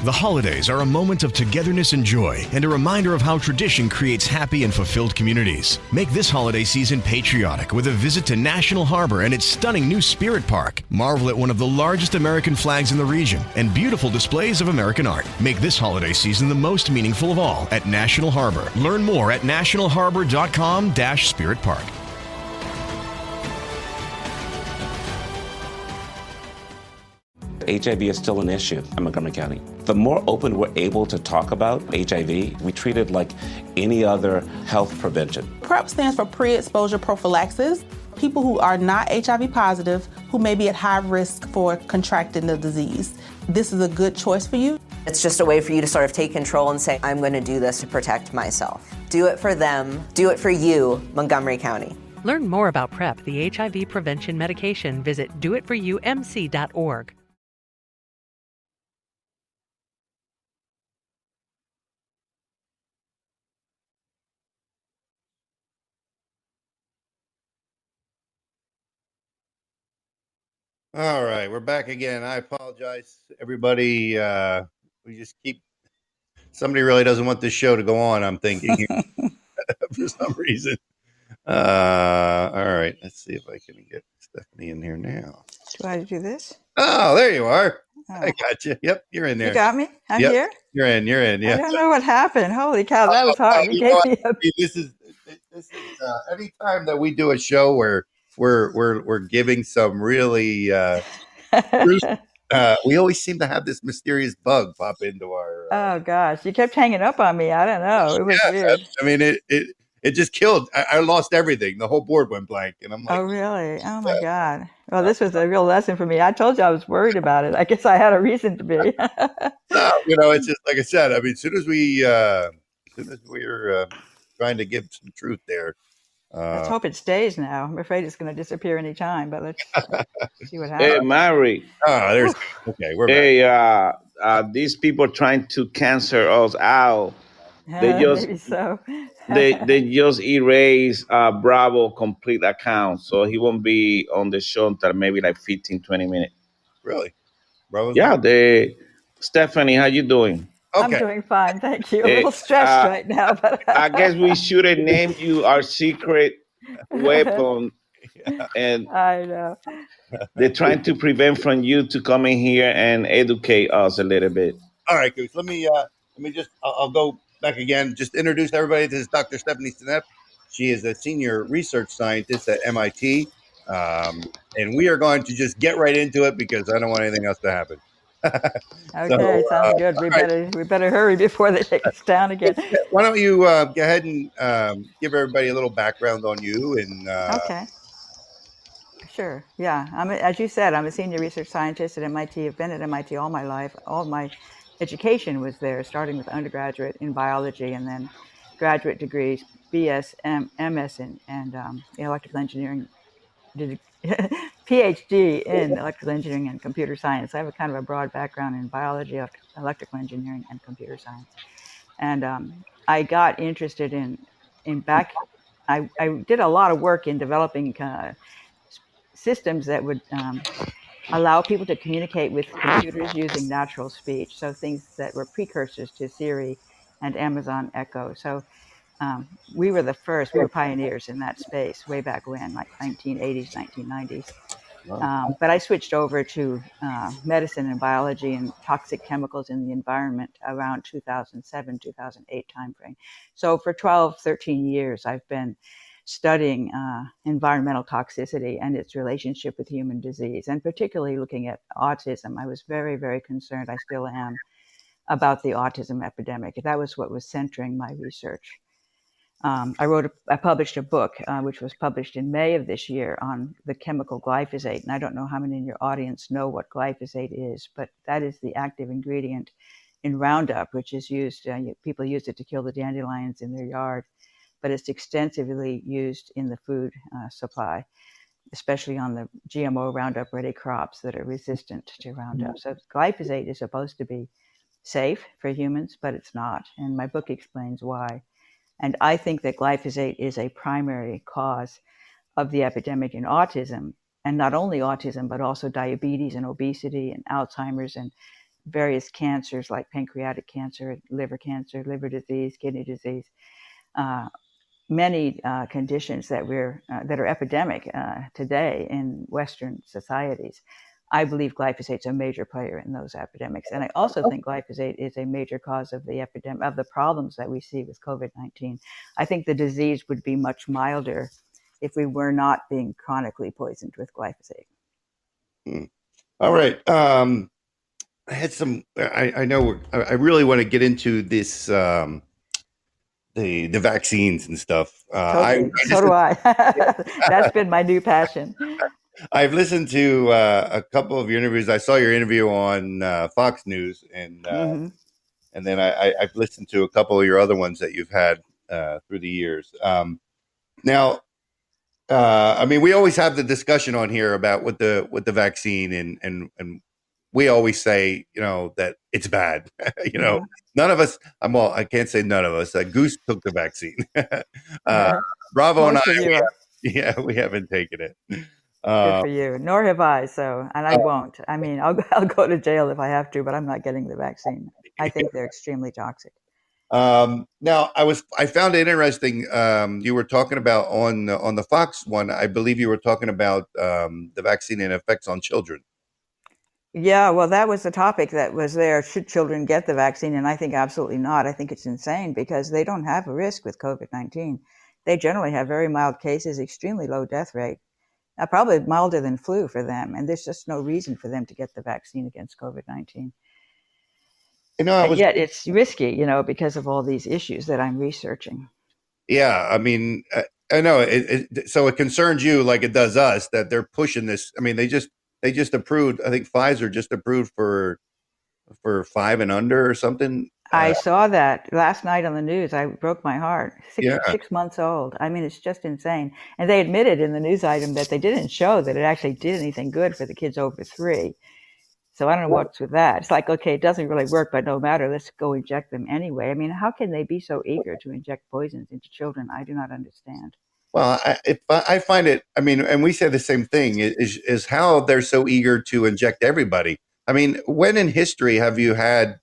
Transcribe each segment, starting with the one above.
The holidays are a moment of togetherness and joy, and a reminder of how tradition creates happy and fulfilled communities. Make this holiday season patriotic with a visit to National Harbor and its stunning new Spirit Park. Marvel at one of the largest American flags in the region and beautiful displays of American art. Make this holiday season the most meaningful of all at National Harbor. Learn more at nationalharbor.com/Spirit Park. HIV is still an issue in Montgomery County. The more open we're able to talk about HIV, we treat it like any other health prevention. PrEP stands for pre-exposure prophylaxis. People who are not HIV positive, who may be at high risk for contracting the disease. This is a good choice for you. It's just a way for you to sort of take control and say, I'm going to do this to protect myself. Do it for them. Do it for you, Montgomery County. Learn more about PrEP, the HIV prevention medication. Visit doitforyoumc.org. All right, we're back again. I apologize, everybody. We just somebody really doesn't want this show to go on, I'm thinking, for some reason. All right, let's see if I can get Stephanie in here now. Do I do this? Oh, there you are. Oh. I got you. Yep, you're in there. You got me? I'm here? You're in, yeah. I don't know what happened. Holy cow, that was hard. This is any time that we do a show where we're giving some really we always seem to have this mysterious bug pop into our oh gosh, you kept hanging up on me. I don't know, it was weird. I mean it just killed. I lost everything. The whole board went blank, and I'm like, oh really? Oh my god. Well, this was a real lesson for me. I told you I was worried about it. I guess I had a reason to be. It's just like I said. I mean, as soon as we're trying to give some truth there. Let's hope it stays now. I'm afraid it's going to disappear any time, but let's see what happens. Hey, Mary. There's okay. We're back. Hey, these people trying to cancel us out. They just maybe so. they just erase Bravo complete account, so he won't be on the show until maybe like 15-20 minutes. Really? Bravo? Yeah. Stephanie, how you doing? Okay. I'm doing fine, thank you. A little stressed right now, but I guess we should have named you our secret weapon. And I know they're trying to prevent from you to come in here and educate us a little bit. All right, Goose. Let me just I'll go back again. Just introduce everybody. This is Dr. Stephanie Stineff. She is a senior research scientist at MIT, and we are going to just get right into it because I don't want anything else to happen. Okay, sounds good. We better hurry before they take us down again. Why don't you go ahead and give everybody a little background on you? And okay, sure. Yeah, as you said, I'm a senior research scientist at MIT. I've been at MIT all my life. All my education was there, starting with undergraduate in biology and then graduate degrees, BS, MS, and electrical engineering. Did PhD in electrical engineering and computer science. I have a kind of a broad background in biology, electrical engineering, and computer science. And I got interested I did a lot of work in developing systems that would allow people to communicate with computers using natural speech. So things that were precursors to Siri and Amazon Echo. So we were the first, we were pioneers in that space way back when, like 1980s, 1990s. Wow. But I switched over to medicine and biology and toxic chemicals in the environment around 2007, 2008 timeframe. So for 12, 13 years, I've been studying environmental toxicity and its relationship with human disease, and particularly looking at autism. I was very, very concerned, I still am, about the autism epidemic. That was what was centering my research. I published a book, which was published in May of this year, on the chemical glyphosate. And I don't know how many in your audience know what glyphosate is, but that is the active ingredient in Roundup, which is used, people use it to kill the dandelions in their yard, but it's extensively used in the food supply, especially on the GMO Roundup Ready crops that are resistant to Roundup. So glyphosate is supposed to be safe for humans, but it's not. And my book explains why. And I think that glyphosate is a primary cause of the epidemic in autism, and not only autism, but also diabetes and obesity and Alzheimer's and various cancers like pancreatic cancer, liver disease, kidney disease, many conditions that are epidemic today in Western societies. I believe glyphosate's a major player in those epidemics, and I also think glyphosate is a major cause of the problems that we see with COVID-19. I think the disease would be much milder if we were not being chronically poisoned with glyphosate. All right. I had some. I know. I really want to get into this. The vaccines and stuff. Totally. So do I. That's been my new passion. I've listened to a couple of your interviews. I saw your interview on Fox News, and then I've listened to a couple of your other ones that you've had through the years. Now, I mean, we always have the discussion on here about with the vaccine, and we always say, that it's bad. None of us. I can't say none of us. Goose took the vaccine. Bravo and I. We haven't taken it. Good for you. Nor have I. So, and I won't. I mean, I'll go to jail if I have to, but I'm not getting the vaccine. I think they're extremely toxic. Now, I found it interesting. You were talking about on the Fox one. I believe you were talking about the vaccine and effects on children. Yeah, well, that was the topic that was there. Should children get the vaccine? And I think absolutely not. I think it's insane because they don't have a risk with COVID-19. They generally have very mild cases, extremely low death rate. Probably milder than flu for them, and there's just no reason for them to get the vaccine against COVID-19. Yet it's risky, because of all these issues that I'm researching. Yeah, I mean, I know. So it concerns you like it does us that they're pushing this. I mean, they just approved. I think Pfizer just approved for 5 and under or something. I saw that last night on the news. I broke my heart. 6 months old. I mean, it's just insane. And they admitted in the news item that they didn't show that it actually did anything good for the kids over 3. So I don't know what's with that. It's like, okay, it doesn't really work, but no matter, let's go inject them anyway. I mean, how can they be so eager to inject poisons into children? I do not understand. Well, I find it, I mean, and we say the same thing, is how they're so eager to inject everybody. I mean, when in history have you had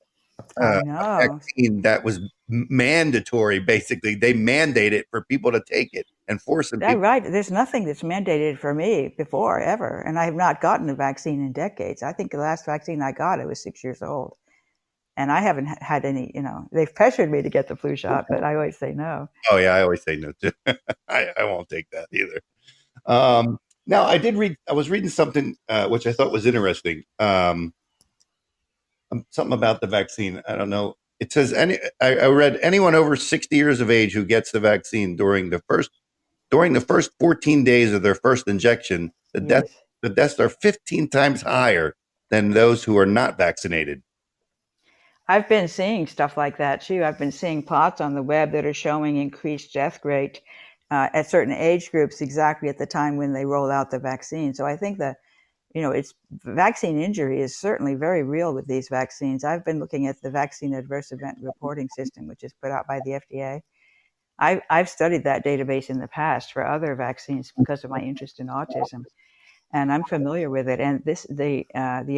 a vaccine that was mandatory? Basically, they mandate it for people to take it and force them. Right. There's nothing that's mandated for me before, ever. And I have not gotten a vaccine in decades. I think the last vaccine I got, I was 6 years old. And I haven't had any, they've pressured me to get the flu shot, but I always say no. Oh, yeah, I always say no, too. I won't take that either. Now, I was reading something which I thought was interesting. Something about the vaccine. I don't know. It says I read anyone over 60 years of age who gets the vaccine during the first 14 days of their first injection, the deaths are 15 times higher than those who are not vaccinated. I've been seeing stuff like that too. I've been seeing plots on the web that are showing increased death rate at certain age groups exactly at the time when they roll out the vaccine. So I think that, it's vaccine injury is certainly very real with these vaccines. I've been looking at the vaccine adverse event reporting system, which is put out by the FDA. I've studied that database in the past for other vaccines because of my interest in autism. And I'm familiar with it. And the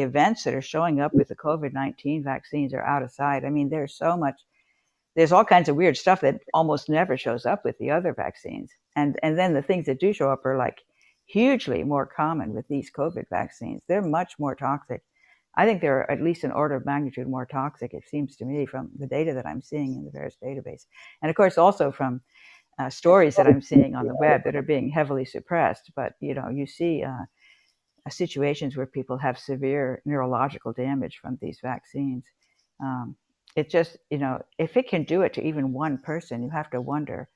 events that are showing up with the COVID-19 vaccines are out of sight. I mean, there's all kinds of weird stuff that almost never shows up with the other vaccines. And then the things that do show up are like hugely more common with these COVID vaccines. They're much more toxic. I think they're at least an order of magnitude more toxic, it seems to me, from the data that I'm seeing in the various database. And of course, also from stories that I'm seeing on the web that are being heavily suppressed. But, you see situations where people have severe neurological damage from these vaccines. It just, if it can do it to even one person, you have to wonder,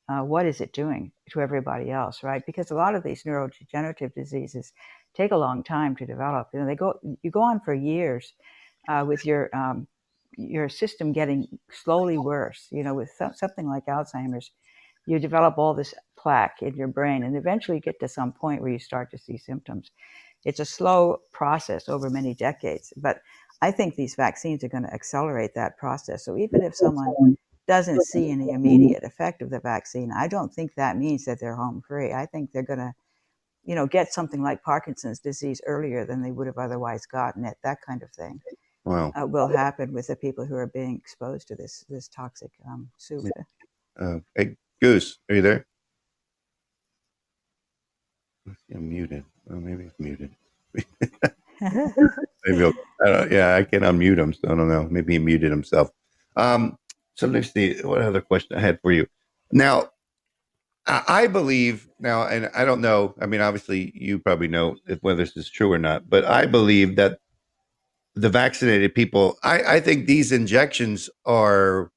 what is it doing to everybody else, right? Because a lot of these neurodegenerative diseases take a long time to develop. You go on for years with your system getting slowly worse. With something like Alzheimer's, you develop all this plaque in your brain, and eventually you get to some point where you start to see symptoms. It's a slow process over many decades, but I think these vaccines are going to accelerate that process. So even if someone doesn't see any immediate effect of the vaccine, I don't think that means that they're home free. I think they're going to, get something like Parkinson's disease earlier than they would have otherwise gotten it, that kind of thing. Wow. will happen with the people who are being exposed to this toxic soup. Hey, Goose, are you there? I'm muted. Oh, maybe it's muted. Maybe yeah, I can unmute him. So I don't know. Maybe he muted himself. So let's see. What other question I had for you? Now, I believe now, and I don't know. I mean, obviously, you probably know if whether this is true or not. But I believe that the vaccinated people. I think these injections are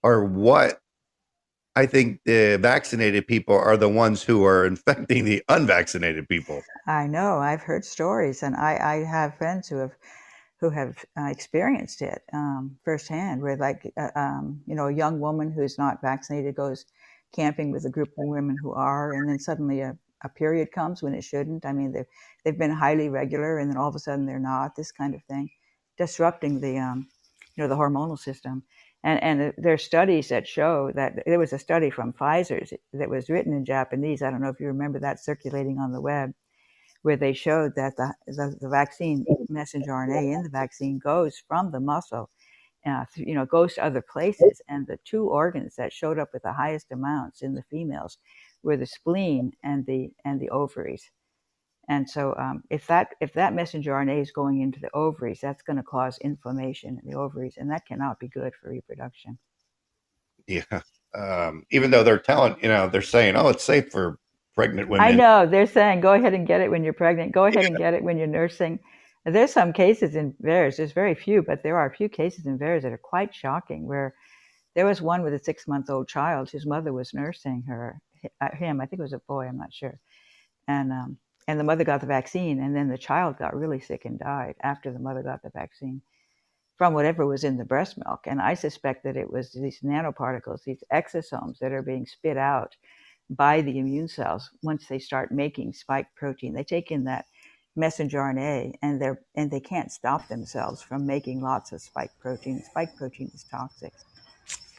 what I think the vaccinated people are the ones who are infecting the unvaccinated people. I know. I've heard stories, and I have friends who have experienced it firsthand. Where, like, a young woman who's not vaccinated goes camping with a group of women who are, and then suddenly a period comes when it shouldn't. I mean, they've been highly regular, and then all of a sudden they're not. This kind of thing, disrupting the the hormonal system. And there are studies that show that there was a study from Pfizer's that was written in Japanese. I don't know if you remember that, circulating on the web, where they showed that the vaccine messenger RNA in the vaccine goes from the muscle, goes to other places. And the two organs that showed up with the highest amounts in the females were the spleen and the ovaries. And so if that messenger RNA is going into the ovaries, that's going to cause inflammation in the ovaries, and that cannot be good for reproduction. Yeah. Even though they're saying, oh, it's safe for pregnant women. I know. They're saying, go ahead and get it when you're pregnant. Go ahead and get it when you're nursing. There's some cases in VAERS, there's very few, but there are a few cases in VAERS that are quite shocking, where there was one with a 6-month-old child. His mother was nursing him. I think it was a boy, I'm not sure. And the mother got the vaccine, and then the child got really sick and died after the mother got the vaccine from whatever was in the breast milk. And I suspect that it was these nanoparticles, these exosomes that are being spit out by the immune cells once they start making spike protein. They take in that messenger RNA, and they can't stop themselves from making lots of spike protein. Spike protein is toxic.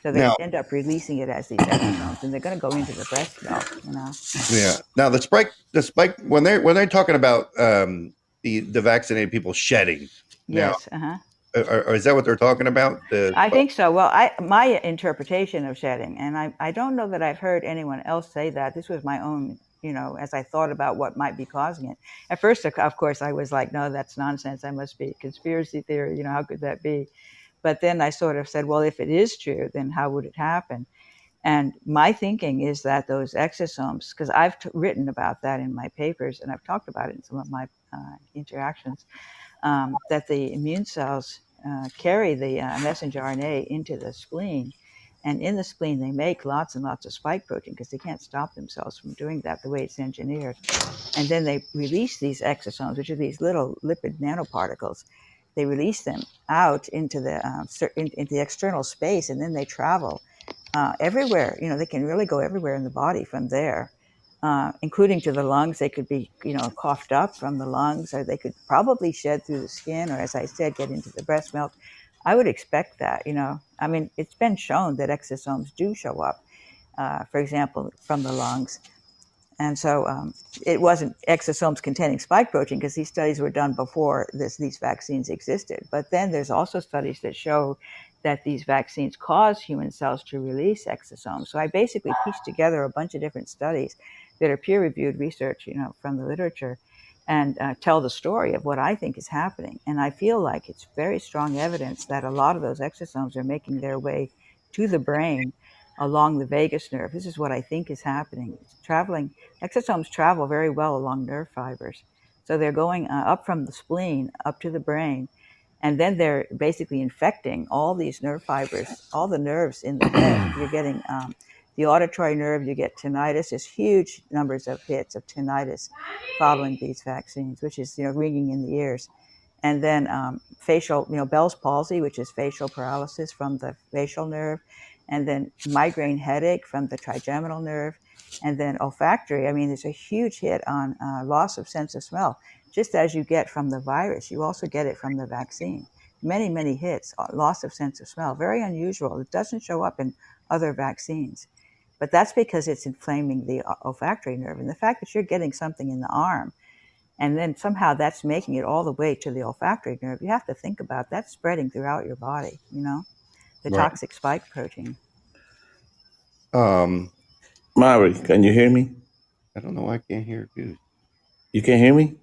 So they end up releasing it as these exosomes, and they're going to go into the breast milk, Yeah. Now the spike when they're talking about the vaccinated people shedding. Yes. Now, or is that what they're talking about? I think so. Well, my interpretation of shedding, and I don't know that I've heard anyone else say that. This was my own, as I thought about what might be causing it. At first, of course, I was like, no, that's nonsense. That must be conspiracy theory. How could that be? But then I sort of said, well, if it is true, then how would it happen? And my thinking is that those exosomes, because I've written about that in my papers, and I've talked about it in some of my interactions, that the immune cells carry the messenger RNA into the spleen. And in the spleen, they make lots and lots of spike protein because they can't stop themselves from doing that the way it's engineered. And then they release these exosomes, which are these little lipid nanoparticles. They release them out into the external space, and then they travel everywhere. They can really go everywhere in the body from there, including to the lungs. They could be, coughed up from the lungs, or they could probably shed through the skin, or, as I said, get into the breast milk. I would expect that, I mean, it's been shown that exosomes do show up, for example, from the lungs. And so it wasn't exosomes containing spike protein, because these studies were done before these vaccines existed. But then there's also studies that show that these vaccines cause human cells to release exosomes. So I basically pieced together a bunch of different studies that are peer-reviewed research, from the literature, and tell the story of what I think is happening. And I feel like it's very strong evidence that a lot of those exosomes are making their way to the brain along the vagus nerve. This is what I think is happening. Exosomes travel very well along nerve fibers. So they're going up from the spleen, up to the brain, and then they're basically infecting all these nerve fibers, all the nerves in the head. You're getting the auditory nerve, you get tinnitus. There's huge numbers of hits of tinnitus following these vaccines, which is, ringing in the ears. And then facial, Bell's palsy, which is facial paralysis from the facial nerve. And then migraine headache from the trigeminal nerve. And then olfactory. I mean, there's a huge hit on loss of sense of smell. Just as you get from the virus, you also get it from the vaccine. Many, many hits, loss of sense of smell. Very unusual. It doesn't show up in other vaccines. But that's because it's inflaming the olfactory nerve. And the fact that you're getting something in the arm And then somehow that's making it all the way to the olfactory nerve. You have to think about that spreading throughout your body, the Right. toxic spike protein. Mary, can you hear me? I don't know why I can't hear Goose. You can hear me?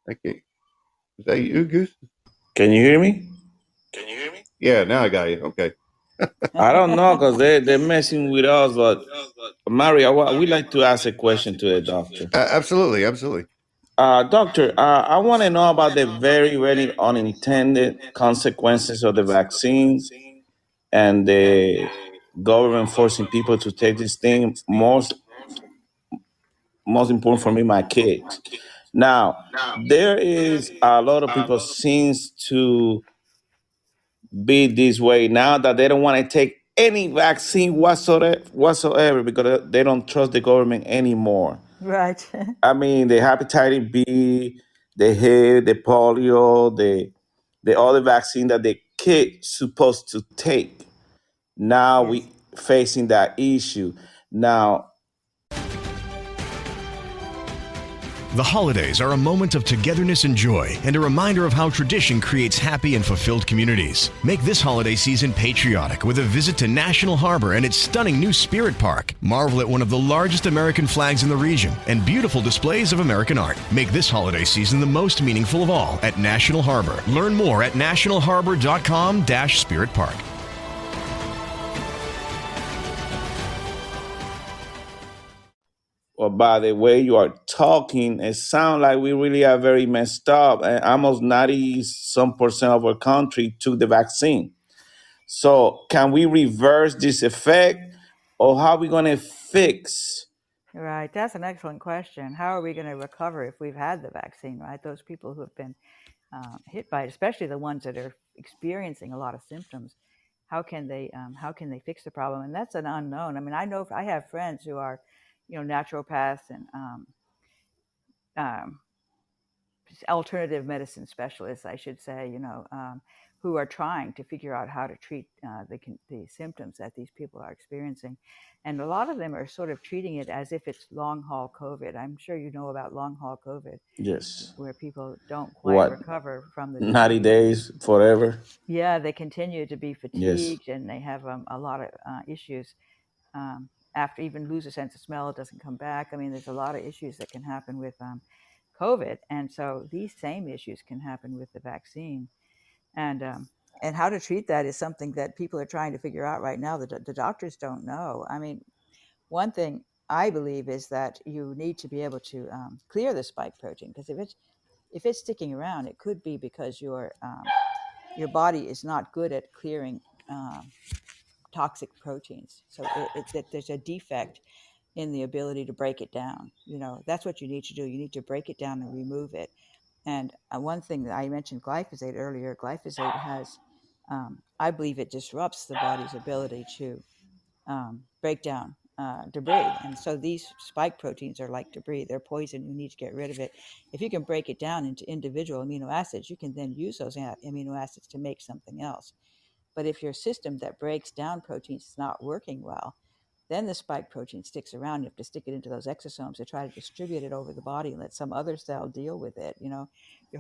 I can't. Is that you, Goose? Can you hear me? Yeah, now I got you. Okay. I don't know because they're messing with us, but Mary, we like to ask a question to the doctor. Absolutely. Absolutely. Doctor, I want to know about the very, very unintended consequences of the vaccine and the government forcing people to take this thing. Most important for me, my kids. Now, there is a lot of people seems to be this way now that they don't want to take any vaccine whatsoever because they don't trust the government anymore. Right. I mean, the hepatitis B, the HIV, the polio, the other vaccine that the kids supposed to take. Now Yes. we facing that issue. Now, The holidays are a moment of togetherness and joy and a reminder of how tradition creates happy and fulfilled communities. Make this holiday season patriotic with a visit to National Harbor and its stunning new Spirit Park. Marvel at one of the largest American flags in the region and beautiful displays of American art. Make this holiday season the most meaningful of all at National Harbor. Learn more at nationalharbor.com/Spirit Park. or by the way you are talking, it sounds like we really are very messed up. And almost 90% of our country took the vaccine. So can we reverse this effect, or how are we going to fix? Right. That's an excellent question. How are we going to recover if we've had the vaccine, right? Those people who have been hit by it, especially the ones that are experiencing a lot of symptoms, how can they fix the problem? And that's an unknown. I mean, I have friends who are, naturopaths and alternative medicine specialists, I should say, who are trying to figure out how to treat the symptoms that these people are experiencing. And a lot of them are sort of treating it as if it's long haul COVID. I'm sure you know about long haul COVID. Yes. Where people don't quite recover from the 90 disease. days, forever? Yeah, they continue to be fatigued, Yes. and they have a lot of issues. After even lose a sense of smell, it doesn't come back. I mean, there's a lot of issues that can happen with COVID, and so these same issues can happen with the vaccine, and how to treat that is something that people are trying to figure out right now. The doctors don't know. I mean, one thing I believe is that you need to be able to clear the spike protein, because if it's sticking around, it could be because your body is not good at clearing toxic proteins. So there's a defect in the ability to break it down. That's what you need to do. You need to break it down and remove it. And one thing that I mentioned glyphosate earlier, glyphosate has, I believe it disrupts the body's ability to break down debris. And so these spike proteins are like debris. They're poison. You need to get rid of it. If you can break it down into individual amino acids, you can then use those amino acids to make something else. But if your system that breaks down proteins is not working well, then the spike protein sticks around. You have to stick it into those exosomes to try to distribute it over the body and let some other cell deal with it. Your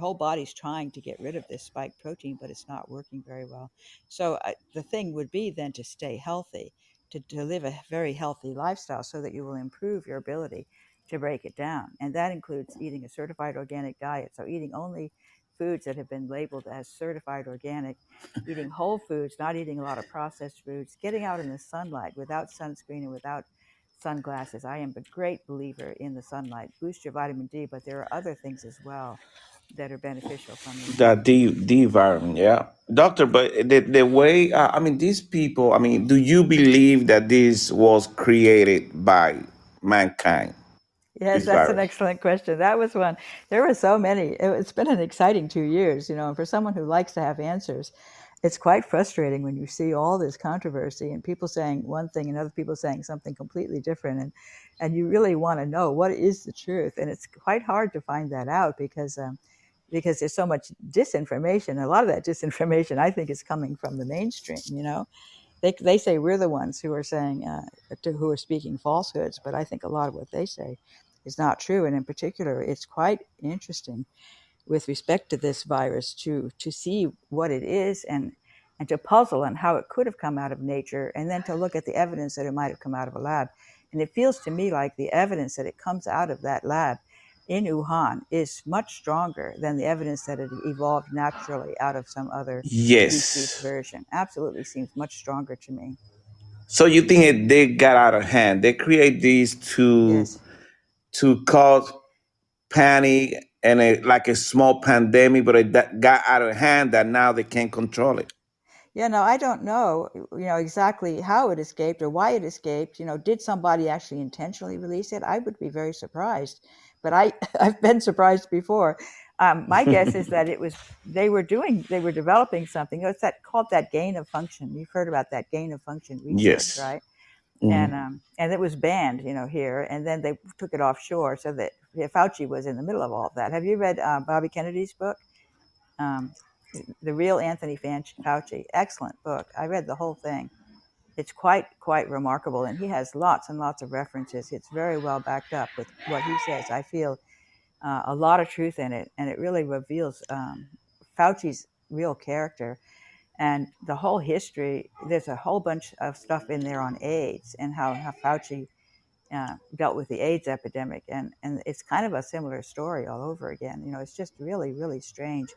whole body's trying to get rid of this spike protein, but it's not working very well. So the thing would be then to stay healthy, to live a very healthy lifestyle so that you will improve your ability to break it down. And that includes eating a certified organic diet. So eating only foods that have been labeled as certified organic, eating whole foods, not eating a lot of processed foods, getting out in the sunlight without sunscreen and without sunglasses. I am a great believer in the sunlight. Boost your vitamin D, but there are other things as well that are beneficial from the That D environment, yeah. Doctor, but the way, these people, do you believe that this was created by mankind? Yes, that's an excellent question. That was one. There were so many. It's been an exciting 2 years, and for someone who likes to have answers, it's quite frustrating when you see all this controversy and people saying one thing and other people saying something completely different, and you really want to know what is the truth, and it's quite hard to find that out because there's so much disinformation. A lot of that disinformation, I think, is coming from the mainstream. They say we're the ones who are saying who are speaking falsehoods, but I think a lot of what they say is not true. And in particular, it's quite interesting with respect to this virus to see what it is and to puzzle on how it could have come out of nature, and then to look at the evidence that it might have come out of a lab. And it feels to me like the evidence that it comes out of that lab in Wuhan is much stronger than the evidence that it evolved naturally out of some other species Yes. version. Absolutely seems much stronger to me. So you think they got out of hand? They create these Yes. to cause panic and like a small pandemic, but it got out of hand that now they can't control it. Yeah, no, I don't know, exactly how it escaped or why it escaped. Did somebody actually intentionally release it? I would be very surprised, but I've been surprised before. My guess is that they were developing something. It's called that gain of function. You've heard about that gain of function research, Yes. right? Mm-hmm. And it was banned, here, and then they took it offshore. So that Fauci was in the middle of all of that. Have you read Bobby Kennedy's book? The Real Anthony Fauci. Excellent book. I read the whole thing. It's quite remarkable, and he has lots and lots of references. It's very well backed up with what he says. I feel a lot of truth in it, and it really reveals Fauci's real character and the whole history. There's a whole bunch of stuff in there on AIDS and how Fauci dealt with the AIDS epidemic, and it's kind of a similar story all over again. It's just really, really strange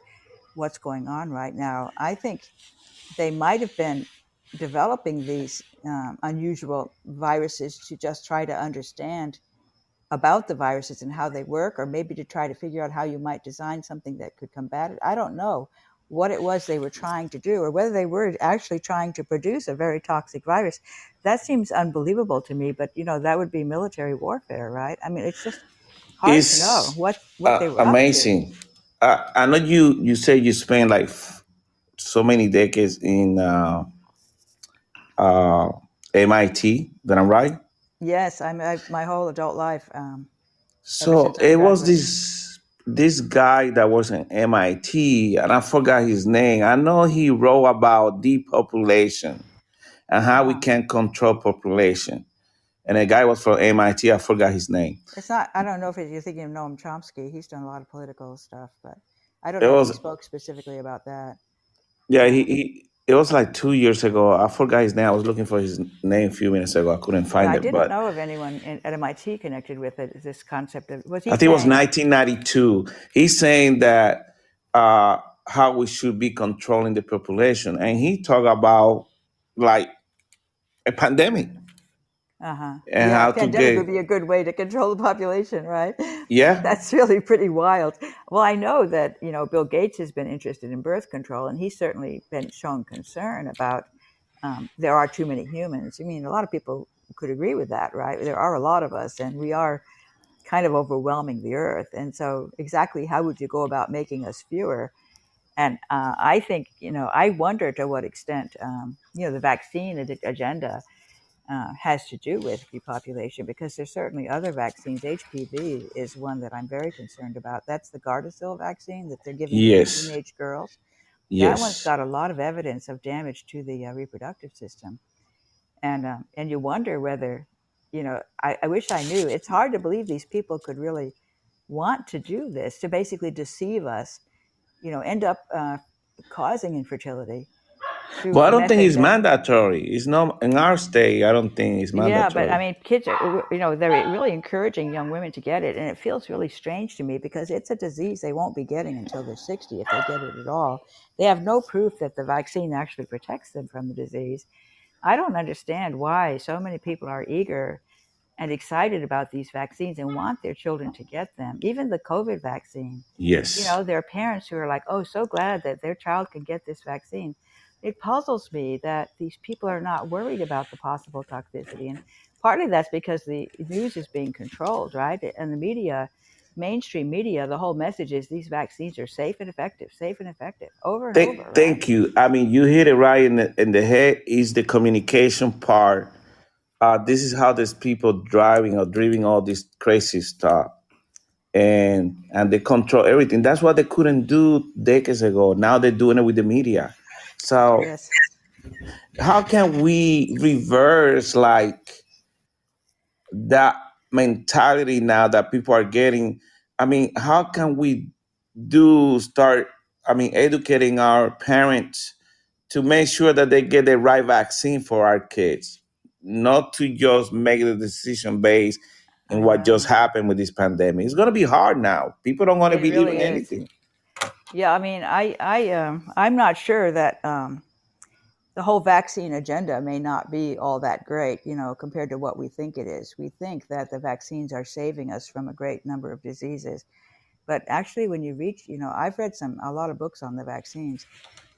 what's going on right now. I think they might have been developing these unusual viruses to just try to understand about the viruses and how they work, or maybe to try to figure out how you might design something that could combat it. I don't know what it was they were trying to do, or whether they were actually trying to produce a very toxic virus. That seems unbelievable to me, but that would be military warfare, right? I mean, it's just hard to know what they were amazing. I know you say you spent like so many decades in MIT. That I'm right? Yes, my whole adult life. So it was this guy that was in MIT, and I forgot his name. I know he wrote about depopulation and how we can control population. And a guy was from MIT. I forgot his name. It's not. I don't know if you're thinking of Noam Chomsky. He's done a lot of political stuff, but I don't know if he spoke specifically about that. Yeah, it was like 2 years ago. I forgot his name. I was looking for his name a few minutes ago. I couldn't find it. I didn't know of anyone at MIT connected with it. This concept of I think it was 1992. He's saying that how we should be controlling the population, and he talked about like a pandemic. And how pandemic would be a good way to control the population, right? Yeah, that's really pretty wild. Well, I know that Bill Gates has been interested in birth control, and he's certainly been shown concern about there are too many humans. I mean, a lot of people could agree with that, right? There are a lot of us, and we are kind of overwhelming the earth. And so, exactly how would you go about making us fewer? And I think I wonder to what extent the vaccine agenda has to do with depopulation, because there's certainly other vaccines. HPV is one that I'm very concerned about. That's the Gardasil vaccine that they're giving to teenage girls. That one's got a lot of evidence of damage to the reproductive system. And you wonder whether, I wish I knew. It's hard to believe these people could really want to do this, to basically deceive us, end up causing infertility. Well, I don't think it's mandatory. It's not in our state. I don't think it's mandatory. Yeah, but I mean, kids are, they're really encouraging young women to get it, and it feels really strange to me because it's a disease they won't be getting until they're 60 if they get it at all. They have no proof that the vaccine actually protects them from the disease. I don't understand why so many people are eager and excited about these vaccines and want their children to get them. Even the COVID vaccine. Yes. There are parents who are like, oh, so glad that their child can get this vaccine. It puzzles me that these people are not worried about the possible toxicity. And partly that's because the news is being controlled, right? And the media, mainstream media, the whole message is these vaccines are safe and effective, over and over. Right? Thank you. I mean, you hit it right in the head. Is the communication part. This is how these people driving all this crazy stuff. And they control everything. That's what they couldn't do decades ago. Now they're doing it with the media. So how can we reverse like that mentality now that people are getting. I mean, how can we start educating our parents to make sure that they get the right vaccine for our kids, not to just make the decision based in I what just know. happened with this pandemic. It's going to be hard now. People don't want to It believe in really is. anything. Yeah, I mean, I'm not sure that the whole vaccine agenda may not be all that great, compared to what we think it is. We think that the vaccines are saving us from a great number of diseases, but actually, when you reach, I've read a lot of books on the vaccines,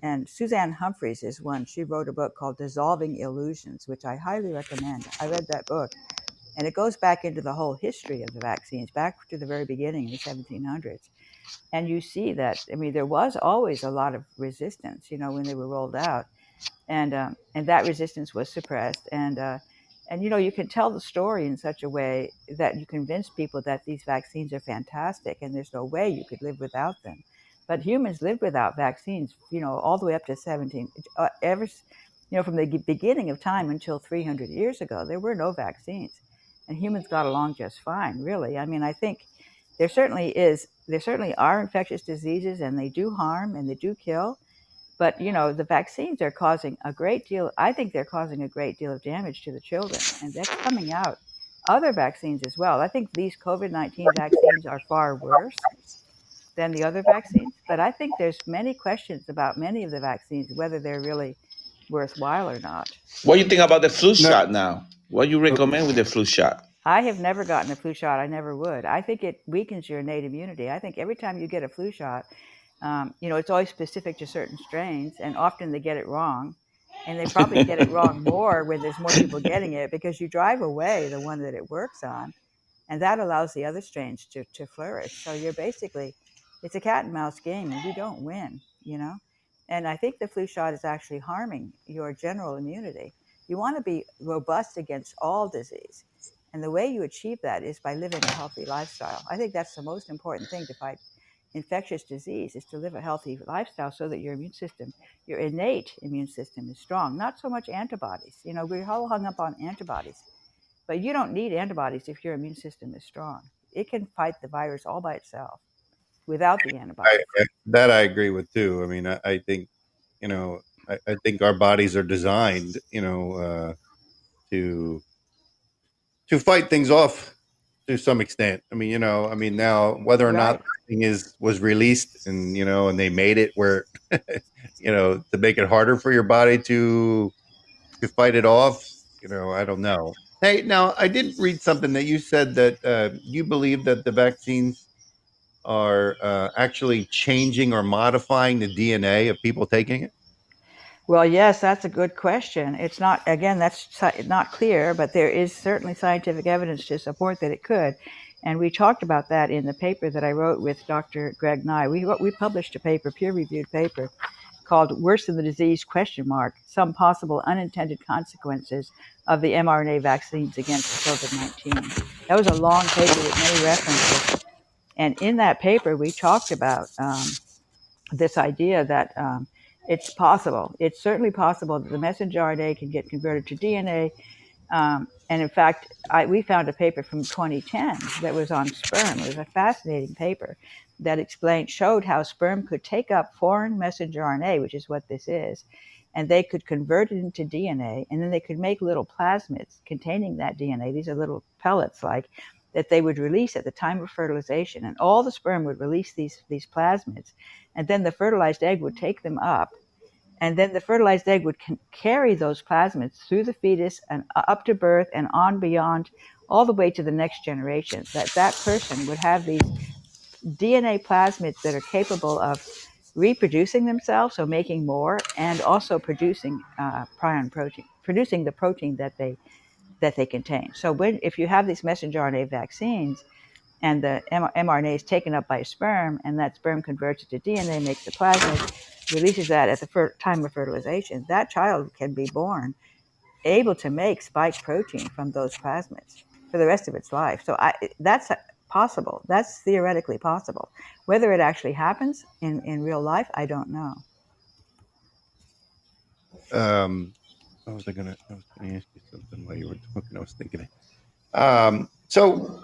and Suzanne Humphries is one. She wrote a book called Dissolving Illusions, which I highly recommend. I read that book, and it goes back into the whole history of the vaccines, back to the very beginning in the 1700s. And you see that, I mean, there was always a lot of resistance, when they were rolled out, and that resistance was suppressed, and you can tell the story in such a way that you convince people that these vaccines are fantastic and there's no way you could live without them. But humans lived without vaccines, all the way up to 17 from the beginning of time until 300 years ago. There were no vaccines, and humans got along just fine, really. I mean, I think there certainly are infectious diseases, and they do harm and they do kill. But the vaccines are causing a great deal. I think they're causing a great deal of damage to the children, and that's coming out. Other vaccines as well. I think these COVID-19 vaccines are far worse than the other vaccines. But I think there's many questions about many of the vaccines, whether they're really worthwhile or not. What do you think about the flu No, shot now? What do you recommend with the flu shot? I have never gotten a flu shot. I never would. I think it weakens your innate immunity. I think every time you get a flu shot, it's always specific to certain strains, and often they get it wrong. And they probably get it wrong more when there's more people getting it, because you drive away the one that it works on, and that allows the other strains to flourish. So it's a cat and mouse game, and you don't win. And I think the flu shot is actually harming your general immunity. You want to be robust against all disease. And the way you achieve that is by living a healthy lifestyle. I think that's the most important thing to fight infectious disease, is to live a healthy lifestyle so that your your innate immune system is strong. Not so much antibodies. We're all hung up on antibodies, but you don't need antibodies if your immune system is strong. It can fight the virus all by itself without the antibodies. that I agree with too. I mean, I think, you know, I think our bodies are designed, to fight things off to some extent. I mean, now whether or not Right. the thing was released, and and they made it where, to make it harder for your body to fight it off. I don't know. Hey, now I did read something that you said that you believe that the vaccines are actually changing or modifying the DNA of people taking it. Well, yes, that's a good question. It's not, again, not clear, but there is certainly scientific evidence to support that it could. And we talked about that in the paper that I wrote with Dr. Greg Nye. We published a paper, peer-reviewed paper, called Worse Than the Disease, ? Some Possible Unintended Consequences of the mRNA Vaccines Against COVID-19. That was a long paper with many references. And in that paper, we talked about this idea that it's possible. It's certainly possible that the messenger RNA can get converted to DNA. And in fact, we found a paper from 2010 that was on sperm. It was a fascinating paper that showed how sperm could take up foreign messenger RNA, which is what this is, and they could convert it into DNA, and then they could make little plasmids containing that DNA. These are little pellets that they would release at the time of fertilization, and all the sperm would release these plasmids, and then the fertilized egg would take them up, and then the fertilized egg would carry those plasmids through the fetus and up to birth and on beyond, all the way to the next generation. That person would have these DNA plasmids that are capable of reproducing themselves, so making more, and also producing prion protein, producing the protein that they contain. So if you have these messenger RNA vaccines, and the mRNA is taken up by a sperm, and that sperm converts it to DNA, makes the plasmid, releases that at the time of fertilization, that child can be born able to make spike protein from those plasmids for the rest of its life. So that's possible. That's theoretically possible. Whether it actually happens in real life, I don't know. I was gonna ask you something while you were talking. I was thinking. So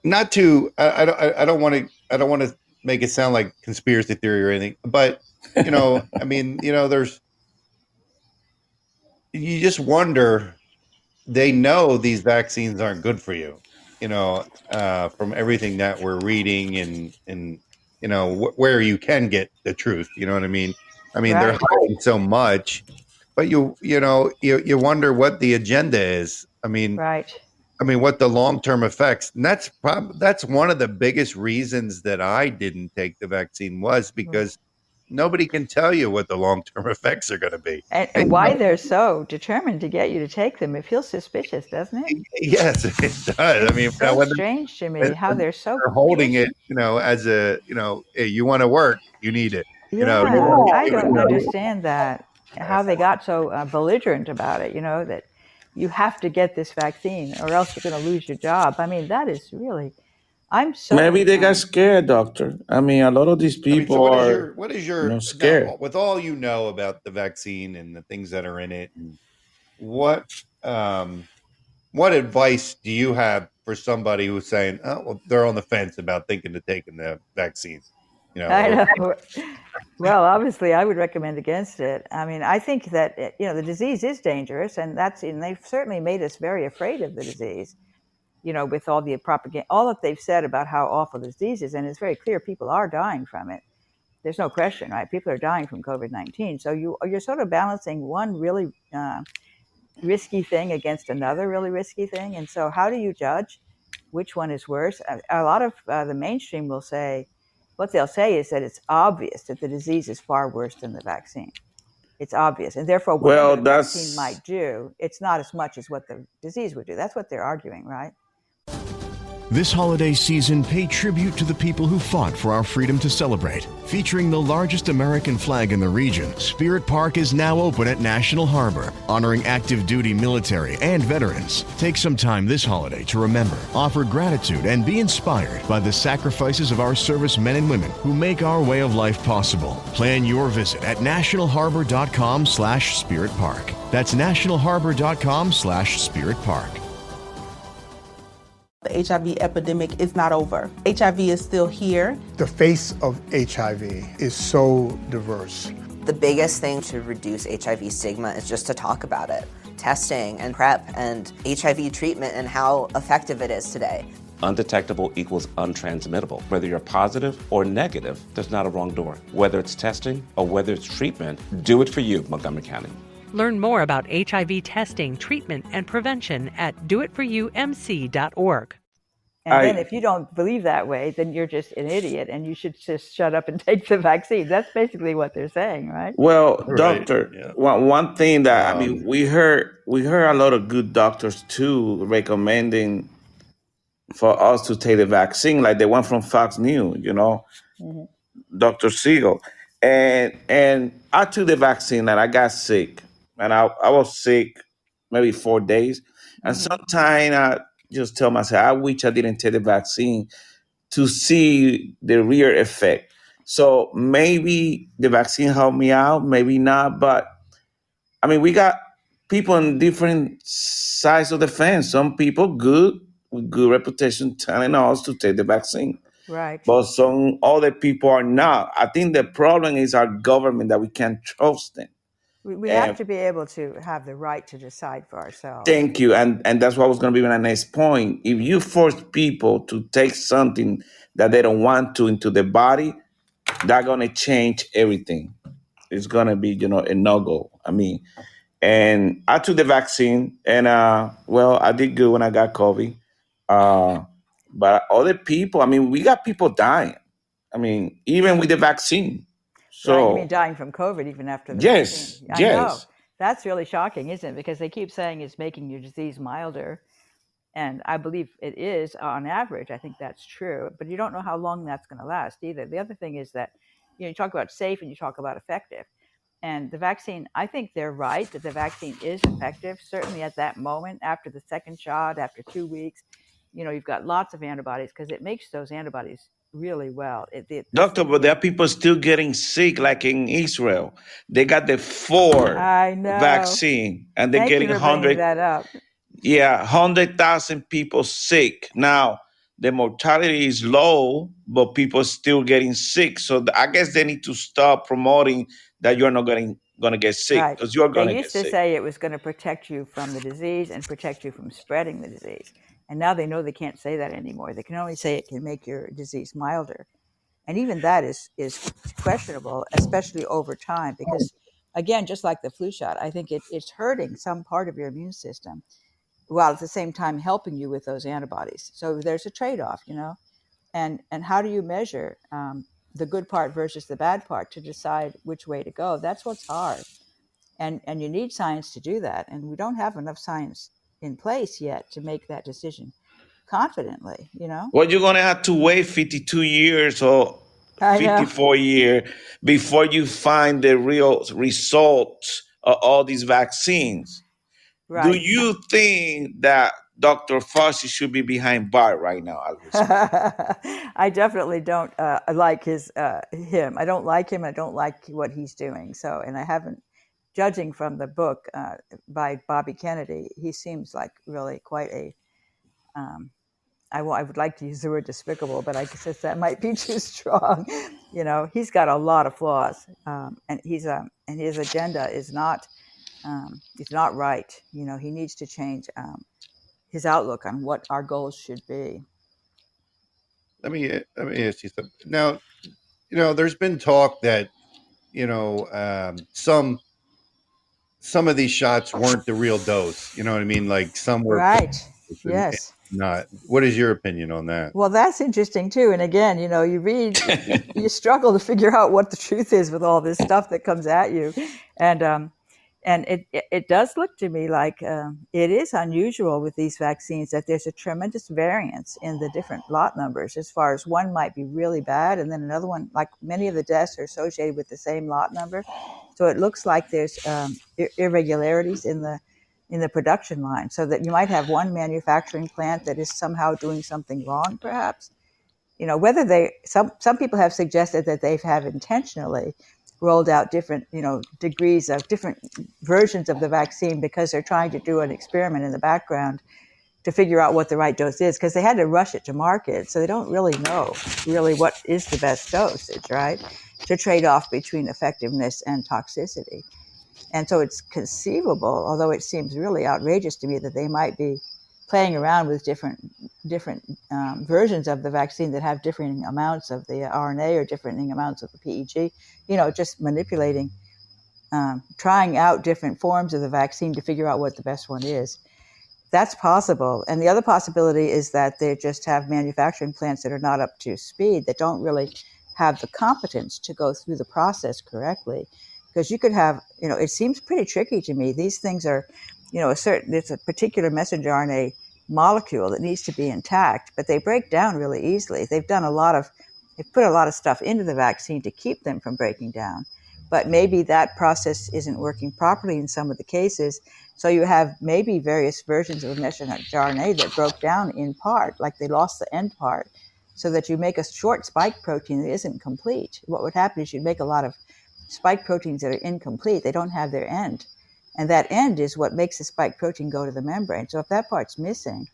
not to, I don't want to make it sound like conspiracy theory or anything, but I mean, you just wonder, they know these vaccines aren't good for you, from everything that we're reading and where you can get the truth. You know what I mean? I mean, they're Right. hiding so much, but you wonder what the agenda is. Right. I mean, what the long-term effects, and that's one of the biggest reasons that I didn't take the vaccine was because nobody can tell you what the long-term effects are going to be. And why they're so determined to get you to take them. It feels suspicious, doesn't it? Yes, it does. I mean, It's so when strange to me how they're so they're holding it, pushy. as hey, you want to work, you need it. Yeah, I don't understand that, how they got so belligerent about it, that you have to get this vaccine or else you're going to lose your job. I mean, that is really, I'm Maybe so, they got scared, doctor. I mean, a lot of these I mean, so people are, what is your scared. now, with all you know about the vaccine and the things that are in it, and what advice do you have for somebody who's saying, oh, well, they're on the fence about thinking of taking the vaccine? I know. Well, obviously, I would recommend against it. I mean, I think that the disease is dangerous, and they've certainly made us very afraid of the disease. With all the propaganda, all that they've said about how awful the disease is, and it's very clear people are dying from it. There's no question, right? People are dying from COVID-19. So you're sort of balancing one really risky thing against another really risky thing. And so how do you judge which one is worse? A lot of the mainstream will say, what they'll say is that it's obvious that the disease is far worse than the vaccine. It's obvious. And therefore, whatever the vaccine might do, it's not as much as what the disease would do. That's what they're arguing, right? This holiday season, pay tribute to the people who fought for our freedom to celebrate. Featuring the largest American flag in the region, Spirit Park is now open at National Harbor, honoring active duty military and veterans. Take some time this holiday to remember, offer gratitude, and be inspired by the sacrifices of our service men and women who make our way of life possible. Plan your visit at nationalharbor.com/Spirit Park. That's nationalharbor.com/Spirit Park. The HIV epidemic is not over. HIV is still here. The face of HIV is so diverse. The biggest thing to reduce HIV stigma is just to talk about it. Testing and PrEP and HIV treatment and how effective it is today. Undetectable equals untransmittable. Whether you're positive or negative, there's not a wrong door. Whether it's testing or whether it's treatment, do it for you, Montgomery County. Learn more about HIV testing, treatment, and prevention at doitforyoumc.org. And then if you don't believe that way, then you're just an idiot and you should just shut up and take the vaccine. That's basically what they're saying, right? Well, doctor, one thing that, I mean, we heard a lot of good doctors too recommending for us to take the vaccine, like the one from Fox News, Dr. Siegel. And I took the vaccine and I got sick. And I was sick maybe 4 days. And sometimes I just tell myself, I wish I didn't take the vaccine to see the real effect. So maybe the vaccine helped me out, maybe not. But I mean, we got people on different sides of the fence. Some people good, with good reputation, telling us to take the vaccine. Right. But some other people are not. I think the problem is our government, that we can't trust them. We have to be able to have the right to decide for ourselves. Thank you. And that's what was going to be my next point. If you force people to take something that they don't want to into the body, that's going to change everything. It's going to be, a no-go. I mean, and I took the vaccine and, I did good when I got COVID. But other people, I mean, we got people dying. I mean, even with the vaccine. So, right, you mean dying from COVID even after the vaccine? I know. That's really shocking, isn't it? Because they keep saying it's making your disease milder. And I believe it is on average. I think that's true. But you don't know how long that's going to last either. The other thing is that you talk about safe and you talk about effective. And the vaccine, I think they're right that the vaccine is effective. Certainly at that moment, after the second shot, after 2 weeks, you've got lots of antibodies because it makes those antibodies really well. Doctor, but there are people still getting sick, like in Israel. They got the 4 vaccine and they're getting 100. That up. Yeah, 100,000 people sick. Now, the mortality is low, but people still getting sick. So I guess they need to stop promoting that you're not going to get sick, Right. because you're They going to get used to sick. say it was going to protect you from the disease and protect you from spreading the disease. And now they know they can't say that anymore. They can only say it can make your disease milder. And even that is questionable, especially over time, because again, just like the flu shot, I think it's hurting some part of your immune system while at the same time helping you with those antibodies. So there's a trade-off, and how do you measure the good part versus the bad part to decide which way to go? That's what's hard. And you need science to do that. And we don't have enough science in place yet to make that decision confidently, Well, you're going to have to wait 52 years or I know. 54 years before you find the real results of all these vaccines. Do Right. you think that Dr. Fauci should be behind bars right now, Alvis? I definitely don't like him. I don't like him. I don't like what he's doing. So, and I haven't, judging from the book by Bobby Kennedy, he seems like really quite a, I would like to use the word despicable, but I guess that might be too strong. He's got a lot of flaws, and and his agenda is not right. He needs to change his outlook on what our goals should be. Let me ask you something. Now, there's been talk that some of these shots weren't the real dose. You know what I mean? Like some were Right. and Yes. not. What is your opinion on that? Well, that's interesting too. And again, you read, you struggle to figure out what the truth is with all this stuff that comes at you, and it does look to me like it is unusual with these vaccines that there's a tremendous variance in the different lot numbers. As far as one might be really bad, and then another one, like many of the deaths are associated with the same lot number. So it looks like there's irregularities in the production line, so that you might have one manufacturing plant that is somehow doing something wrong, perhaps. Whether some people have suggested that they have intentionally rolled out different, degrees of different versions of the vaccine because they're trying to do an experiment in the background to figure out what the right dose is, because they had to rush it to market. So they don't really know what is the best dosage, right? To trade off between effectiveness and toxicity. And so it's conceivable, although it seems really outrageous to me, that they might be playing around with different versions of the vaccine that have differing amounts of the RNA or differing amounts of the PEG, just manipulating, trying out different forms of the vaccine to figure out what the best one is. That's possible. And the other possibility is that they just have manufacturing plants that are not up to speed, that don't really have the competence to go through the process correctly. Because you could have, it seems pretty tricky to me. These things are, there's a particular messenger RNA molecule that needs to be intact, but they break down really easily. They've put a lot of stuff into the vaccine to keep them from breaking down. But maybe that process isn't working properly in some of the cases. So you have maybe various versions of messenger RNA that broke down in part, like they lost the end part, so that you make a short spike protein that isn't complete. What would happen is you'd make a lot of spike proteins that are incomplete. They don't have their end. And that end is what makes the spike protein go to the membrane. So if that part's missing,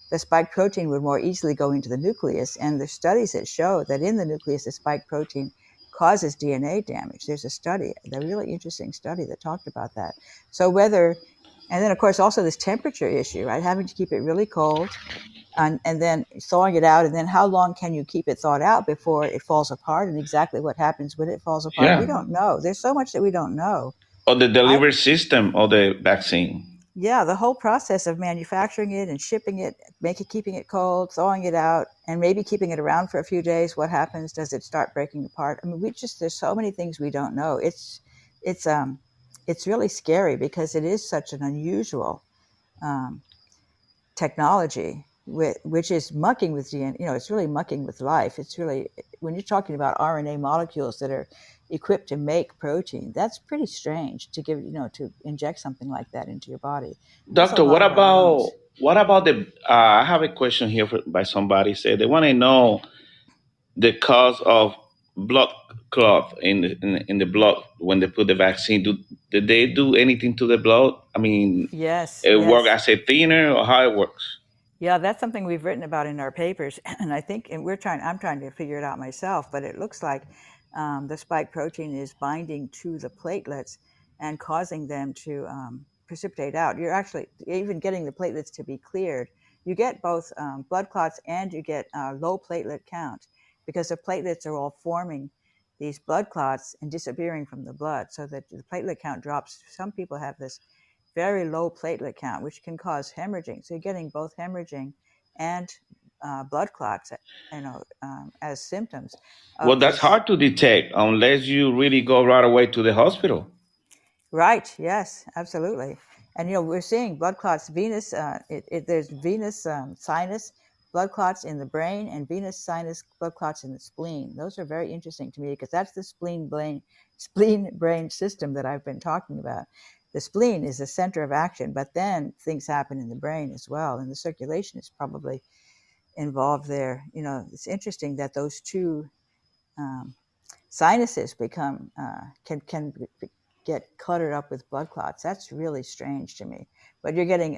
the spike protein would more easily go into the nucleus. And there's studies that show that in the nucleus, the spike protein causes DNA damage. There's a really interesting study that talked about that. So and then of course also this temperature issue, right? Having to keep it really cold and then thawing it out. And then how long can you keep it thawed out before it falls apart, and exactly what happens when it falls apart? Yeah. We don't know. There's so much that we don't know. Or the delivery system of the vaccine. Yeah, the whole process of manufacturing it and shipping it, keeping it cold, thawing it out, and maybe keeping it around for a few days. What happens? Does it start breaking apart? I mean, there's so many things we don't know. It's really scary because it is such an unusual technology, which is mucking with DNA. It's really mucking with life. It's really, when you're talking about RNA molecules that are equipped to make protein, that's pretty strange to give, to inject something like that into your body. Doctor, what about the, I have a question here by somebody said they want to know the cause of blood clot in the blood when they put the vaccine. Did they do anything to the blood? I mean, Yes, it work yes. as a thinner or how it works? Yeah, that's something we've written about in our papers, and I think, and I'm trying to figure it out myself, but it looks like the spike protein is binding to the platelets and causing them to precipitate out. You're actually even getting the platelets to be cleared. You get both blood clots and you get low platelet count because the platelets are all forming these blood clots and disappearing from the blood, so that the platelet count drops. Some people have this very low platelet count, which can cause hemorrhaging. So you're getting both hemorrhaging and blood clots, as symptoms Well, of that's this. hard to detect unless you really go right away to the hospital. Right. Yes, absolutely. And we're seeing blood clots, venous. There's venous sinus blood clots in the brain and venous sinus blood clots in the spleen. Those are very interesting to me because that's the spleen brain system that I've been talking about. The spleen is the center of action, but then things happen in the brain as well, and the circulation is probably involved there. It's interesting that those two um, sinuses become can get cluttered up with blood clots. That's really strange to me. But you're getting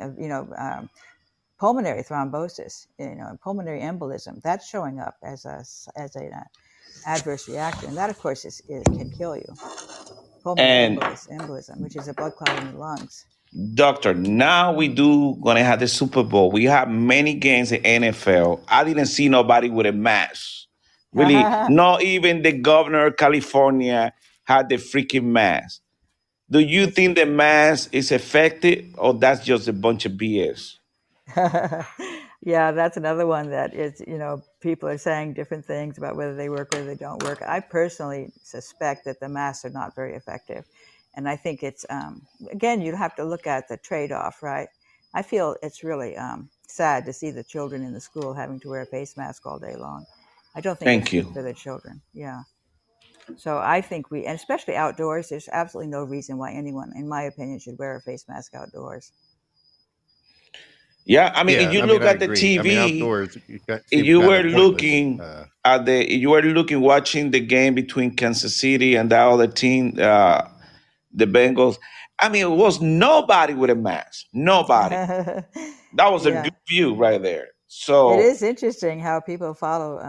pulmonary thrombosis, and pulmonary embolism. That's showing up as an adverse reaction. And that, of course, can kill you. Pulmonary And embolism, which is a blood clot in the lungs. doctor, now we do gonna have the Super Bowl. We have many games in NFL. I didn't see nobody with a mask. Really, not even the governor of California had the freaking mask. Do you It's think the mask is effective or that's just a bunch of BS? Yeah, that's another one that is, people are saying different things about whether they work, whether they don't work. I personally suspect that the masks are not very effective. And I think it's, again, you have to look at the trade-off, right? I feel it's really sad to see the children in the school having to wear a face mask all day long. I don't think it's Thank good you. for the children. Yeah. So I think and especially outdoors, there's absolutely no reason why anyone, in my opinion, should wear a face mask outdoors. Yeah, I mean, if Yeah, you I mean, look I at the agree. I mean, TV, outdoors, if seems you kind were of pointless. looking you were looking watching the game between Kansas City and the other team, the Bengals. I mean, it was nobody with a mask. Nobody. That was a Yeah. good view right there. It So is interesting how people follow,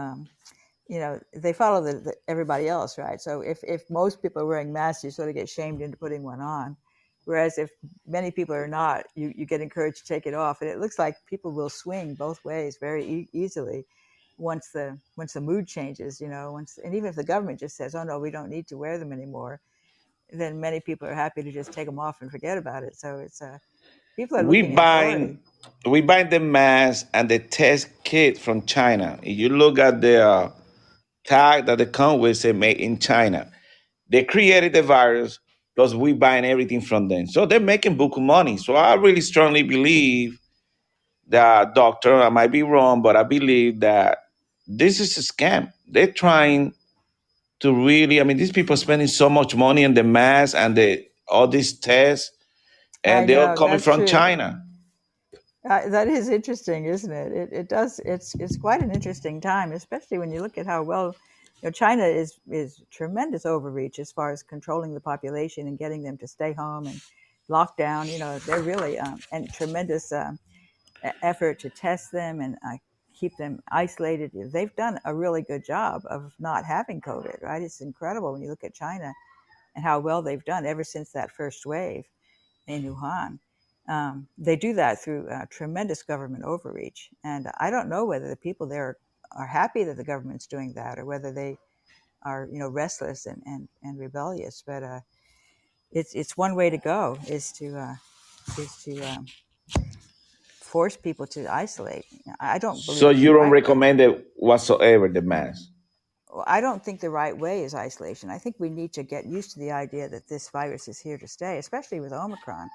they follow everybody else, right? So if most people are wearing masks, you sort of get shamed into putting one on. Whereas if many people are not, you get encouraged to take it off. And it looks like people will swing both ways very easily once the mood changes, and even if the government just says, oh no, we don't need to wear them anymore, then many people are happy to just take them off and forget about it. So it's people are we looking at authority. buying we buying the mask and the test kit from China. If you look at the tag that they come with, say made in China. They created the virus because we buying everything from them. So they're making book of money. So I really strongly believe that, doctor, I might be wrong, but I believe that this is a scam. They're trying to really, I mean, these people spending so much money on the mask and all these tests, I and they're all know coming that's from true. China. That is interesting, isn't it? It does. It's quite an interesting time, especially when you look at how well, China is tremendous overreach as far as controlling the population and getting them to stay home and lock down. They're really and tremendous effort to test them and keep them isolated. They've done a really good job of not having COVID. Right? It's incredible when you look at China and how well they've done ever since that first wave in Wuhan. They do that through tremendous government overreach. And I don't know whether the people there are happy that the government's doing that or whether they are, restless and rebellious. But it's one way to go is to force people to isolate. I don't believe So it's you the don't right way. recommend it whatsoever, the mask. I don't think the right way is isolation. I think we need to get used to the idea that this virus is here to stay, especially with Omicron,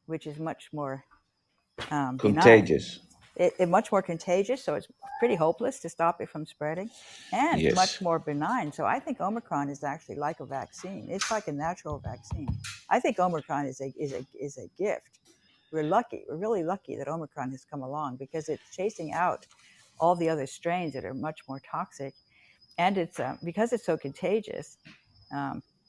which is much more benign. Contagious. It much more contagious, so it's pretty hopeless to stop it from spreading, and much Yes. more benign. So I think Omicron is actually like a vaccine. It's like a natural vaccine. I think Omicron is a gift. We're lucky. We're really lucky that Omicron has come along because it's chasing out all the other strains that are much more toxic and it's because it's so contagious.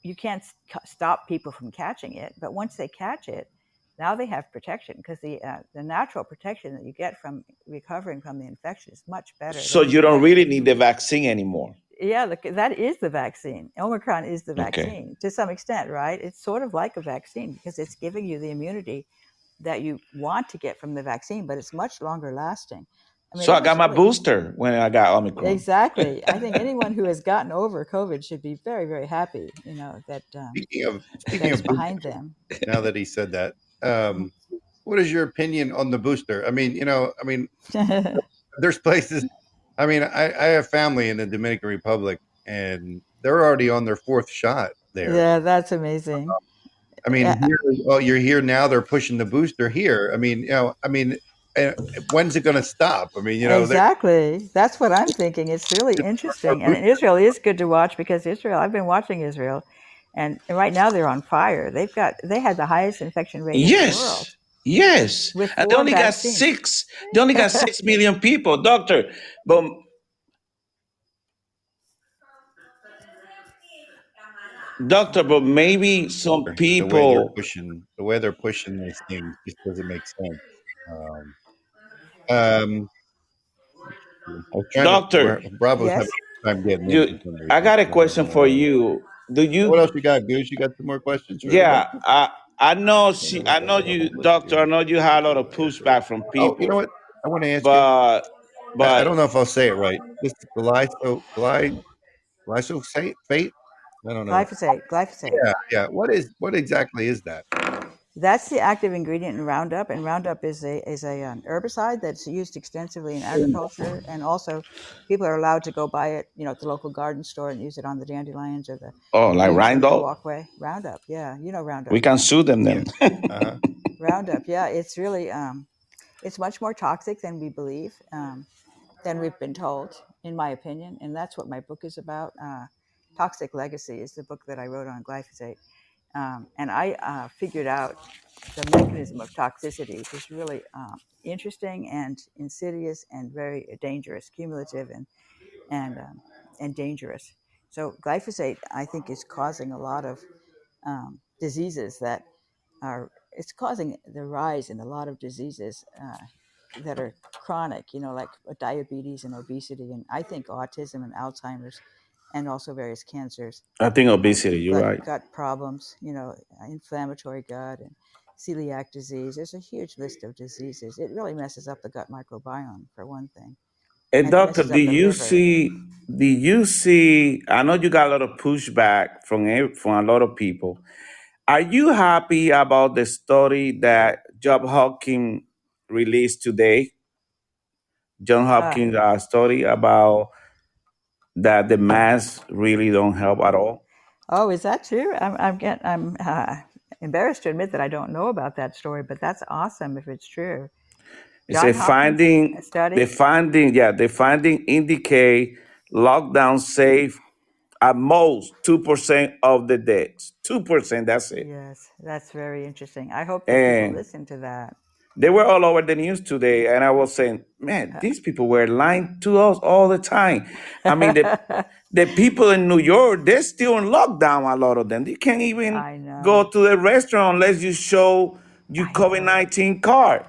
You can't stop people from catching it, but once they catch it, now they have protection, because the natural protection that you get from recovering from the infection is much better. So you don't really need the vaccine anymore. Yeah, that is the vaccine. Omicron is the vaccine, Okay. to some extent, right? It's sort of like a vaccine because it's giving you the immunity that you want to get from the vaccine, but it's much longer lasting. I mean, So I got my booster when I got Omicron. Exactly. I think anyone who has gotten over COVID should be very, very happy, that Speaking of behind them. Now that he said that, what is your opinion on the booster? I mean, there's places. I mean, I have family in the Dominican Republic, and they're already on their 4th shot there. Yeah, that's amazing. I mean, you're here now. They're pushing the booster here. I mean, when's it going to stop? I mean, exactly. That's what I'm thinking. It's really interesting, and Israel is good to watch because I've been watching Israel, and right now they're on fire. They had the highest infection rate in the world. Yes, and they only got 6. They only got 6 million people, doctor. But maybe some people the way they're pushing this thing just doesn't make sense. Doctor, Bravo's having time getting in. I got a question for you. What else you got, Goose? You got some more questions? Yeah, I know you, doctor. I know you had a lot of pushback from people. Oh, you know what? I want to ask you. But I don't know if I'll say it right. This glyphosate. I don't know. Glyphosate. Yeah. What exactly is that? That's the active ingredient in Roundup, and Roundup is an herbicide that's used extensively in agriculture, and also people are allowed to go buy it, at the local garden store and use it on the dandelions or the like Roundup walkway. Roundup, yeah, Roundup. We can sue them then. Uh-huh. Roundup, yeah, it's really it's much more toxic than we believe, than we've been told, in my opinion, and that's what my book is about. Toxic Legacy is the book that I wrote on glyphosate. And I figured out the mechanism of toxicity, which is really interesting and insidious and very dangerous, cumulative and dangerous. So glyphosate, I think, is causing a lot of diseases it's causing the rise in a lot of diseases that are chronic, like diabetes and obesity, and I think autism and Alzheimer's, and also various cancers. I think obesity, you're right. Gut problems, inflammatory gut and celiac disease. There's a huge list of diseases. It really messes up the gut microbiome, for one thing. And doctor, do you see? I know you got a lot of pushback from a lot of people. Are you happy about the story that John Hopkins released today? John Hopkins story about that the masks really don't help at all. Oh, is that true? I'm embarrassed to admit that I don't know about that story, but that's awesome if it's true. It's a finding. Study? The finding indicate lockdown save at most 2% of the deaths. 2%, that's it. Yes, that's very interesting. I hope that people listen to that. They were all over the news today, and I was saying, man, these people were lying to us all the time. I mean, the people in New York, they're still in lockdown, a lot of them. They can't even go to the restaurant unless you show your COVID-19 card.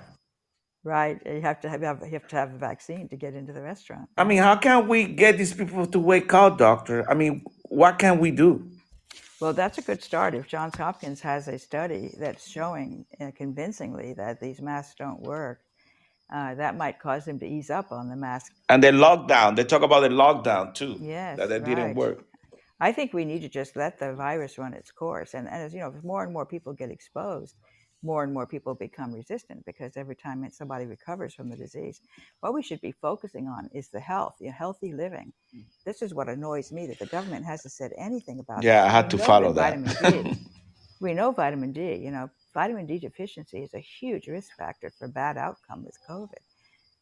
Right, you have to have a vaccine to get into the restaurant. I mean, how can we get these people to wake up, doctor? I mean, what can we do? Well, that's a good start. If Johns Hopkins has a study that's showing convincingly that these masks don't work, that might cause them to ease up on the mask. And the lockdown, they talk about the lockdown too. Yes, that didn't work. I think we need to just let the virus run its course. And as you know, if more and more people get exposed, more and more people become resistant, because every time somebody recovers from the disease, what we should be focusing on is the healthy living. This is what annoys me, that the government hasn't said anything about. Yeah, I had to follow that. Vitamin D. We know vitamin D. Vitamin D deficiency is a huge risk factor for bad outcome with COVID.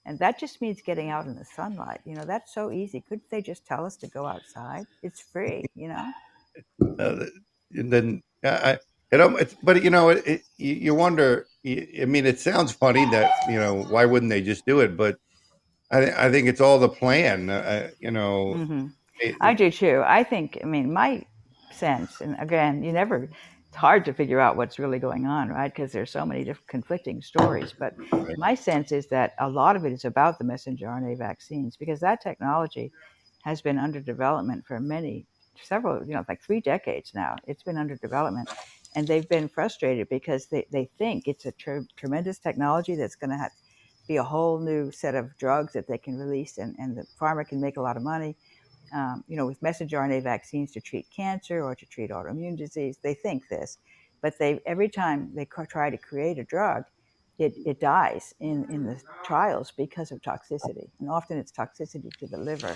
And that just means getting out in the sunlight. That's so easy. Couldn't they just tell us to go outside? It's free, And then but you wonder. I mean, it sounds funny that why wouldn't they just do it? But I think it's all the plan. I do too. I think, I mean, my sense, and again, it's hard to figure out what's really going on, right? Because there's so many different conflicting stories. But my sense is that a lot of it is about the messenger RNA vaccines, because that technology has been under development for several, like 3 decades now. It's been under development. And they've been frustrated because they think it's a tremendous technology that's going to be a whole new set of drugs that they can release, and the pharma can make a lot of money. With messenger RNA vaccines to treat cancer or to treat autoimmune disease, they think this, but every time they try to create a drug, it dies in the trials because of toxicity, and often it's toxicity to the liver.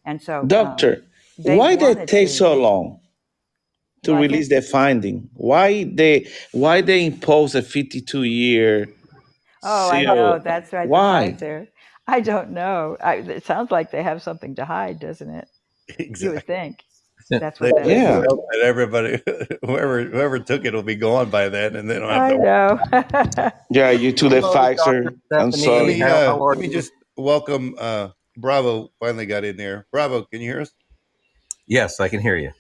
And so, Doctor, why they take so long to release their finding? Why they impose a 52-year Oh, I seal? know, that's right. The Why? science there. I don't know. It sounds like they have something to hide, doesn't it? Exactly. You would think. They That's what that hope is. that everybody, whoever took it, will be gone by then, and they don't have I to. know. Yeah, you to the Hello, Pfizer. Dr. I'm Stephanie. sorry. Let me just welcome Bravo. Finally got in there. Bravo, can you hear us? Yes, I can hear you.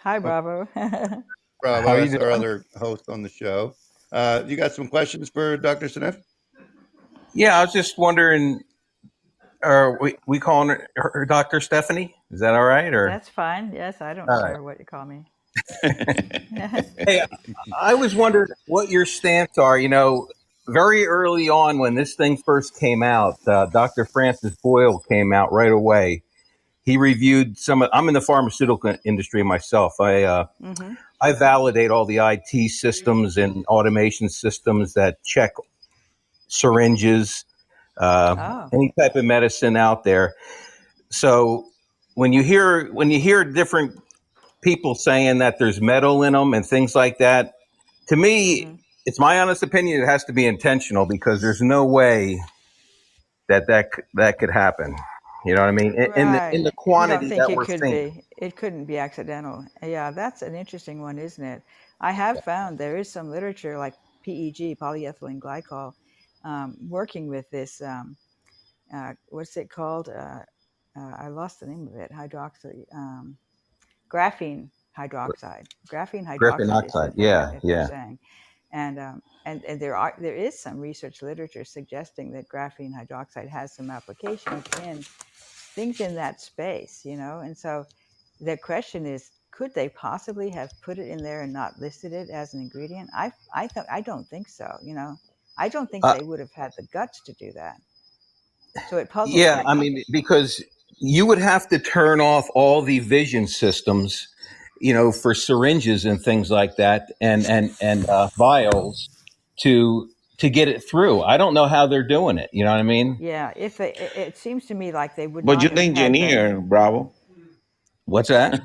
Hi, Bravo. Bravo, How are you that's our doing? other host on the show. You got some questions for Dr. Seneff? Yeah, I was just wondering, are we calling her Dr. Stephanie? Is that all right? Or That's fine. Yes, I don't all care right. what you call me. Hey, I was wondering what your stance are. Very early on when this thing first came out, Dr. Francis Boyle came out right away. He reviewed I'm in the pharmaceutical industry myself. I validate all the IT systems and automation systems that check syringes, any type of medicine out there. So when you hear different people saying that there's metal in them and things like that, to me, it's my honest opinion, it has to be intentional, because there's no way that could happen. You know what I mean? In Right. the You don't quantity think that it we're could seeing. be? It couldn't be accidental. Yeah, that's an interesting one, isn't it? I have found there is some literature like PEG, polyethylene glycol, working with this. What's it called? I lost the name of it. Graphene hydroxide. Graphene Graphene hydroxide is oxide. what Yeah, they're yeah. saying, and there is some research literature suggesting that graphene hydroxide has some applications in things in that space, and so the question is, could they possibly have put it in there and not listed it as an ingredient? I don't think so. I don't think they would have had the guts to do that. So it puzzles Yeah, me. I mean, because you would have to turn off all the vision systems, for syringes and things like that, and vials to get it through. I don't know how they're doing it. You know what I mean? Yeah, it seems to me like they would But not you're the have had the. engineer, Bravo. What's that?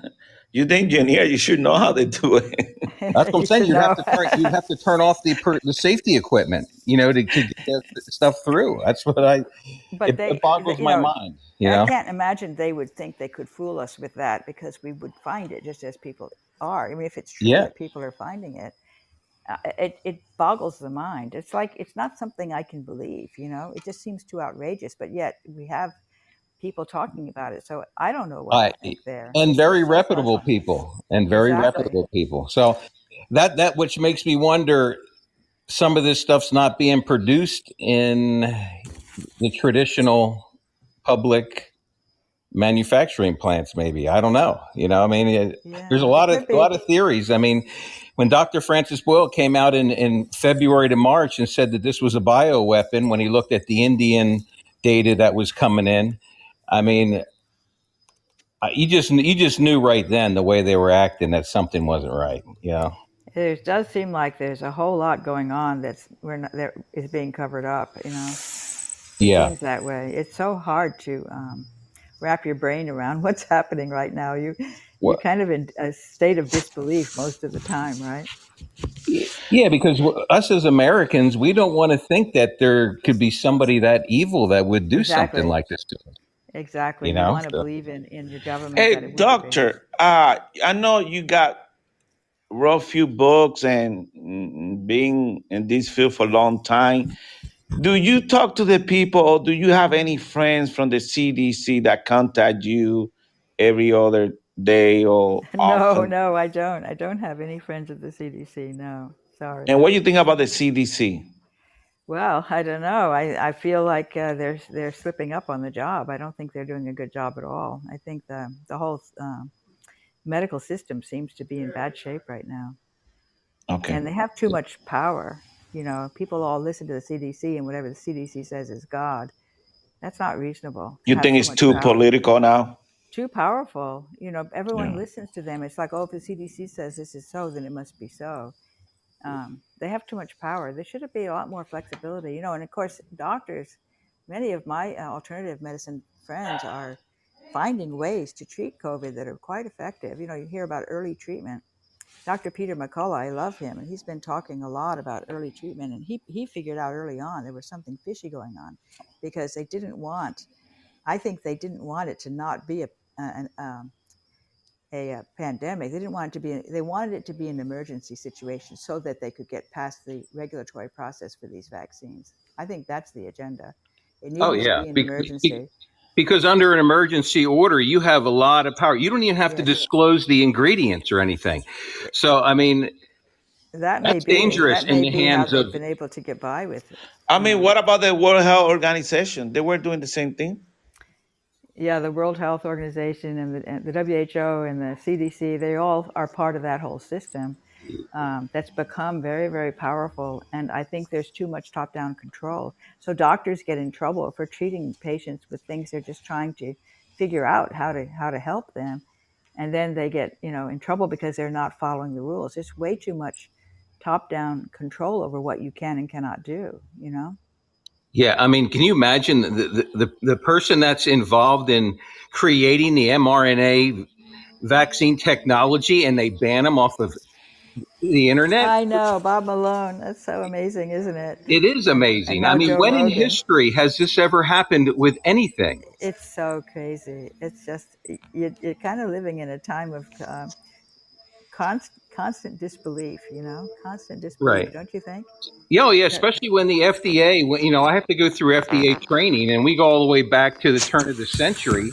You're the engineer. You should know how they do it. That's what I'm You saying. should know. You'd have to turn off the safety equipment, to get that stuff through. That's what But it boggles my mind. I can't imagine they would think they could fool us with that, because we would find it just as people are. I mean, if it's true Yeah. that people are finding it, it boggles the mind. It's like, it's not something I can believe, it just seems too outrageous, but yet we have people talking about it. So I don't know what to think there. And It's very just so reputable frustrating. people, and very Exactly. reputable people. So that which makes me wonder, some of this stuff's not being produced in the traditional public manufacturing plants. Maybe, I don't know. I mean, there's a lot of theories. I mean, when Dr. Francis Boyle came out in February to March and said that this was a bioweapon, when he looked at the Indian data that was coming in, I mean, you just knew right then, the way they were acting, that something wasn't right. It does seem like there's a whole lot going on that is being covered up. It seems that way. It's so hard to wrap your brain around what's happening right now. You're kind of in a state of disbelief most of the time, right? Yeah, because us as Americans, we don't want to think that there could be somebody that evil that would do something like this to us. Exactly. You want to believe in your government. Hey, that it doctor, I know you wrote a few books and being in this field for a long time. Do you talk to the people, or do you have any friends from the CDC that contact you every other day or No, often? no, I don't. I don't have any friends at the CDC. No, sorry. And what do you think about the CDC? Well, I don't know. I feel like they're slipping up on the job. I don't think they're doing a good job at all. I think the whole medical system seems to be in bad shape right now, Okay. and they have too much power. You know, people all listen to the CDC, and whatever the CDC says is God. That's not reasonable to You have think so it's much too power. political now? Too powerful. You know, everyone Yeah. listens to them. It's like, oh, if the CDC says this is so, then it must be so. They have too much power. There should be a lot more flexibility, you know. And of course, doctors, many of my alternative medicine friends are finding ways to treat COVID that are quite effective. You know, you hear about early treatment. Dr. Peter McCullough, I love him, and he's been talking a lot about early treatment. And he figured out early on there was something fishy going on, because they didn't want. I think they didn't want it to not be a pandemic. They didn't want it to be. They wanted it to be an emergency situation so that they could get past the regulatory process for these vaccines. I think that's the agenda. It Oh, needed to yeah. be an emergency. Because under an emergency order, you have a lot of power. You don't even have to Yes, disclose the ingredients or anything. So, I mean, that may that's be. dangerous That in may the be how hands of. they've been able to get by with it. I mean, what about the World Health Organization? They were doing the same thing. Yeah, the World Health Organization and the WHO and the CDC, they all are part of that whole system. That's become very, very powerful. And I think there's too much top-down control. So doctors get in trouble for treating patients with things they're just trying to figure out how to help them. And then they get, you know, in trouble because they're not following the rules. There's way too much top-down control over what you can and cannot do, you know? Yeah, I mean, can you imagine the person that's involved in creating the mRNA vaccine technology, and they ban them off of the internet? I know, Bob Malone. That's so amazing, isn't it? It is And amazing. I now mean, Joe when in Rogan. history has this ever happened with anything? It's so crazy. It's just you're kind of living in a time of constant disbelief. You know, constant disbelief. Right. Don't you think? Yeah, yeah, That, especially when the FDA, you know, I have to go through FDA training, and we go all the way back to the turn of the century,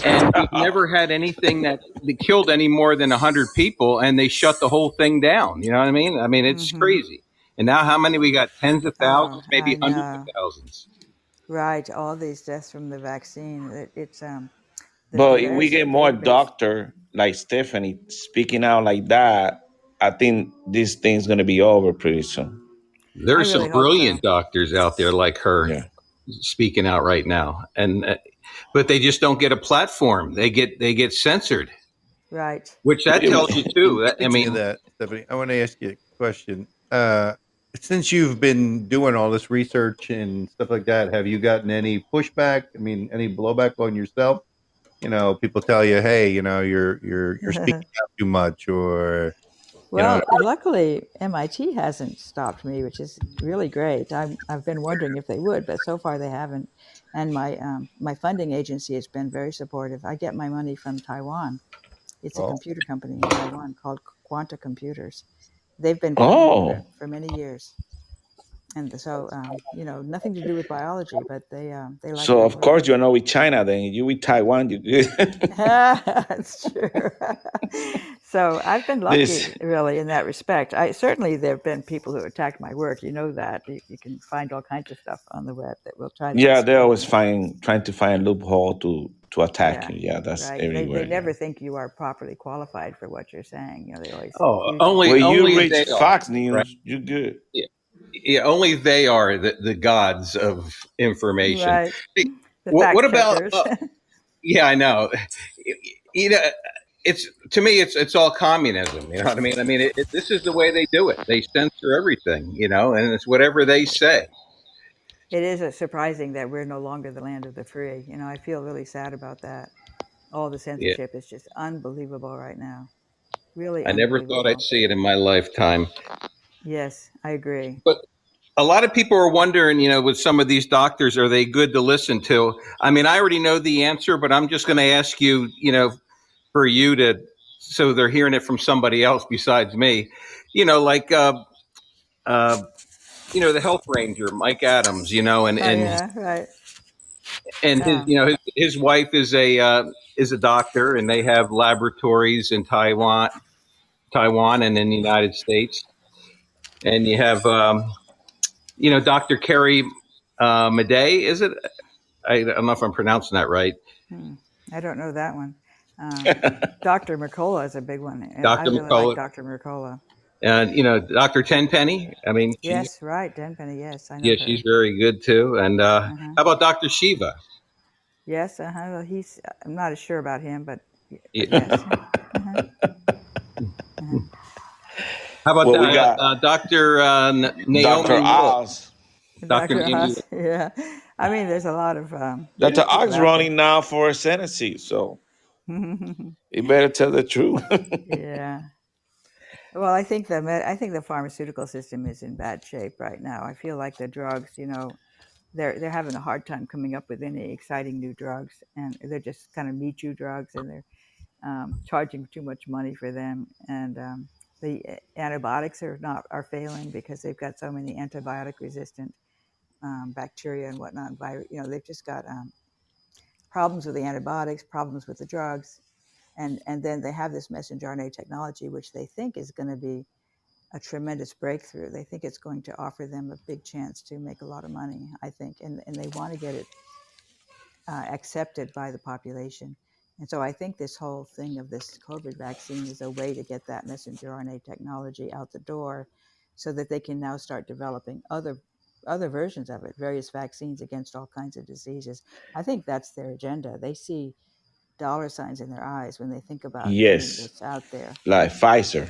and we've never had anything that killed any more than 100 people, and they shut the whole thing down. You know what I mean? I mean, it's mm-hmm. crazy. And now how many? We got tens of Oh, thousands, maybe I hundreds of know. thousands. Right. All these deaths from the vaccine. It's the But if we various get more database. doctor like Stephanie speaking out like that, I think this thing's gonna be over pretty soon. There I are some really hope so. brilliant doctors out there like her Yeah. speaking out right now, and but they just don't get a platform. They get censored, Right. which that tells you too. I Speaking of mean, that, Stephanie, I want to ask you a question. Since you've been doing all this research and stuff like that, have you gotten any pushback? I mean, any blowback on yourself? You know, people tell you, "Hey, you know, you're speaking out too much," or you know, Well, luckily MIT hasn't stopped me, which is really great. I've been wondering if they would, but so far they haven't. And my funding agency has been very supportive. I get my money from Taiwan. It's a oh, computer company in Taiwan called Quanta Computers. They've been funding me Oh, for many years. And so, you know, nothing to do with biology, but they like so my of work. course you're not with China then. You with Taiwan, you good. That's true. So I've been lucky, This really, in that respect. Certainly there have been people who attacked my work. You know that. You can find all kinds of stuff on the web that will try to yeah, they're discredit always me. trying to find a loophole to attack Yeah, you. Yeah, that's right. They everywhere. Yeah. never think you are properly qualified for what you're saying. You know, they always oh, accuse you. Well, you only reach they are, Fox right? News, you good. Yeah, yeah, only they are the gods of information. Right. Hey, The what fact about? checkers. Yeah, I know. You know, it's to me, it's all communism. You know what I mean? I mean, this is the way they do it. They censor everything. You know, and it's whatever they say. It is surprising that we're no longer the land of the free. You know, I feel really sad about that. All the Yeah, censorship is just unbelievable right now. Really I never thought I'd unbelievable. see it in my lifetime. Yes, I agree. But a lot of people are wondering, you know, with some of these doctors, are they good to listen to? I mean, I already know the answer, but I'm just going to ask you, you know, for you to, so they're hearing it from somebody else besides me, you know, like, you know, the health ranger, Mike Adams, you know, Oh and yeah, right. and his, you know, his wife is a doctor, and they have laboratories in Taiwan, and in the United States. And you have, Dr. Kerry Madej, is it? I don't know if I'm pronouncing that right. I don't know that one. Dr. Mercola is a big one. Dr. I really Mercola. like Dr. Mercola. And, Dr. Tenpenny. I mean, yes, right. Tenpenny, yes. I know yeah, her. she's very good too. And how about Dr. Shiva? Yes, well, I'm not as sure about him, but Yeah. yes. How about Dr. Naomi Dr. Oz. Dr. Oz, yeah. I mean, there's a lot of... Dr. Oz running now for a Senate seat, so you better tell the truth. Yeah. Well, I think the pharmaceutical system is in bad shape right now. I feel like the drugs, they're having a hard time coming up with any exciting new drugs, and they're just kind of Me Too drugs, and they're charging too much money for them. And the antibiotics are failing because they've got so many antibiotic resistant bacteria and whatnot. They've just got problems with the antibiotics, problems with the drugs. And then they have this messenger RNA technology, which they think is going to be a tremendous breakthrough. They think it's going to offer them a big chance to make a lot of money, I think, and they want to get it accepted by the population. And so I think this whole thing of this COVID vaccine is a way to get that messenger RNA technology out the door so that they can now start developing other versions of it, various vaccines against all kinds of diseases. I think that's their agenda. They see dollar signs in their eyes when they think about getting this out there. Like Pfizer.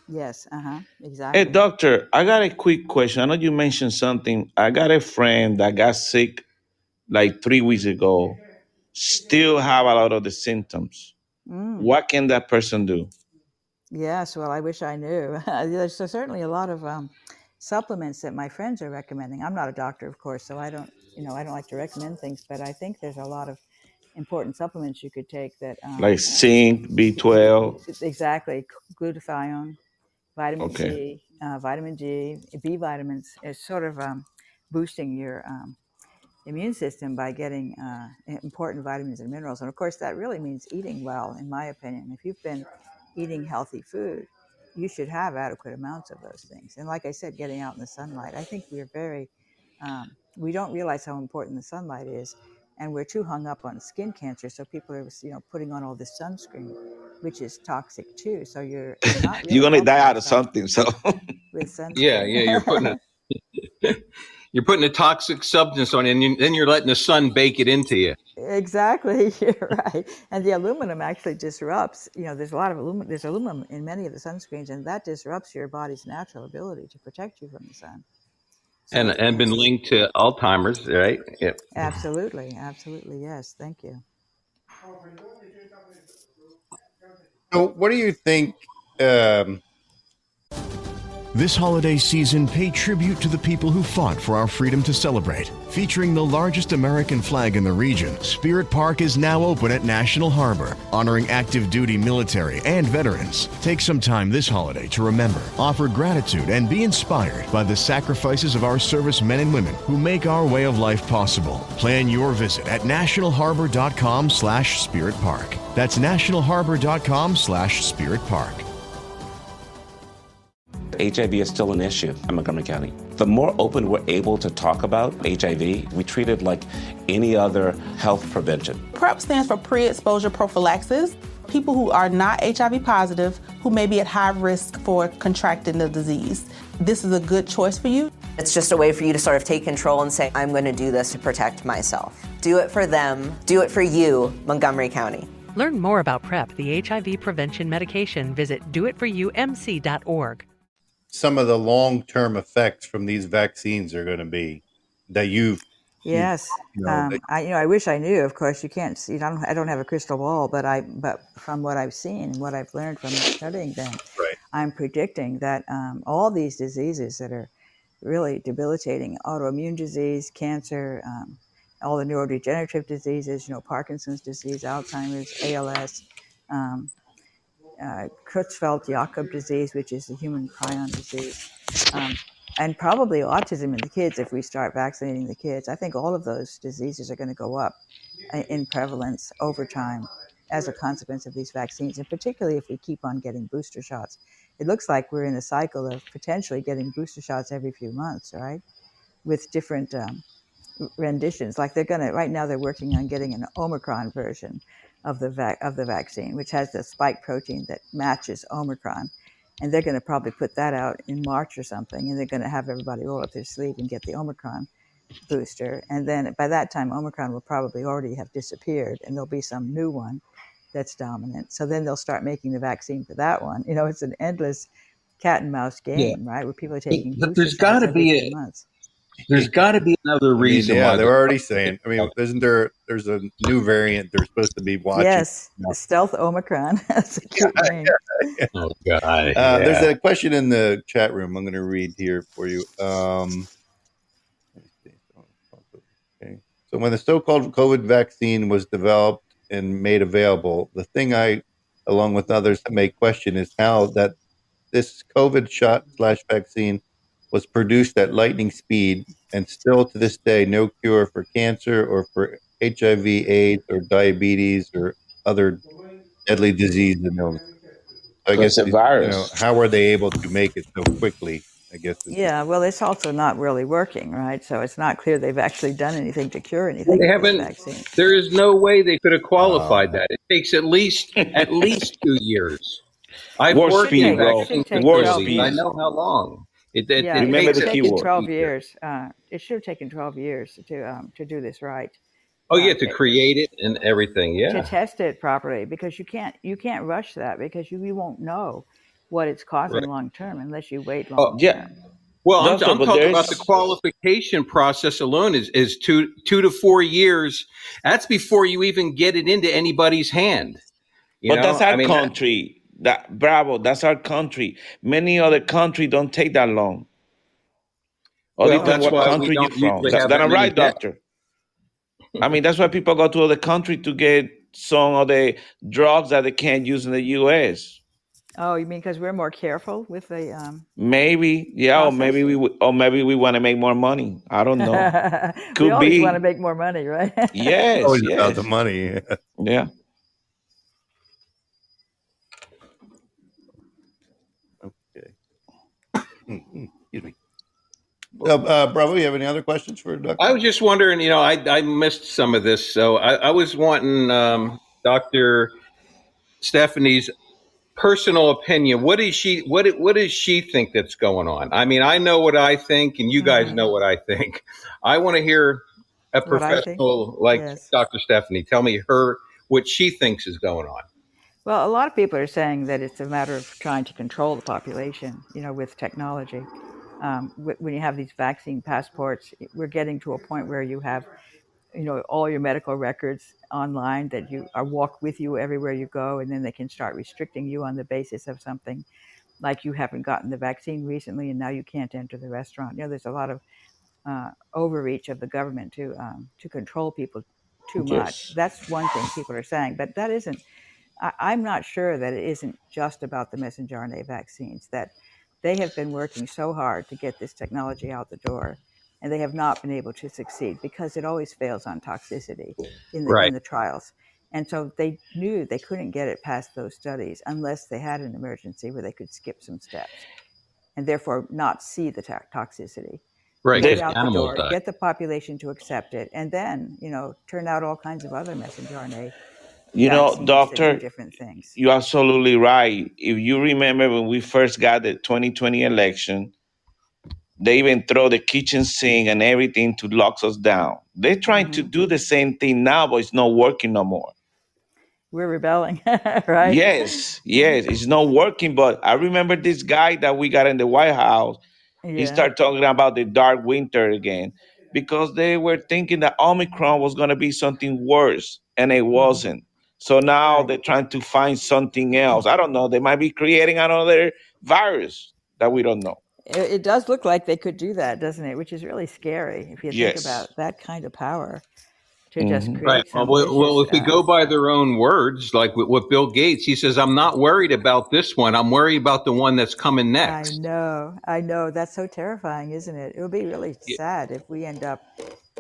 Yes, exactly. Hey, doctor, I got a quick question. I know you mentioned something. I got a friend that got sick like 3 weeks ago, still have a lot of the symptoms. What can that person do? Yes, well, I wish I knew. There's certainly a lot of supplements that my friends are recommending. I'm not a doctor, of course, so I don't like to recommend things, but I think there's a lot of important supplements you could take that like zinc, B12. Exactly, glutathione, vitamin C, vitamin D, B vitamins is sort of boosting your immune system by getting important vitamins and minerals. And of course, that really means eating well, in my opinion. If you've been eating healthy food, you should have adequate amounts of those things. And like I said, getting out in the sunlight. I think we don't realize how important the sunlight is. And we're too hung up on skin cancer. So people are, putting on all this sunscreen, which is toxic too. So you're not really you're going to die out of something. So with sunscreen. Yeah. You're putting a toxic substance on it, and then you're letting the sun bake it into you. Exactly, you're right. And the aluminum actually disrupts. There's a lot of aluminum. There's aluminum in many of the sunscreens, and that disrupts your body's natural ability to protect you from the sun. So and been linked to Alzheimer's, right? Yep. Absolutely, yes. Thank you. So, what do you think? This holiday season, pay tribute to the people who fought for our freedom to celebrate. Featuring the largest American flag in the region, Spirit Park is now open at National Harbor, honoring active duty military and veterans. Take some time this holiday to remember, offer gratitude, and be inspired by the sacrifices of our service men and women who make our way of life possible. Plan your visit at nationalharbor.com/Spirit Park. That's nationalharbor.com/Spirit Park. HIV is still an issue in Montgomery County. The more open we're able to talk about HIV, we treat it like any other health prevention. PrEP stands for pre-exposure prophylaxis. People who are not HIV positive, who may be at high risk for contracting the disease. This is a good choice for you. It's just a way for you to sort of take control and say, I'm going to do this to protect myself. Do it for them. Do it for you, Montgomery County. Learn more about PrEP, the HIV prevention medication. Visit doitforyoumc.org. Some of the long-term effects from these vaccines are going to be that you've. Yes, I wish I knew. Of course, you can't see. I don't have a crystal ball, but from what I've seen and what I've learned from studying them, right. I'm predicting that all these diseases that are really debilitating, autoimmune disease, cancer, all the neurodegenerative diseases, Parkinson's disease, Alzheimer's, ALS. Creutzfeldt-Jakob disease, which is the human prion disease. and probably autism in the kids if we start vaccinating the kids. I think all of those diseases are going to go up in prevalence over time as a consequence of these vaccines, and particularly if we keep on getting booster shots. It looks like we're in a cycle of potentially getting booster shots every few months, right? With different renditions. Like right now they're working on getting an Omicron version of the vaccine, which has the spike protein that matches Omicron. And they're going to probably put that out in March or something, and they're going to have everybody roll up their sleeve and get the Omicron booster. And then by that time, Omicron will probably already have disappeared, and there'll be some new one that's dominant. So then they'll start making the vaccine for that one. It's an endless cat and mouse game, right? Where people are taking But booster shots every few months. There's got to be another reason. Yeah, they're already saying. Isn't there's a new variant they're supposed to be watching? Yes, the stealth Omicron. That's a cute name. Yeah. Oh God! There's a question in the chat room. I'm going to read here for you. Okay. So when the so-called COVID vaccine was developed and made available, the thing I, along with others, may question is how that this COVID shot/vaccine was produced at lightning speed, and still to this day, no cure for cancer or for HIV, AIDS, or diabetes or other deadly disease and illness. I guess it's a virus. how were they able to make it so quickly? I guess. Yeah, well, it's also not really working, right? So it's not clear they've actually done anything to cure anything. They with haven't. this vaccine. There is no way they could have qualified that. It takes at least 2 years. I've worked in vaccine facilities. I know how long. Remember the keyword. 12 years. It should have taken 12 years to do this right. Oh yeah, to create it and everything. Yeah, to test it properly, because you can't rush that, because you won't know what it's causing long term unless you wait long term. Well, I'm talking about the qualification process alone is 2 to 4 years. That's before you even get it into anybody's hand. That's our country. That's our country. Many other countries don't take that long. That's what country you're from. That's not right, doctor. That's why people go to other countries to get some of the drugs that they can't use in the U.S. Oh, you mean because we're more careful with the maybe, yeah, process? or maybe we want to make more money. I don't know. Could we always be. want to make more money, right? Yes, always about the money. Yeah. Okay. Excuse me. Bravo, you have any other questions for Dr.? I was just wondering, I missed some of this, so I was wanting Dr. Stephanie's personal opinion. What does she think that's going on? I know what I think, and you guys know what I think. I want to hear a professional like Dr. Stephanie tell me what she thinks is going on. Well, a lot of people are saying that it's a matter of trying to control the population, with technology. When you have these vaccine passports, we're getting to a point where you have, all your medical records online that walk with you everywhere you go, and then they can start restricting you on the basis of something like you haven't gotten the vaccine recently and now you can't enter the restaurant. There's a lot of overreach of the government to control people too much. That's one thing people are saying, but that isn't. I'm not sure that it isn't just about the messenger RNA vaccines, that they have been working so hard to get this technology out the door, and they have not been able to succeed because it always fails on toxicity in the trials. And so they knew they couldn't get it past those studies unless they had an emergency where they could skip some steps and therefore not see the toxicity. Right. Get it out the door, get the population to accept it, and then, turn out all kinds of other messenger RNA. Doctor, different things. You're absolutely right. If you remember when we first got the 2020 election, they even throw the kitchen sink and everything to lock us down. They're trying to do the same thing now, but it's not working no more. We're rebelling, right? Yes, it's not working. But I remember this guy that we got in the White House. Yeah. He started talking about the dark winter again because they were thinking that Omicron was going to be something worse, and it wasn't. So now they're trying to find something else. I don't know. They might be creating another virus that we don't know. It does look like they could do that, doesn't it? Which is really scary if you think about that kind of power. to just Right. create some Well, vicious. if we go by their own words, like with Bill Gates, he says, "I'm not worried about this one. I'm worried about the one that's coming I next." know. That's so terrifying, isn't it? It would be really sad if we end up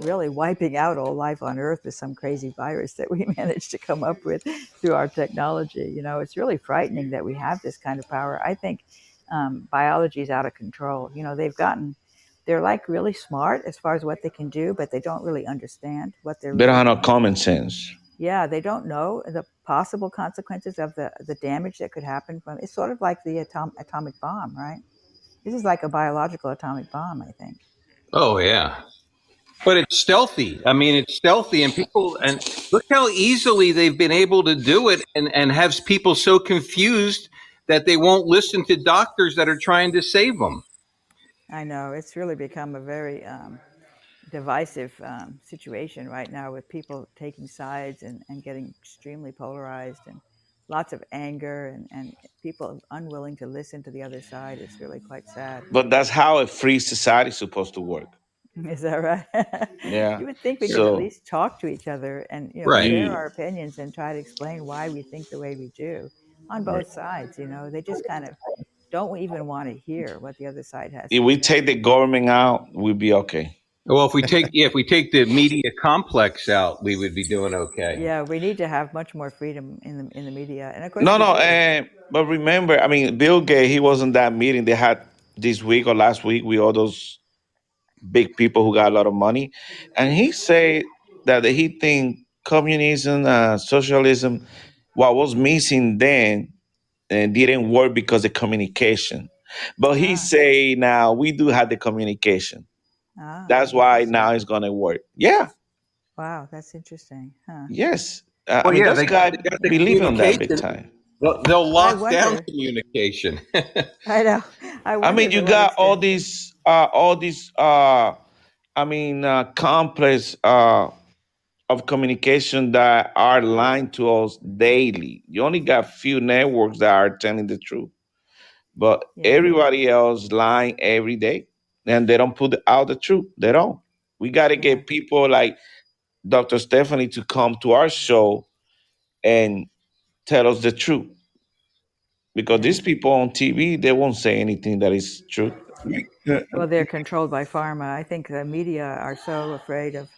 really wiping out all life on Earth with some crazy virus that we managed to come up with through our technology. You know, it's really frightening that we have this kind of power. I think biology is out of control. You know, they're like really smart as far as what they can do, but they don't really understand what they're They don't really have no doing. common sense. Yeah, they don't know the possible consequences of the damage that could happen from it's sort of like the atomic bomb, right? This is like a biological atomic bomb, I think. Oh yeah. But it's stealthy. I mean, it's stealthy, and look how easily they've been able to do it, and have people so confused that they won't listen to doctors that are trying to save them. I know it's really become a very divisive situation right now with people taking sides and getting extremely polarized and lots of anger and people unwilling to listen to the other side. It's really quite sad. But that's how a free society is supposed to work. Is that right? Yeah. You would think we could at So least talk to each other and Right. share our opinions and try to explain why we think the way we do on both sides. They just kind of don't even want to hear what the other side has if to we say. take the government out, we'll be okay. Well, if we take the media complex out, we would be doing okay. Yeah, we need to have much more freedom in the media, and of course No, we no. do. But remember, I mean, Bill Gates, he was in that meeting they had this week or last week with all those big people who got a lot of money, and he said that he think communism, socialism, what was missing then, and didn't work because of communication. But he Ah, say now we do have the communication. That's why now interesting. it's gonna work. Yeah. Wow, that's interesting, huh? Yes. I Well, mean, yeah, those guys they got the believe in that big communication. time. They'll I lock down wonder. communication. I know. I I wonder mean, you to what got extent. all these, complex of communication that are lying to us daily. You only got few networks that are telling the truth, but Yeah, everybody else lying every day, and they don't put out the truth. They don't. We got to yeah, get people like Dr. Stephanie to come to our show and tell us the truth, because yeah. these people on TV, they won't say anything that is true. Well, they're controlled by pharma. I think the media are so afraid of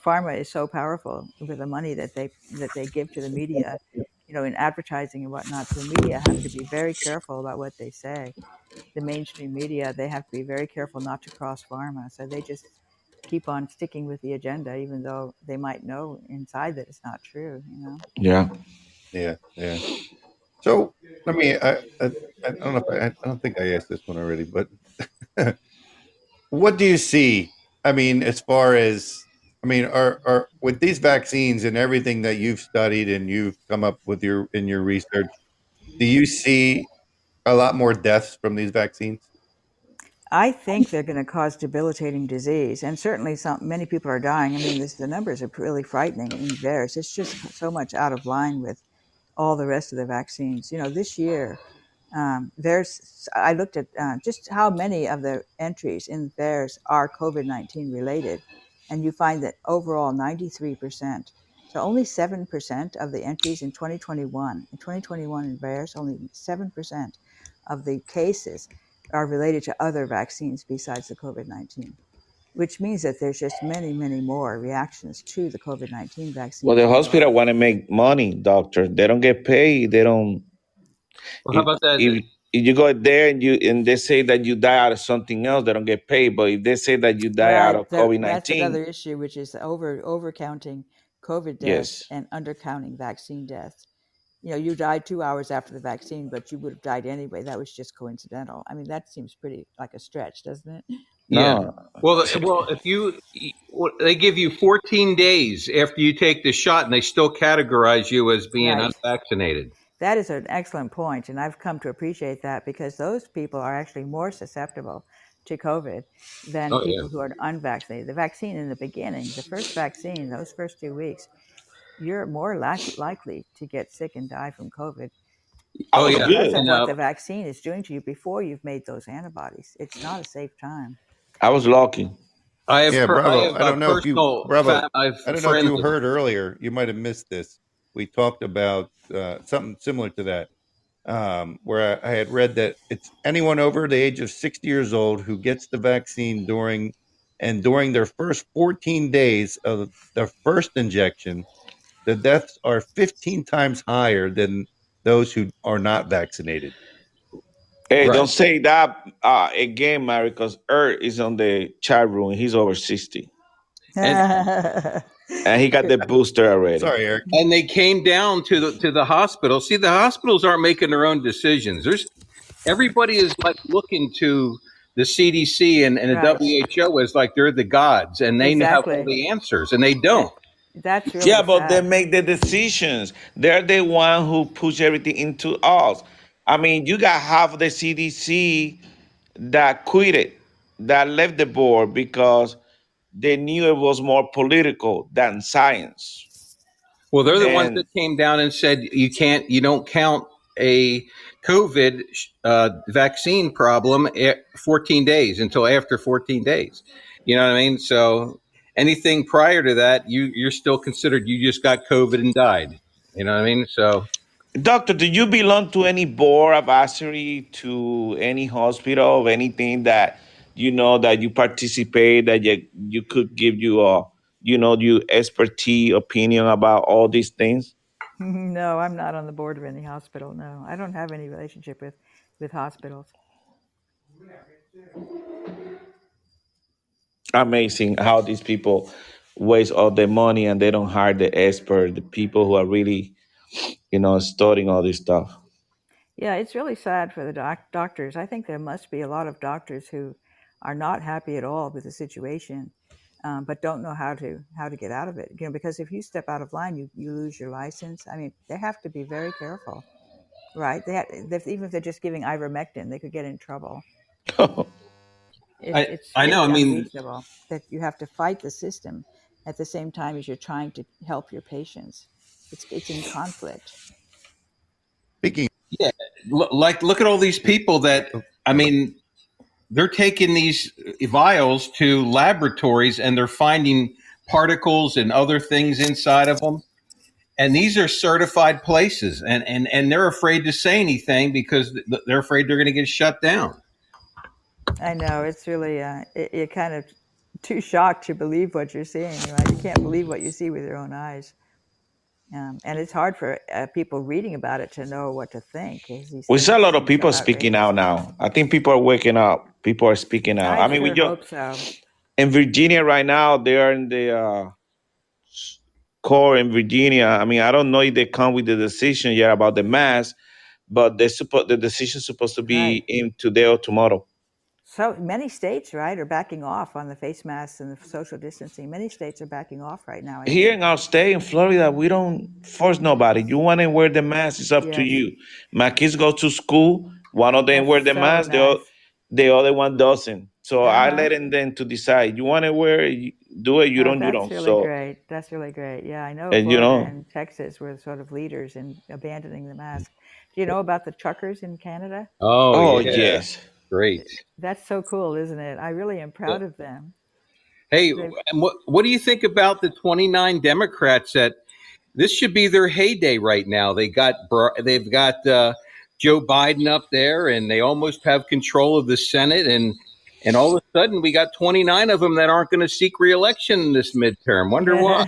pharma is so powerful with the money that they give to the media, in advertising and whatnot. So the media have to be very careful about what they say. The mainstream media, they have to be very careful not to cross pharma. So they just keep on sticking with the agenda, even though they might know inside that it's not true. Yeah. Yeah, yeah. So let me. I don't know. I don't think I asked this one already, but what do you see? I mean, as far as are with these vaccines and everything that you've studied and you've come up with in your research, do you see a lot more deaths from these vaccines? I think they're going to cause debilitating disease, and certainly many people are dying. I mean, the numbers are really frightening in VAERS. It's just so much out of line with all the rest of the vaccines. This year, I looked at just how many of the entries in VAERS are COVID-19 related, and you find that overall 93%. So only 7% of the entries in 2021 in VAERS, only 7% of the cases are related to other vaccines besides the COVID-19, which means that there's just many, many more reactions to the COVID-19 Well, vaccines the than there are. hospital want to make money, doctor. They don't get paid. They don't. Well, how If about that? if you go there and they say that you die out of something else, they don't get paid. But if they say that you die out Right. of COVID That's 19, another issue, which is overcounting COVID deaths yes. and undercounting vaccine deaths. You died 2 hours after the vaccine, but you would have died anyway. That was just coincidental. I mean, that seems pretty like a stretch, doesn't it? Yeah. No. Well, if they give you 14 days after you take the shot, and they still categorize you as being Right. unvaccinated. That is an excellent point, and I've come to appreciate that because those people are actually more susceptible to COVID than Oh yeah. people who are unvaccinated. The vaccine in the beginning, the first vaccine, those first 2 weeks, you're more likely to get sick and die from COVID I Oh was yeah. because good. of And what the vaccine is doing to you before you've made those antibodies. It's not a safe time. I was lucky. I have Yeah, Bravo. I don't know if you, personal Bravo. I've I don't know if friends. you heard earlier. You might have missed this. We talked about something similar to that, where I had read that it's anyone over the age of 60 years old who gets the vaccine during their first 14 days of their first injection, the deaths are 15 times higher than those who are not vaccinated. Hey, Right. don't say that again, Mary, because Earth is on the chat room. He's over 60. And And he got the booster already. Sorry, Eric. and they came down to the hospital. See, the hospitals aren't making their own decisions. Everybody is like looking to the CDC and the Right. WHO as like they're the gods and they have all Exactly. the answers, and they don't. That's Yeah, really but they sad. make the decisions. They're the one who push everything into us. I mean, you got half of the CDC that quitted, that left the board because they knew it was more political than science. Well, they're the ones And that came down and said you don't count a COVID vaccine problem at 14 days until after 14 days. You know what I mean? So anything prior to that, you're still considered you just got COVID and died. You know what I mean? So doctor, do you belong to any board advisory, to any hospital, of anything that you know that you participate, that you could give you a you expertise opinion about all these things? No, I'm not on the board of any hospital. No, I don't have any relationship with hospitals. Amazing how these people waste all their money and they don't hire the expert, the people who are really, studying all this stuff. Yeah, it's really sad for the doctors. I think there must be a lot of doctors who are not happy at all with the situation, but don't know how to get out of it. Because if you step out of line, you lose your license. I mean, they have to be very careful, right? Even if they're just giving ivermectin, they could get in trouble. It's I know. really I mean, unreasonable that you have to fight the system at the same time as you're trying to help your patients. It's in conflict. Speaking, yeah, like look at all these people that I mean, they're taking these vials to laboratories and they're finding particles and other things inside of them. And these are certified places, and they're afraid to say anything because they're afraid they're going to get shut down. I know it's really you're kind of too shocked to believe what you're seeing. Right? You can't believe what you see with your own eyes, and it's hard for people reading about it to know what to think. These We see a things lot of seem so people speaking outrageous. out now. I think people are waking up. People are speaking out. I I mean, we sure just hope so. in Virginia right now. They are in the core in Virginia. I mean, I don't know if they come with the decision yet about the mask, but the decision is supposed to be Right. in today or tomorrow. So many states, right, are backing off on the face masks and the social distancing. Many states are backing off right now, I Here think. in our state, in Florida, we don't force nobody. You want to wear the mask, it's up to Yes, you. My kids go to school. One of them that's wear the so mask, nice. the other one doesn't. So I Uh-huh. let them to decide. You want to wear it, do it. You Oh, don't, you that's don't. really So, great. That's really great. Yeah, I know and Florida and Texas were sort of leaders in abandoning the mask. Do you know about the truckers in Canada? Oh oh yeah, yes. great. That's so cool, isn't it? I really am proud of them. Hey, They've, and what do you think about the 29 Democrats that this should be their heyday right now? They've got Joe Biden up there, and they almost have control of the Senate, and all of a sudden we got 29 of them that aren't going to seek reelection in this midterm. Wonder why?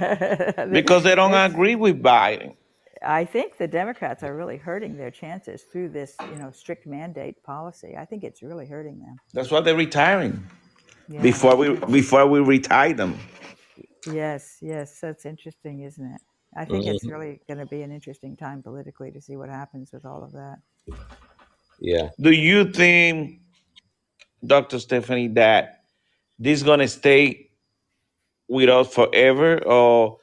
Because they don't it's, agree with Biden. I think the Democrats are really hurting their chances through this, strict mandate policy. I think it's really hurting them. That's why they're retiring. Yeah. Before we retire them. Yes, that's interesting, isn't it? I think it's Mhm. really going to be an interesting time politically to see what happens with all of that. Yeah. Do you think, Dr. Stephanie, that this is gonna stay with us forever, or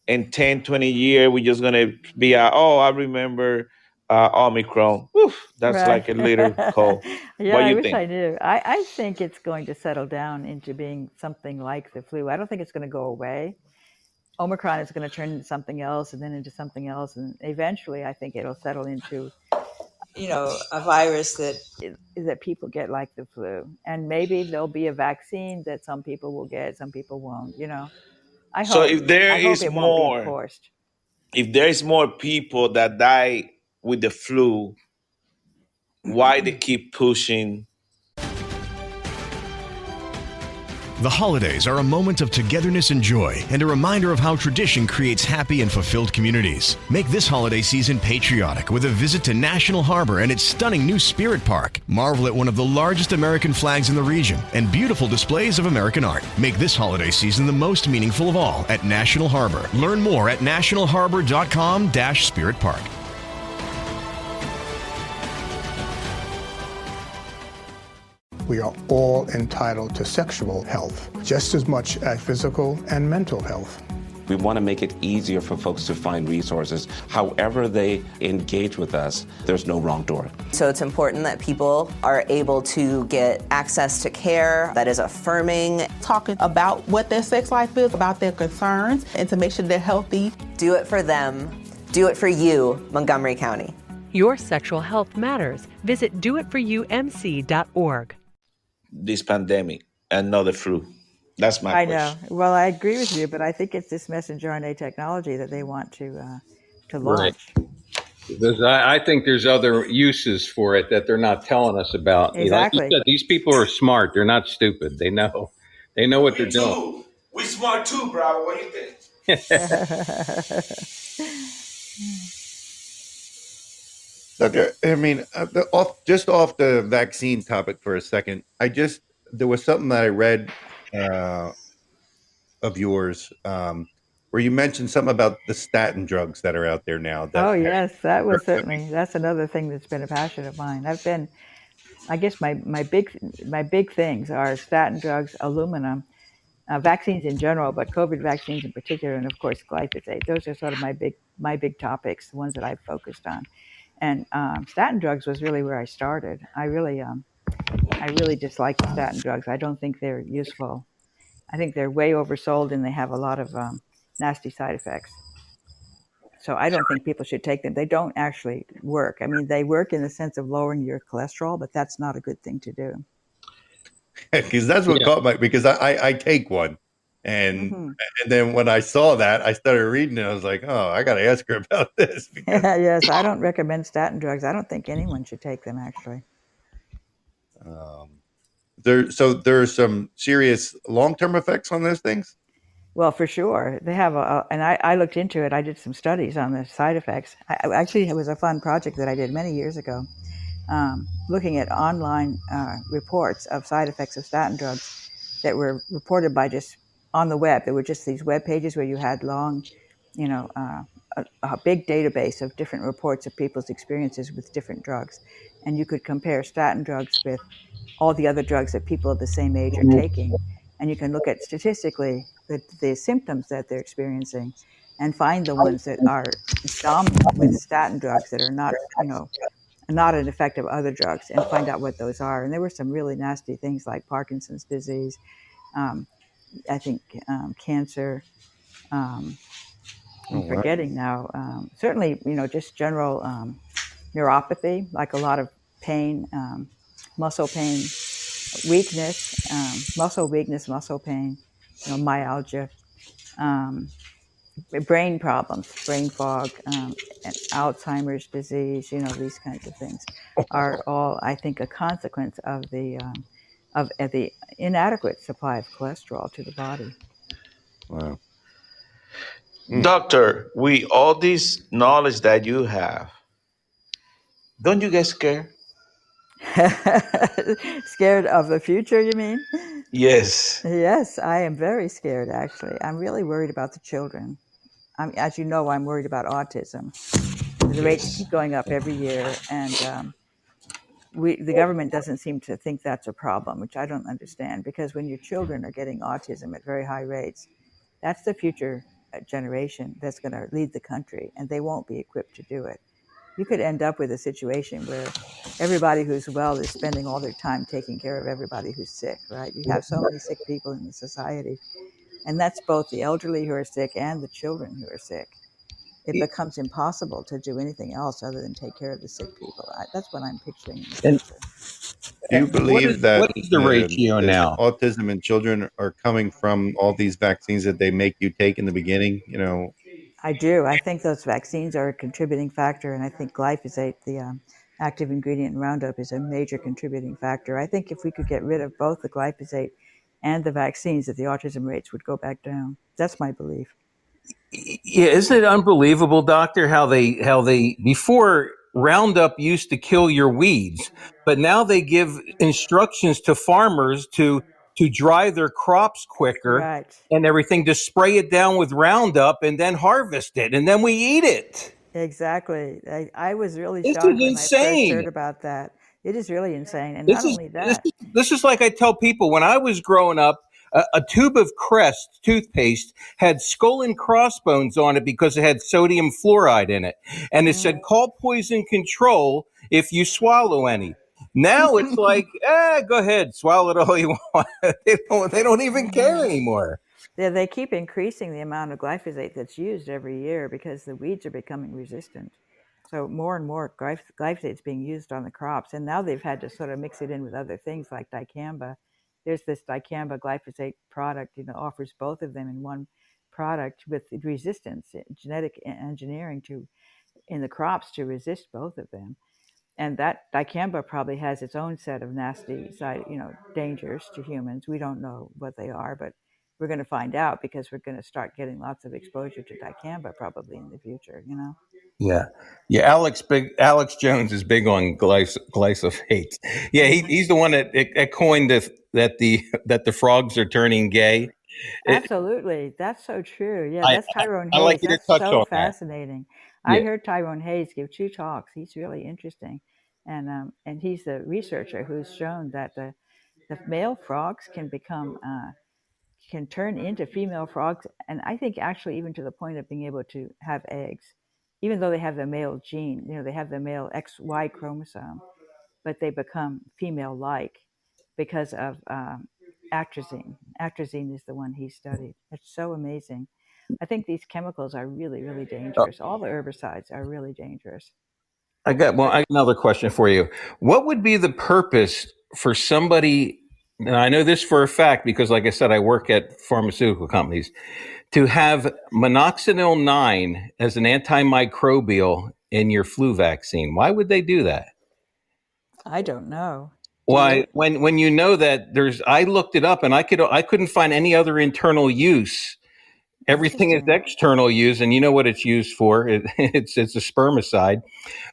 in 10, 20 years we're just gonna be I remember Omicron. Oof, that's Right. like a little cold. Yeah, What do I you wish think? I knew. I think it's going to settle down into being something like the flu. I don't think it's going to go away. Omicron is going to turn into something else and then into something else. And eventually, I think it'll settle into a virus that people get like the flu. And maybe there'll be a vaccine that some people will get, some people won't, I So hope. if there I hope is it won't be more, forced. if there is more people that die with the flu, why they keep pushing? The holidays are a moment of togetherness and joy and a reminder of how tradition creates happy and fulfilled communities. Make this holiday season patriotic with a visit to National Harbor and its stunning new Spirit Park. Marvel at one of the largest American flags in the region and beautiful displays of American art. Make this holiday season the most meaningful of all at National Harbor. Learn more at nationalharbor.com/Spirit Park. We are all entitled to sexual health, just as much as physical and mental health. We want to make it easier for folks to find resources. However they engage with us, there's no wrong door. So it's important that people are able to get access to care that is affirming. Talking about what their sex life is, about their concerns, and to make sure they're healthy. Do it for them. Do it for you, Montgomery County. Your sexual health matters. Visit doitforyoumc.org. This pandemic and not the flu. That's my I question. know. Well, I agree with you, but I think it's this messenger RNA technology that they want to launch. Right. Because I think there's other uses for it that they're not telling us about. Exactly. Like you said, these people are smart. They're not stupid. They know. They know what they're doing. We smart too, Bravo. What do you think? Doctor, I mean, off the vaccine topic for a second. There was something that I read of yours where you mentioned something about the statin drugs that are out there now. Yes, that's another thing that's been a passion of mine. I guess my big things are statin drugs, aluminum, vaccines in general, but COVID vaccines in particular, and of course glyphosate. Those are sort of my big topics, the ones that I've focused on. And statin drugs was really where I started. I really dislike the statin drugs. I don't think they're useful. I think they're way oversold and they have a lot of nasty side effects. So I don't think people should take them. They don't actually work. I mean, they work in the sense of lowering your cholesterol, but that's not a good thing to do. Because that's what caught my, because I take one. And then when I saw that, I started reading it. I was like, oh, I got to ask her about this. Yes, I don't recommend statin drugs. I don't think anyone should take them, actually. There are some serious long-term effects on those things? Well, for sure. They have and I looked into it. I did some studies on the side effects. Actually, it was a fun project that I did many years ago, looking at online reports of side effects of statin drugs that were reported by just on the web. There were just these web pages where you had long, a big database of different reports of people's experiences with different drugs. And you could compare statin drugs with all the other drugs that people of the same age are taking. And you can look at statistically the symptoms that they're experiencing and find the ones that are dominant with statin drugs that are not, not an effect of other drugs, and find out what those are. And there were some really nasty things like Parkinson's disease, I think cancer, I'm forgetting now. Certainly, just general neuropathy, like a lot of pain, muscle pain, weakness, muscle pain, myalgia, brain problems, brain fog, and Alzheimer's disease. These kinds of things are all, I think, a consequence of the inadequate supply of cholesterol to the body. Wow. Doctor, with all this knowledge that you have, don't you get scared? Scared of the future, you mean? Yes. Yes, I am very scared, actually. I'm really worried about the children. As you know, I'm worried about autism. The rates keep going up every year, and the government doesn't seem to think that's a problem, which I don't understand, because when your children are getting autism at very high rates, that's the future generation that's going to lead the country, and they won't be equipped to do it. You could end up with a situation where everybody who's well is spending all their time taking care of everybody who's sick, right? You have so many sick people in the society, and that's both the elderly who are sick and the children who are sick. it becomes impossible to do anything else other than take care of the sick people. That's what I'm picturing in the And future. Do you believe that what is the ratio the now? autism in children are coming from all these vaccines that they make you take in the beginning? I do. I think those vaccines are a contributing factor, and I think glyphosate, the active ingredient in Roundup, is a major contributing factor. I think if we could get rid of both the glyphosate and the vaccines, that the autism rates would go back down. That's my belief. Yeah, isn't it unbelievable, Doctor, how they before Roundup used to kill your weeds, but now they give instructions to farmers to dry their crops quicker Right. and everything, to spray it down with Roundup and then harvest it, and then we eat it. Exactly. I was really This is shocked when I first insane. heard about that. It is really insane. And This not is only this that, is this is like I tell people when I was growing up. A tube of Crest toothpaste had skull and crossbones on it because it had sodium fluoride in it, and it said "call poison control if you swallow any." Now it's like, go ahead, swallow it all you want. They don't even care anymore. they keep increasing the amount of glyphosate that's used every year because the weeds are becoming resistant. So more and more glyphosate is being used on the crops, and now they've had to sort of mix it in with other things like dicamba. There's this dicamba glyphosate product, offers both of them in one product with resistance, genetic engineering in the crops to resist both of them. And that dicamba probably has its own set of nasty dangers to humans. We don't know what they are, but we're going to find out because we're going to start getting lots of exposure to dicamba probably in the future. Yeah, yeah. Alex Jones is big on glyphosate. Yeah, he's the one that coined that the frogs are turning gay. It, Absolutely. That's so true. Yeah, I, that's Tyrone I like Hayes. you to That's touch so on that. fascinating. I Yeah. heard Tyrone Hayes give 2 talks. He's really interesting. And he's the researcher who's shown that the male frogs can turn into female frogs, and I think actually even to the point of being able to have eggs, even though they have the male gene. They have the male XY chromosome, but they become female-like because of atrazine. Atrazine is the one he studied. It's so amazing. I think these chemicals are really, really dangerous. All the herbicides are really dangerous. I got another question for you. What would be the purpose for somebody? And I know this for a fact because, like I said, I work at pharmaceutical companies, to have minoxidil 9 as an antimicrobial in your flu vaccine. Why would they do that? I don't know. Do Why, you? when you know that I looked it up and I couldn't find any other internal use. Everything is Interesting. external use, and you know what it's used for. It's a spermicide.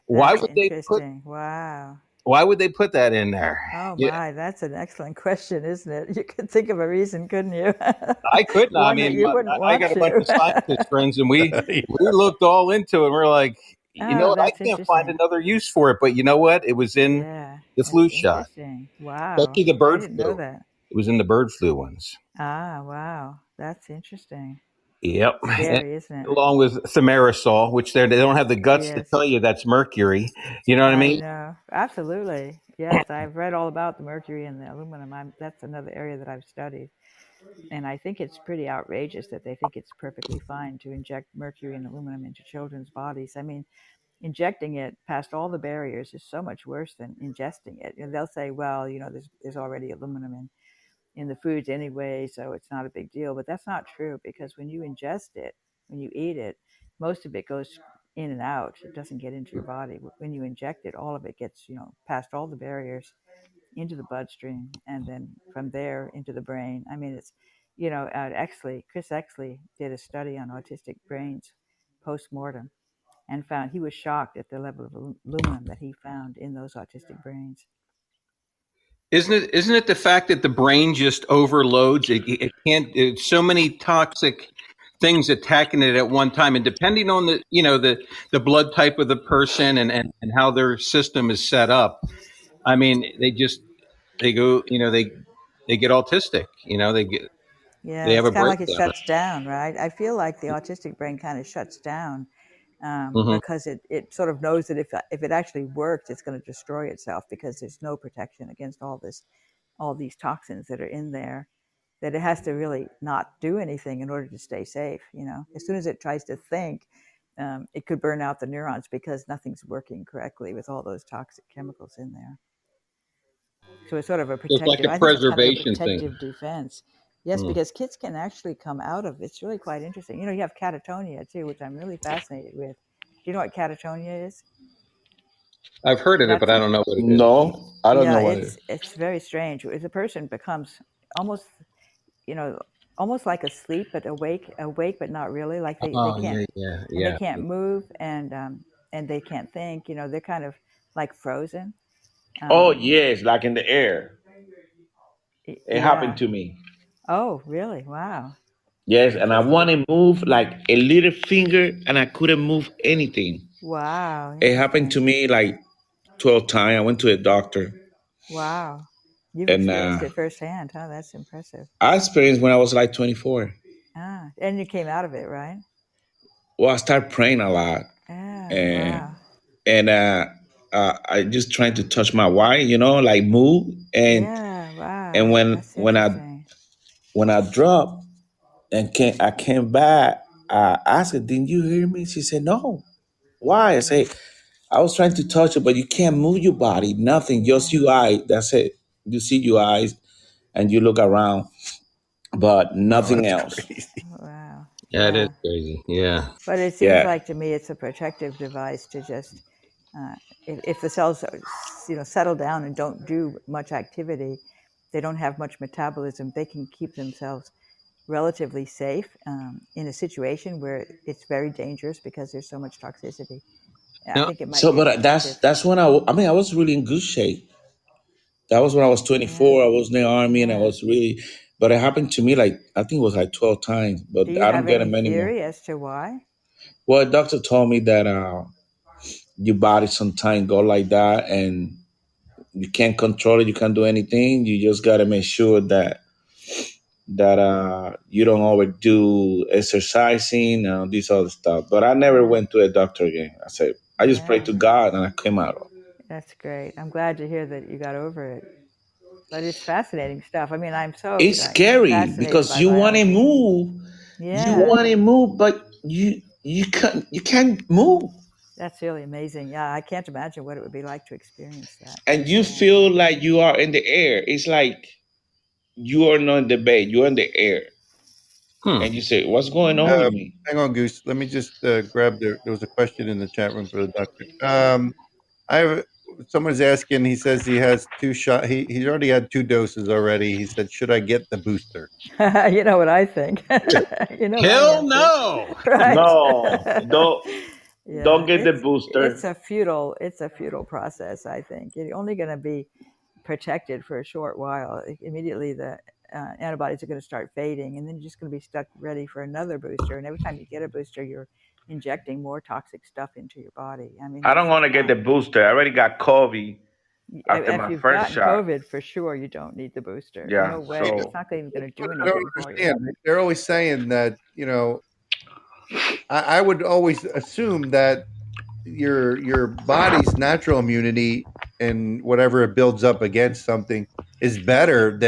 Why That's would they put interesting. Wow. Why would they put that in there? Oh Yeah, my, that's an excellent question, isn't it? You could think of a reason, couldn't you? I couldn't. I One that mean, you wouldn't I want got a bunch of to. scientist friends, and we Yeah. looked all into it. And we're like, Oh, what? I that's can't find interesting. another use for it. But you know what? It was in Yeah, the that's flu shot, interesting. Wow. especially the I bird didn't know flu. that. It was in the bird flu ones. Ah, wow. That's interesting. Yep. And Scary, isn't it? along with thimerosal, which they don't have the guts to Yes, tell you that's mercury. You know what I I mean? know. Absolutely. Yes, I've read all about the mercury and the aluminum. That's another area that I've studied. And I think it's pretty outrageous that they think it's perfectly fine to inject mercury and aluminum into children's bodies. I mean, injecting it past all the barriers is so much worse than ingesting it. They'll say, well, there's already aluminum in the foods anyway, so it's not a big deal. But that's not true, because when you ingest it, when you eat it, most of it goes in and out. It doesn't get into your body. When you inject it, all of it gets, past all the barriers into the bloodstream, and then from there into the brain. I mean, it's, Chris Exley did a study on autistic brains post-mortem and found, he was shocked at the level of aluminum that he found in those autistic brains. Isn't it the fact that the brain just overloads? It can't. It's so many toxic things attacking it at one time, and depending on the blood type of the person and how their system is set up. I mean, they go. They get autistic. Yeah, They have it's a kind of like it breakdown. shuts down, right? I feel like the autistic brain kind of shuts down Hmm. because it sort of knows that if it actually works, it's going to destroy itself, because there's no protection against all these toxins that are in there. That it has to really not do anything in order to stay safe. As soon as it tries to think, it could burn out the neurons because nothing's working correctly with all those toxic chemicals in there. So it's sort of a It's like protective, a I think it's kind of a preservation thing. protective defense. Yes, because kids can actually come out of it's really quite interesting. You have catatonia too, which I'm really fascinated with. Do you know what catatonia is? I've heard of it, but I don't know what it is. No, I don't know Yeah, what it is. it's very strange. The person becomes almost, almost like asleep but awake but not really. Like they can't and they can't move and they can't think. They're kind of like frozen. Oh yes, like in the air. It happened Yeah. to me. Oh, really? Wow. Yes, and I want to move like a little finger, and I couldn't move anything. Wow. It happened to me like 12 times. I went to a doctor, Wow. You've and experienced it firsthand, huh? That's impressive. I experienced when I was like 24. And you came out of it, right? Well, I started praying a lot, and Wow. and I just trying to touch my wife, like move, and Yeah, wow. and That's interesting. when I dropped and I came back, I asked her, "Didn't you hear me?" She said, "No." Why? I say, "I was trying to touch it, but you can't move your body, nothing, just your eyes. That's it. You see your eyes, and you look around, but nothing else." Crazy. Wow. Yeah, it is crazy. Yeah. But it seems Yeah. like to me it's a protective device to just, if the cells settle down and don't do much activity, they don't have much metabolism, they can keep themselves relatively safe in a situation where it's very dangerous because there's so much toxicity. I think it might So, be but protective. that's when I was really in good shape. That was when I was 24. I was in the army, and I was really. But it happened to me like I think it was like 12 times. Do But you I don't have get any them anymore. theory as to why? Well, a doctor told me that your body sometimes go like that, and you can't control it. You can't do anything. You just got to make sure that you don't overdo exercising and this other stuff. But I never went to a doctor again. I just prayed to God, and I came out. That's great. I'm glad to hear that you got over it. But it's fascinating stuff. I mean, I'm so It's scary fascinated because by you want to biology. move. You Yeah, want to move, but you can't move, that's really amazing. Yeah, I can't imagine what it would be like to experience that and you firsthand. feel like you are in the air. It's like you are not in the bed. You're in the air, and you say, "What's going on with me?" Hang on, Goose. Let me just grab there. There was a question in the chat room for the doctor. I have someone's asking. He says he has two shot. He's already had 2 doses already. He said, "Should I get the booster?" You know what I think. You know my Hell answer, no. right? No, don't Yeah, get the booster. it's a futile process. I think you're only going to be protected for a short while. Immediately, the antibodies are going to start fading, and then you're just going to be stuck ready for another booster. And every time you get a booster, you're injecting more toxic stuff into your body. I mean, I it's don't want just to get not. the booster. I already got COVID after If my you've first gotten shot. COVID, for sure, you don't need the booster. Yeah, No way. so It's not even going to do I don't anything for you. understand. They're always saying that. I would always assume that your body's natural immunity and whatever it builds up against something is better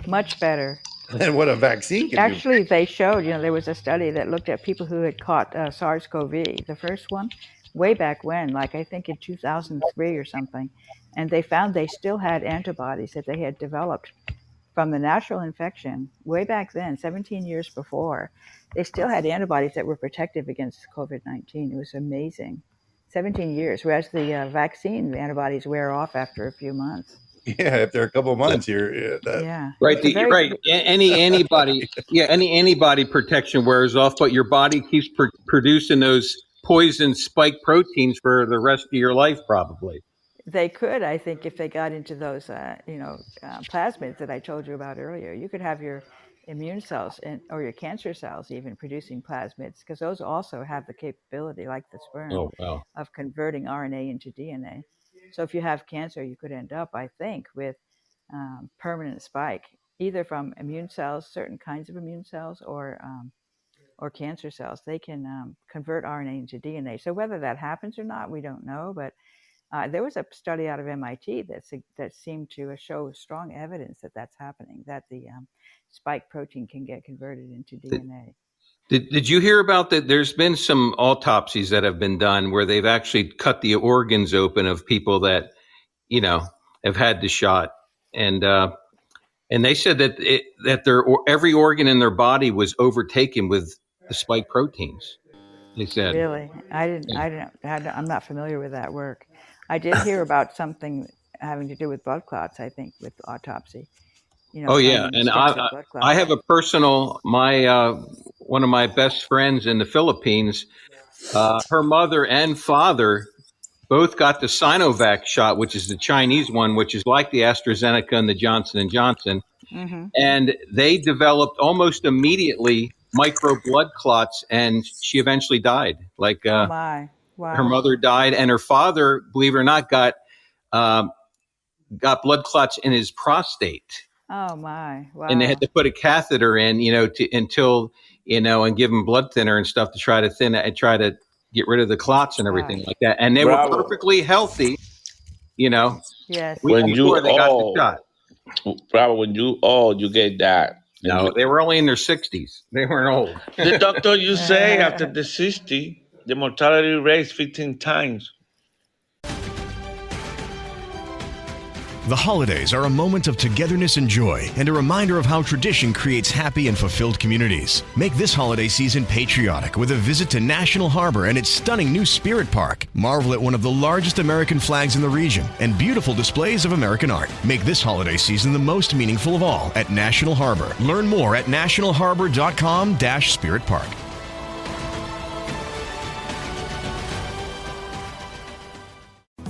Much better. than what a vaccine can do. Actually, they showed, there was a study that looked at people who had caught SARS-CoV, the first one, way back when, like I think in 2003 or something. And they found they still had antibodies that they had developed from the natural infection way back then, 17 years before. They still had antibodies that were protective against COVID-19. It was amazing. 17 years, whereas the vaccine antibodies wear off after a few months. Yeah, after a couple of months, Yeah. Right. It's a very, Right. Any antibody, any antibody protection wears off, but your body keeps producing those poison spike proteins for the rest of your life, probably. they could, I think, if they got into those, plasmids that I told you about earlier. You could have your immune cells or your cancer cells even producing plasmids, because those also have the capability, like the sperm, Oh, wow. of converting RNA into DNA. So if you have cancer, you could end up, I think, with permanent spike, either from immune cells, certain kinds of immune cells, or cancer cells. They can convert RNA into DNA. So whether that happens or not, we don't know, but there was a study out of MIT that seemed to show strong evidence that that's happening, that the spike protein can get converted into DNA. Did you hear about that? There's been some autopsies that have been done where they've actually cut the organs open of people that, have had the shot. And they said that every organ in their body was overtaken with the spike proteins. They said. Really? I'm not familiar with that work. I did hear about something having to do with blood clots, I think, with autopsy. And I have a personal, one of my best friends in the Philippines, her mother and father both got the Sinovac shot, which is the Chinese one, which is like the AstraZeneca and the Johnson & Johnson. Mm-hmm. And they developed almost immediately micro blood clots, and she eventually died. Oh my. Wow. Her mother died, and her father, believe it or not, got blood clots in his prostate. Oh my! Wow! And they had to put a catheter in, until and give him blood thinner and stuff to try to thin it and try to get rid of the clots and everything like that. And they were perfectly healthy, Yes. When you they got the shot. Bravo, when you old, you get that. No, they were only in their 60s. They weren't old. The doctor, you say after the 60, the mortality rate is 15 times. The holidays are a moment of togetherness and joy and a reminder of how tradition creates happy and fulfilled communities. Make this holiday season patriotic with a visit to National Harbor and its stunning new Spirit Park. Marvel at one of the largest American flags in the region and beautiful displays of American art. Make this holiday season the most meaningful of all at National Harbor. Learn more at nationalharbor.com/Spirit Park.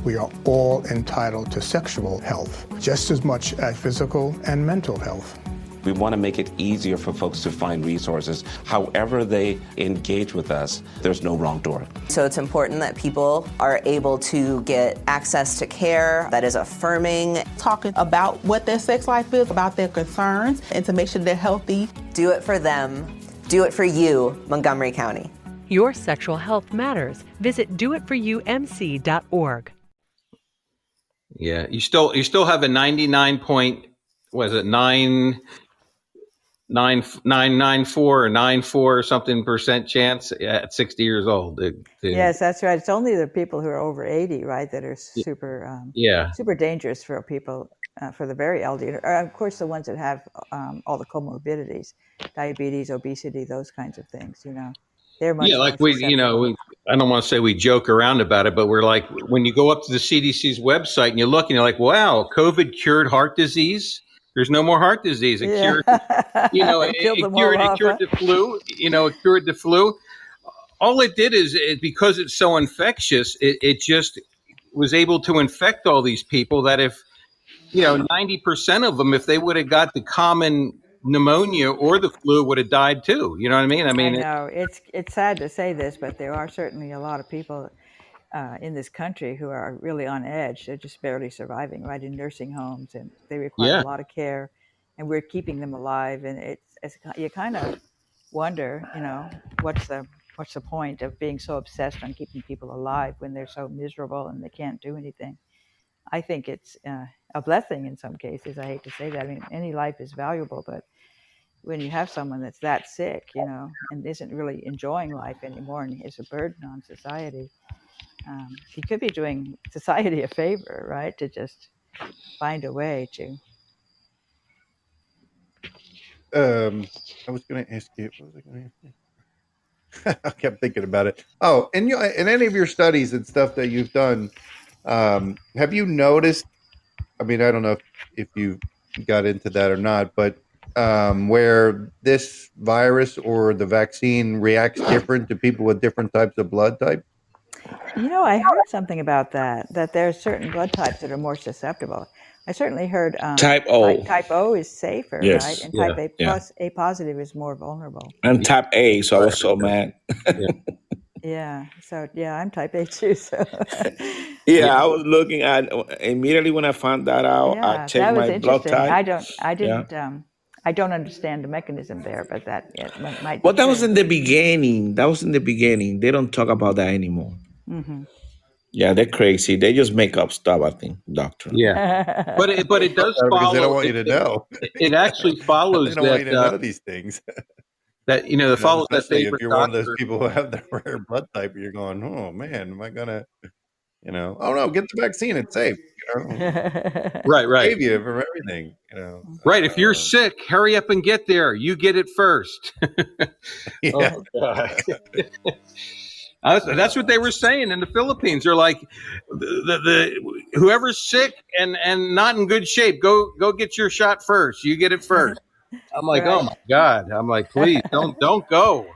We are all entitled to sexual health, just as much as physical and mental health. We want to make it easier for folks to find resources. However they engage with us, there's no wrong door. So it's important that people are able to get access to care that is affirming. Talking about what their sex life is, about their concerns, and to make sure they're healthy. Do it for them. Do it for you, Montgomery County. Your sexual health matters. Visit doitforyoumc.org. Yeah, you still have a 994 or 94 or something % chance at 60 years old. Yes, that's right. It's only the people who are over 80, right, that are super super dangerous for people, for the very elderly. Of course, the ones that have all the comorbidities, diabetes, obesity, those kinds of things. They're much more susceptible. I don't want to say we joke around about it, but we're like, when you go up to the CDC's website and you look and you're like, wow, COVID cured heart disease. There's no more heart disease. It cured, it cured the flu. It cured the flu. All it did is because it's so infectious, it just was able to infect all these people that if, 90% of them, if they would have got the common pneumonia or the flu, would have died too. You know what I mean? I know it's sad to say this, but there are certainly a lot of people in this country who are really on edge. They're just barely surviving, right, in nursing homes, and they require a lot of care, and we're keeping them alive. And you kind of wonder, what's the point of being so obsessed on keeping people alive when they're so miserable and they can't do anything? I think it's a blessing in some cases. I hate to say that. I mean, any life is valuable, but when you have someone that's that sick, and isn't really enjoying life anymore and is a burden on society, he could be doing society a favor, right? To just find a way to. I was going to ask you. What was I going to ask you? I kept thinking about it. Oh, and in any of your studies and stuff that you've done, have you noticed? I mean, I don't know if you got into that or not, but where this virus or the vaccine reacts different to people with different types of blood type? I heard something about that there are certain blood types that are more susceptible. I certainly heard type O. Like type O is safer, yes. Right? And type A plus A positive is more vulnerable. I'm type A, so I was so mad. Yeah. So I'm type A too. So I was looking at immediately when I found that out. I checked my blood type. I don't understand the mechanism there, but that might. Well, that was in the beginning. They don't talk about that anymore. Mm-hmm. Yeah, they're crazy. They just make up stuff, I think, doctor. Yeah, but it does follow. Because they don't want you to know. It actually follows they don't want you to know these things. that You know, follows that especially if favorite you're one of those doctor. people who have the rare blood type, you're going, oh man, am I gonna, oh no, get the vaccine, it's safe. Right. Save you from everything. Right. If you're sick, hurry up and get there. You get it first. Yeah. Oh, God. That's what they were saying in the Philippines. They're like, the whoever's sick and not in good shape, go get your shot first. You get it first. I'm like, Right. oh my God. I'm like, please don't go.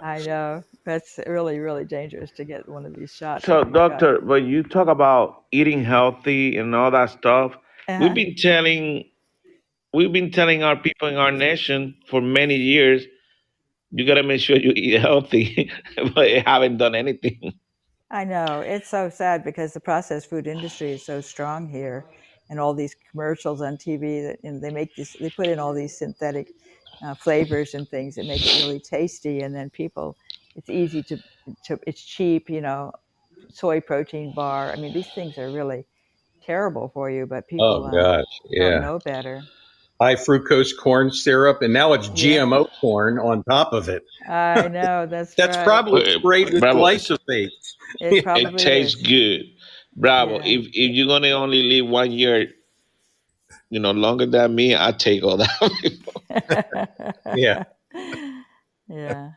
I know. That's really, really dangerous to get one of these shots. So, Oh my God. doctor, when you talk about eating healthy and all that stuff, we've Uh-huh. been telling we've been telling our people in our nation for many years, you gotta make sure you eat healthy, but you haven't done anything. I know. It's so sad because the processed food industry is so strong here, and all these commercials on TV that they put in all these synthetic flavors and things that make it really tasty, and then people, it's easy to it's cheap, soy protein bar. I mean, these things are really terrible for you, but Oh people gosh. don't Yeah. know better. High fructose corn syrup. And now it's Yeah, GMO corn on top of it. I know. That's That's right. probably sprayed with Bravo, glyphosate. It it probably tastes is. good. Bravo. Yeah. If you're gonna only live 1 year, longer than me, I take all that. Yeah. Yeah.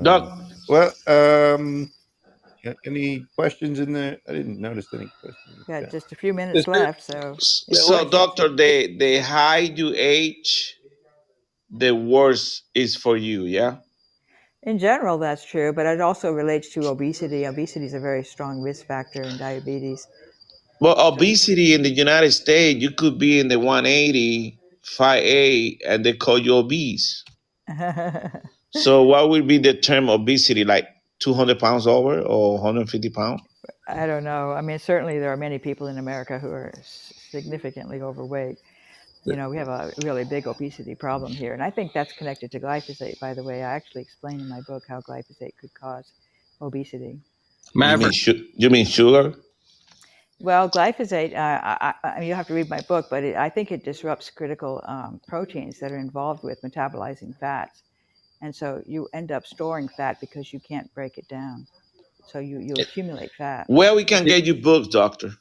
Doc, Well, any questions in there? I didn't notice any questions. Got just a few minutes left, so so doctor, the higher you age, the worse is for you, yeah? in general that's true, but it also relates to obesity. Obesity is a very strong risk factor in diabetes. Well, obesity in the United States, you could be in the 180, 5'8", and they call you obese. So what would be the term obesity? Like 200 pounds over or 150 pounds? I don't know. I mean, certainly there are many people in America who are significantly overweight. We have a really big obesity problem here, and I think that's connected to glyphosate. By the way, I actually explain in my book how glyphosate could cause obesity. You mean sugar? Well, glyphosate, I mean, you have to read my book, but I think it disrupts critical proteins that are involved with metabolizing fats. And so you end up storing fat because you can't break it down. So you accumulate fat. Where we can get you books, doctor?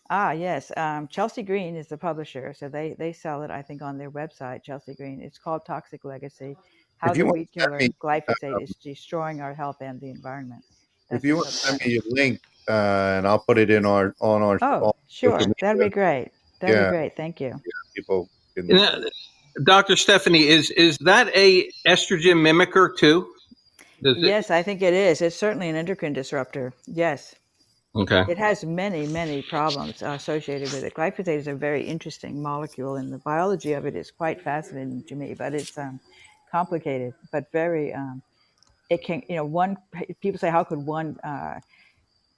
Yes. Chelsea Green is the publisher. So they sell it, I think, on their website, Chelsea Green. It's called Toxic Legacy, How If you the want Wheat to send Killer me, Glyphosate is Destroying Our Health and the Environment. if That's you the want to send subtitle. me your link, and I'll put it in on our Oh, social sure. That'd be media. great. That'd Yeah, be great. Thank you. people can. Dr. Stephanie, is that a estrogen mimicker too? Yes, I think it is. It's certainly an endocrine disruptor. Yes. Okay. It has many, many problems associated with it. Glyphosate is a very interesting molecule, and the biology of it is quite fascinating to me, but it's complicated, but very, it can, people say, how could one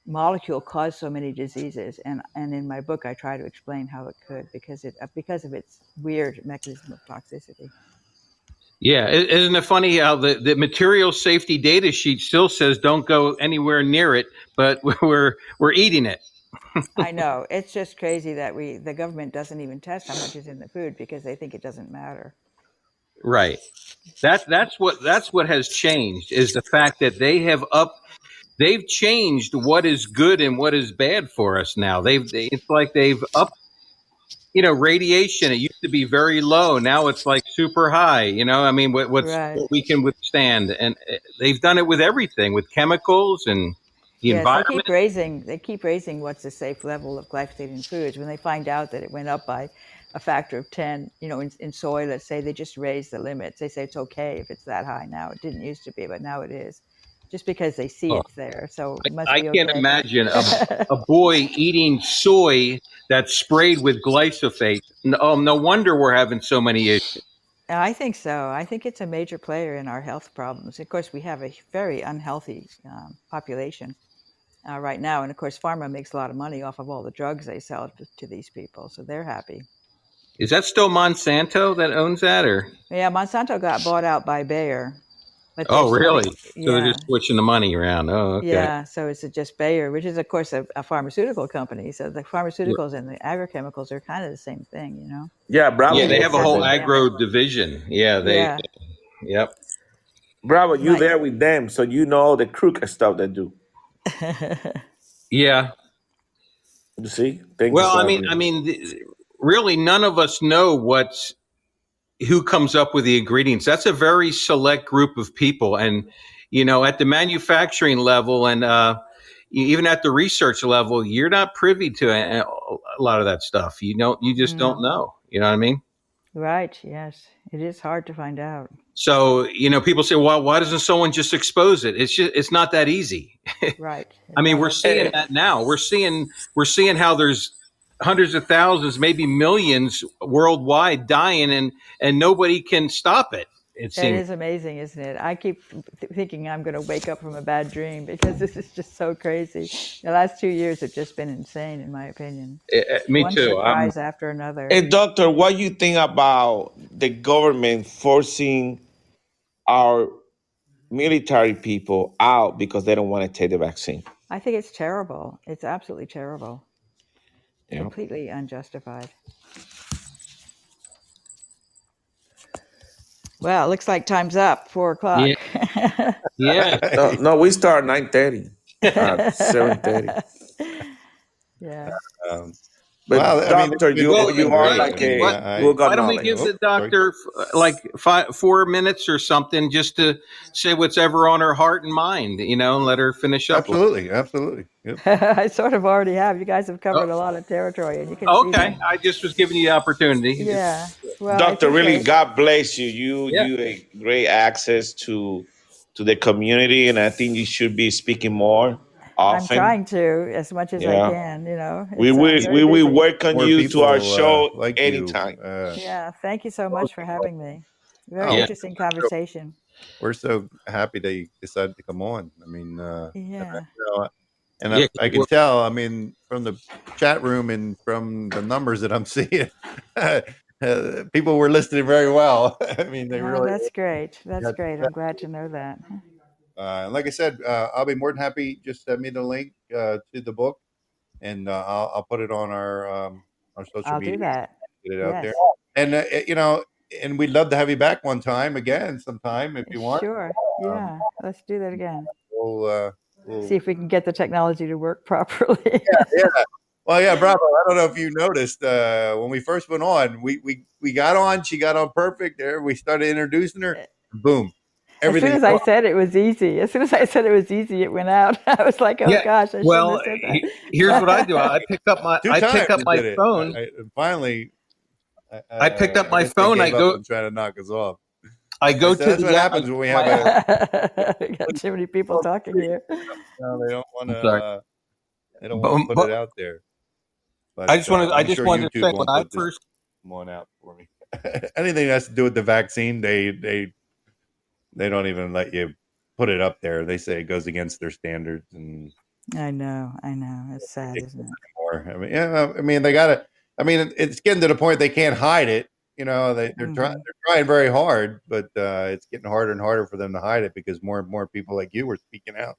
molecule cause so many diseases? And in my book, I try to explain how it could because of its weird mechanism of toxicity. Yeah, isn't it funny how the material safety data sheet still says don't go anywhere near it, but we're eating it. I know. It's just crazy that the government doesn't even test how much is in the food because they think it doesn't matter. Right. That's what has changed is the fact that they've changed what is good and what is bad for us now. It's like they've upped, radiation. It used to be very low. Now it's like super high. I mean, what Right. we can withstand, and they've done it with everything, with chemicals and the Yes, environment. they keep raising what's the safe level of glyphosate in foods. When they find out that it went up by a factor of 10, in soy, let's say, they just raise the limits. They say it's okay if it's that high now. It didn't used to be, but now it is. Just because they see it's there. So it must I be can't okay. imagine a boy eating soy that's sprayed with glyphosate. No wonder we're having so many issues. I think so. I think it's a major player in our health problems. Of course, we have a very unhealthy population right now. And of course, pharma makes a lot of money off of all the drugs they sell to these people. So they're happy. Is that still Monsanto that owns that, or? Yeah, Monsanto got bought out by Bayer. But they're Oh, starting, really? So they're yeah, just switching the money around. Oh, okay. yeah. So it's just Bayer, which is of course a pharmaceutical company. So the pharmaceuticals and the agrochemicals are kind of the same thing, you know. Yeah, Bravo Yeah, they Maybe works have a for whole except them. yeah, agro division. Yeah, yeah. yep. Bravo, you My there with them, so you know the crooked stuff they do. Yeah. You see? Thank you Well, for I mean, agreeing. really, none of us know who comes up with the ingredients. That's a very select group of people, and at the manufacturing level and even at the research level, you're not privy to a lot of that stuff. You just don't know. You know what I mean? Right. Yes, it is hard to find out. So, people say, well, why doesn't someone just expose it? It's not that easy. Right. I mean, No, we're that's seeing true. that now. We're seeing how there's hundreds of thousands, maybe millions worldwide dying, and nobody can stop it. It It seems. is amazing, isn't it? I keep thinking I'm going to wake up from a bad dream because this is just so crazy. The last 2 years have just been insane, in my opinion. Me One too. surprise after another. Hey, doctor, what you think about the government forcing our military people out because they don't want to take the vaccine? I think it's terrible. It's absolutely terrible. Yeah. Completely unjustified. Well, it looks like time's up. 4 o'clock. Yeah. Yeah. No, we start 9:30, 7:30. Yeah. But Well, I mean, doctor, Well, it's been you are great. like I mean, what? a good Why don't we knowledge. give the sorry. doctor like 4 minutes or something just to say what's ever on her heart and mind, and let her finish up. Absolutely, absolutely. Yep. I sort of already have. You guys have covered a Oh, lot of territory, and you can see okay. that. I just was giving you the opportunity. Yeah. Well, I Doctor, really, appreciate. God bless you. You Yeah. a great access to the community, and I think you should be speaking more I'm often. trying to as much as I Yeah, can. we It's will very we will busy. work on More you to our people show like you. anytime. Yeah. Thank you so much for having me. Very Oh, Yeah. interesting conversation. we're so happy they decided to come on. I mean, Yeah. and Yeah. I can tell. I mean, from the chat room and from the numbers that I'm seeing, people were listening very well. I mean, they Oh, really. that's great. That's Got great. I'm glad to know that. and like I said, I'll be more than happy. Just send me the link to the book, and I'll put it on our social I'll do media. that. Get it out there, Yes. and and we'd love to have you back one time again, sometime if you want. Sure. Um, Yeah. Let's do that again. we'll See if we can get the technology to work properly. yeah. Well, yeah, bravo. I don't know if you noticed when we first went on, we got on. She got on perfect. There, we started introducing her. Boom, As soon everything. as I said it was easy, it went out. I was like, oh Yeah. gosh, I shouldn't Well, have said that. here's what I do. I pick up my 2 times my we did it. phone. And finally, I picked up I my guess they phone. I gave up go. and try to knock us off. I go So to that's the. what happens when we have a. We got too many people talking here. No, they don't want I'm sorry. to. They don't want to put But it out there. But I just wanted. I I'm just sure wanted to YouTube say when won't I put this first. one out for me. Anything that has to do with the vaccine, they don't even let you put it up there. They say it goes against their standards and I know. It's sad, isn't it? more. I mean, yeah, I mean they got to. I mean, it's getting to the point they can't hide it. They're trying very hard, but it's getting harder and harder for them to hide it because more and more people like you are speaking out.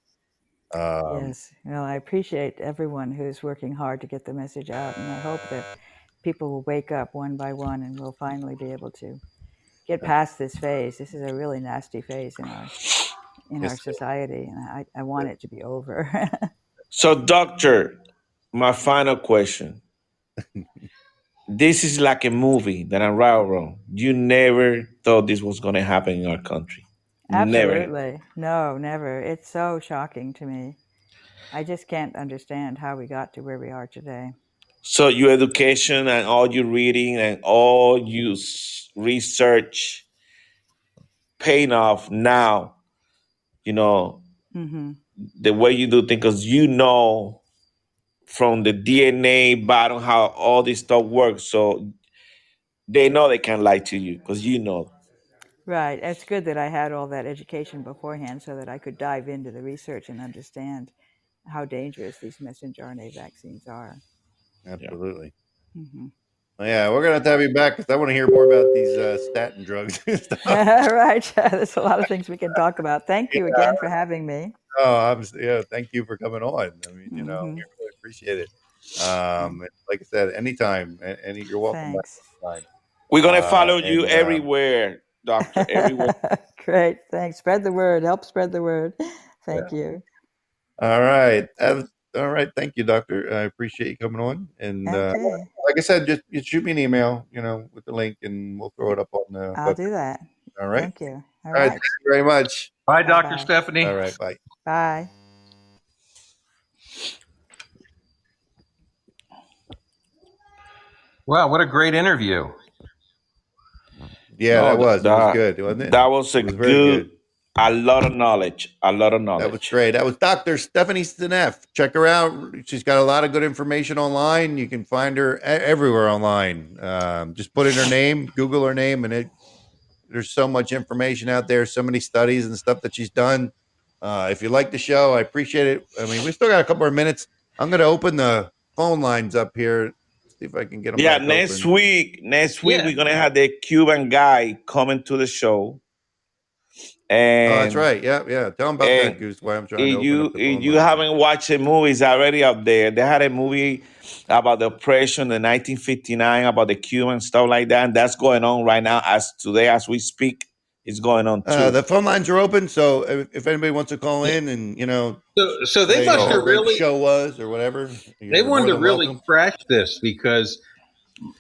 Yes. Well, I appreciate everyone who's working hard to get the message out, and I hope that people will wake up one by one, and we'll finally be able to get past this phase. This is a really nasty phase in our Yes. society, and I want it to be over. So, doctor, my final question. This is like a movie that I'm right or wrong. You never thought this was going to happen in our country. Never. Absolutely. No, never. It's so shocking to me. I just can't understand how we got to where we are today. So your education and all your reading and all your research paying off now, Hmm. the way you do things, because from the DNA bottom how all this stuff works. So they know they can't lie to you because you know. Right. It's good that I had all that education beforehand so that I could dive into the research and understand how dangerous these messenger RNA vaccines are. Absolutely. Hmm. Yeah, we're gonna have you back because I want to hear more about these statin drugs and stuff. Right. There's a lot of things we can talk about. Thank you again for having me. Oh, thank you for coming on. I mean, we Mm-hmm. really appreciate it. Like I said, anytime, you're welcome Thanks. back anytime. We're gonna follow you everywhere, doctor. Everywhere. Great. Thanks. Spread the word. Help spread the word. Thank you. All right. All right. Thank you, doctor. I appreciate you coming on. And Okay. like I said, just shoot me an email, with the link, and we'll throw it up on the I'll website. do that. All right. Thank you. All All right. right. Thank you very much. Bye, Dr. Bye-bye. Stephanie. All right. Bye. Bye. Wow, what a great interview. Yeah, that was good, wasn't it? That was very good. A lot of knowledge. A lot of knowledge. That was great. That was Dr. Stephanie Seneff. Check her out. She's got a lot of good information online. You can find her everywhere online. Just put in her name, Google her name, and there's so much information out there, so many studies and stuff that she's done. If you like the show, I appreciate it. I mean, we still got a couple more minutes. I'm going to open the phone lines up here. See if I can get them. Yeah, next week we're going to have the Cuban guy coming to the show. And that's right. Yeah. Tell them about that, Goose. Why I'm trying to open up the phone if you haven't watched the movies already up there, they had a movie about the oppression in 1959, about the Cuban stuff like that. And that's going on right now as we speak. It's going on too. The phone lines are open, so if anybody wants to call in and so they must have really the show was or whatever. They wanted to really crash this because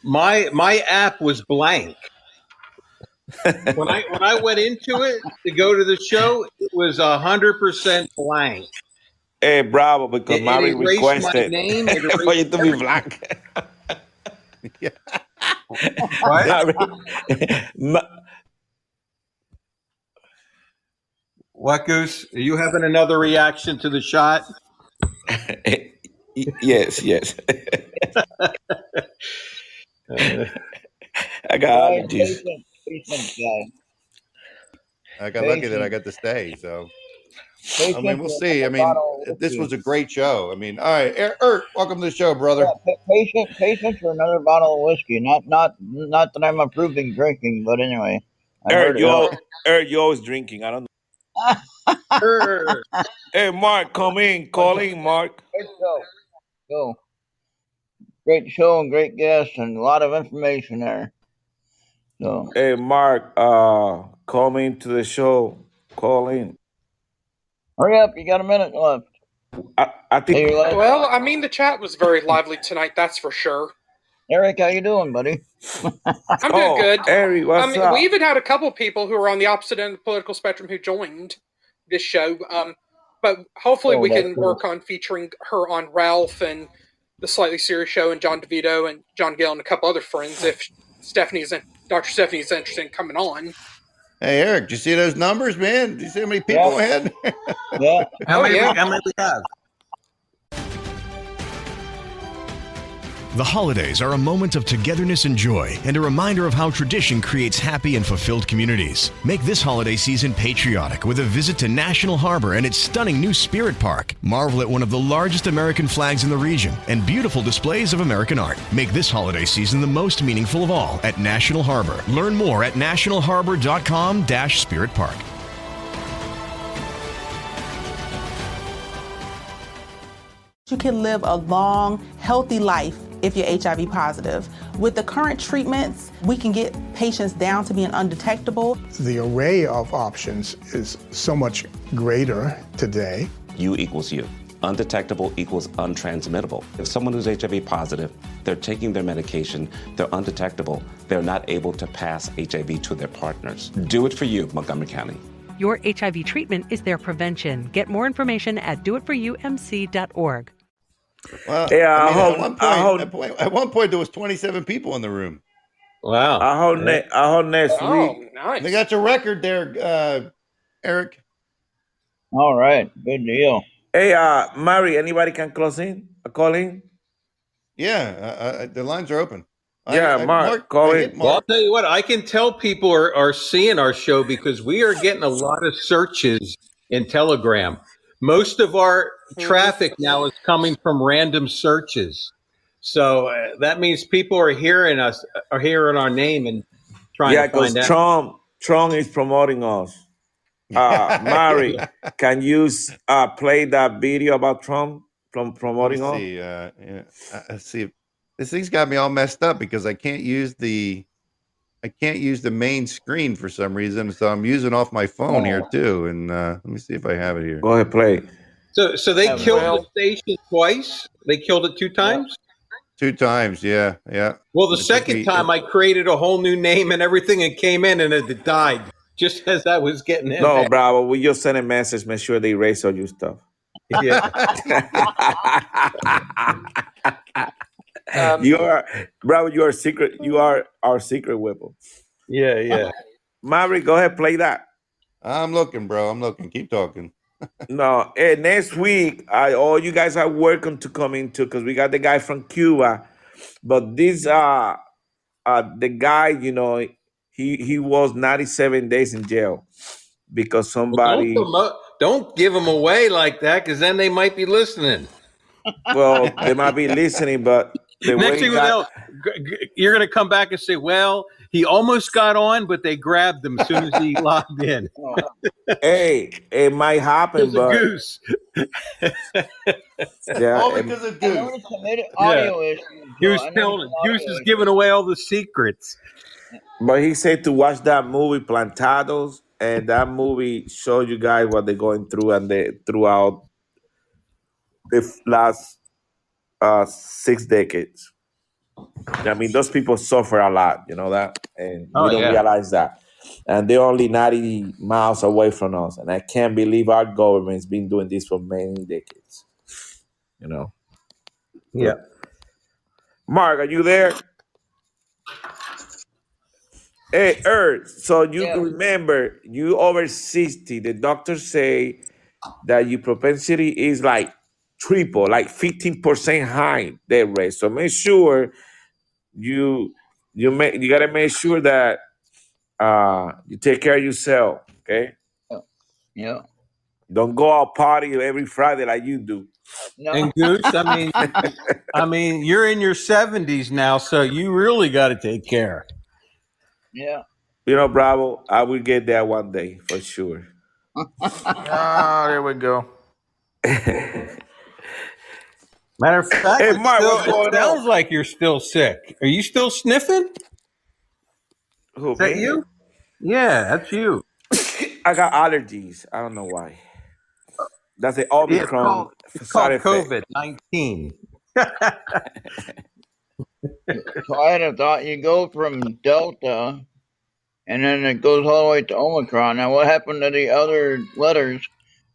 my app was blank. when I went into it to go to the show, it was 100% blank. Hey, bravo! Because Mary requested my name, for you to be blank. Yeah. What, Goose? Are you having another reaction to the shot? Yes. I got allergies. I got lucky that I got to stay. So, I mean, we'll see. I mean, this was a great show. I mean, all right, Ert, welcome to the show, brother. Yeah, patient for another bottle of whiskey. Not that I'm approving drinking, but anyway. Ert, you're always drinking. I don't know. Hey, Mark, come in. Call in, Mark. Great show. Go. Great show and great guests and a lot of information there. So. Hey, Mark, call in to the show. Call in. Hurry up. You got a minute left. I think. Well, I mean, the chat was very lively tonight. That's for sure. Eric, how you doing, buddy? I'm doing good. Eric, what's up? We even had a couple of people who are on the opposite end of the political spectrum who joined this show. But hopefully we can work on featuring her on Ralph and the Slightly Serious Show and John DeVito and John Gale and a couple other friends if Dr. Stephanie's interested in coming on. Hey, Eric, do you see those numbers, man? Do you see how many people had? Yeah. How many we have? The holidays are a moment of togetherness and joy and a reminder of how tradition creates happy and fulfilled communities. Make this holiday season patriotic with a visit to National Harbor and its stunning new Spirit Park. Marvel at one of the largest American flags in the region and beautiful displays of American art. Make this holiday season the most meaningful of all at National Harbor. Learn more at nationalharbor.com/Spirit Park. You can live a long, healthy life if you're HIV positive. With the current treatments, we can get patients down to being undetectable. The array of options is so much greater today. U equals U. Undetectable equals untransmittable. If someone who's HIV positive, they're taking their medication, they're undetectable, they're not able to pass HIV to their partners. Do it for you, Montgomery County. Your HIV treatment is their prevention. Get more information at doitforumc.org. Well, Yeah, at one point there was 27 people in the room. Wow. I hope next week. Nice. They got your record there, Eric. All right. Good deal. Hey, Mary, anybody can call in? Yeah, the lines are open. Mark, call in. Well, I'll tell you what, I can tell people are seeing our show because we are getting a lot of searches in Telegram. Most of our traffic now is coming from random searches. So that means people are hearing our name and trying Yeah, to find because out. Trump is promoting us. Mari, can you play that video about Trump promoting us? See. Let's see. This thing's got me all messed up because I can't use the main screen for some reason. So I'm using off my phone here too. And let me see if I have it here. Go ahead, play. So they killed the station twice. They killed it 2 times. 2 times, yeah. Well, the second time I created a whole new name and everything and came in and it died just as I was getting in. No, Bravo, we just send a message, make sure they erase all your stuff. Yeah. You are Bravo, you are our secret weapon. Yeah. Maverick, go ahead, play that. I'm looking, bro. I'm looking. Keep talking. No, next week, all you guys are welcome to come into because we got the guy from Cuba. But this the guy, he was 97 days in jail because somebody don't give them away like that because then they might be listening. Well, they might be listening, but the next thing you're going to come back and say, well, he almost got on, but they grabbed him as soon as he logged in. Hey, it might happen, but Goose. Yeah, all because of Goose. Goose is giving away all the secrets. But he said to watch that movie Plantados, and that movie shows you guys what they're going through and throughout the last 6 decades. I mean, those people suffer a lot, you know that, and we don't realize that. And they're only 90 miles away from us, and I can't believe our government's been doing this for many decades. Yeah. Mark, are you there? Hey, Earth. So you remember, you over 60. The doctors say that your propensity is like triple, like 15% high death rate. So make sure you gotta make sure that you take care of yourself. Okay. Yeah. Don't go out party every Friday like you do. No. And Goose, I mean, you're in your 70s now, so you really got to take care. Yeah. Bravo, I will get there one day for sure. There we go. Matter of fact, Hey, Mark, what's going it sounds like you're still sick. Are you still sniffing? Who, Is that me? you? Yeah, that's you. I got allergies. I don't know why. That's the Omicron. It's called COVID-19. So I had a thought you go from Delta and then it goes all the way to Omicron. Now, what happened to the other letters?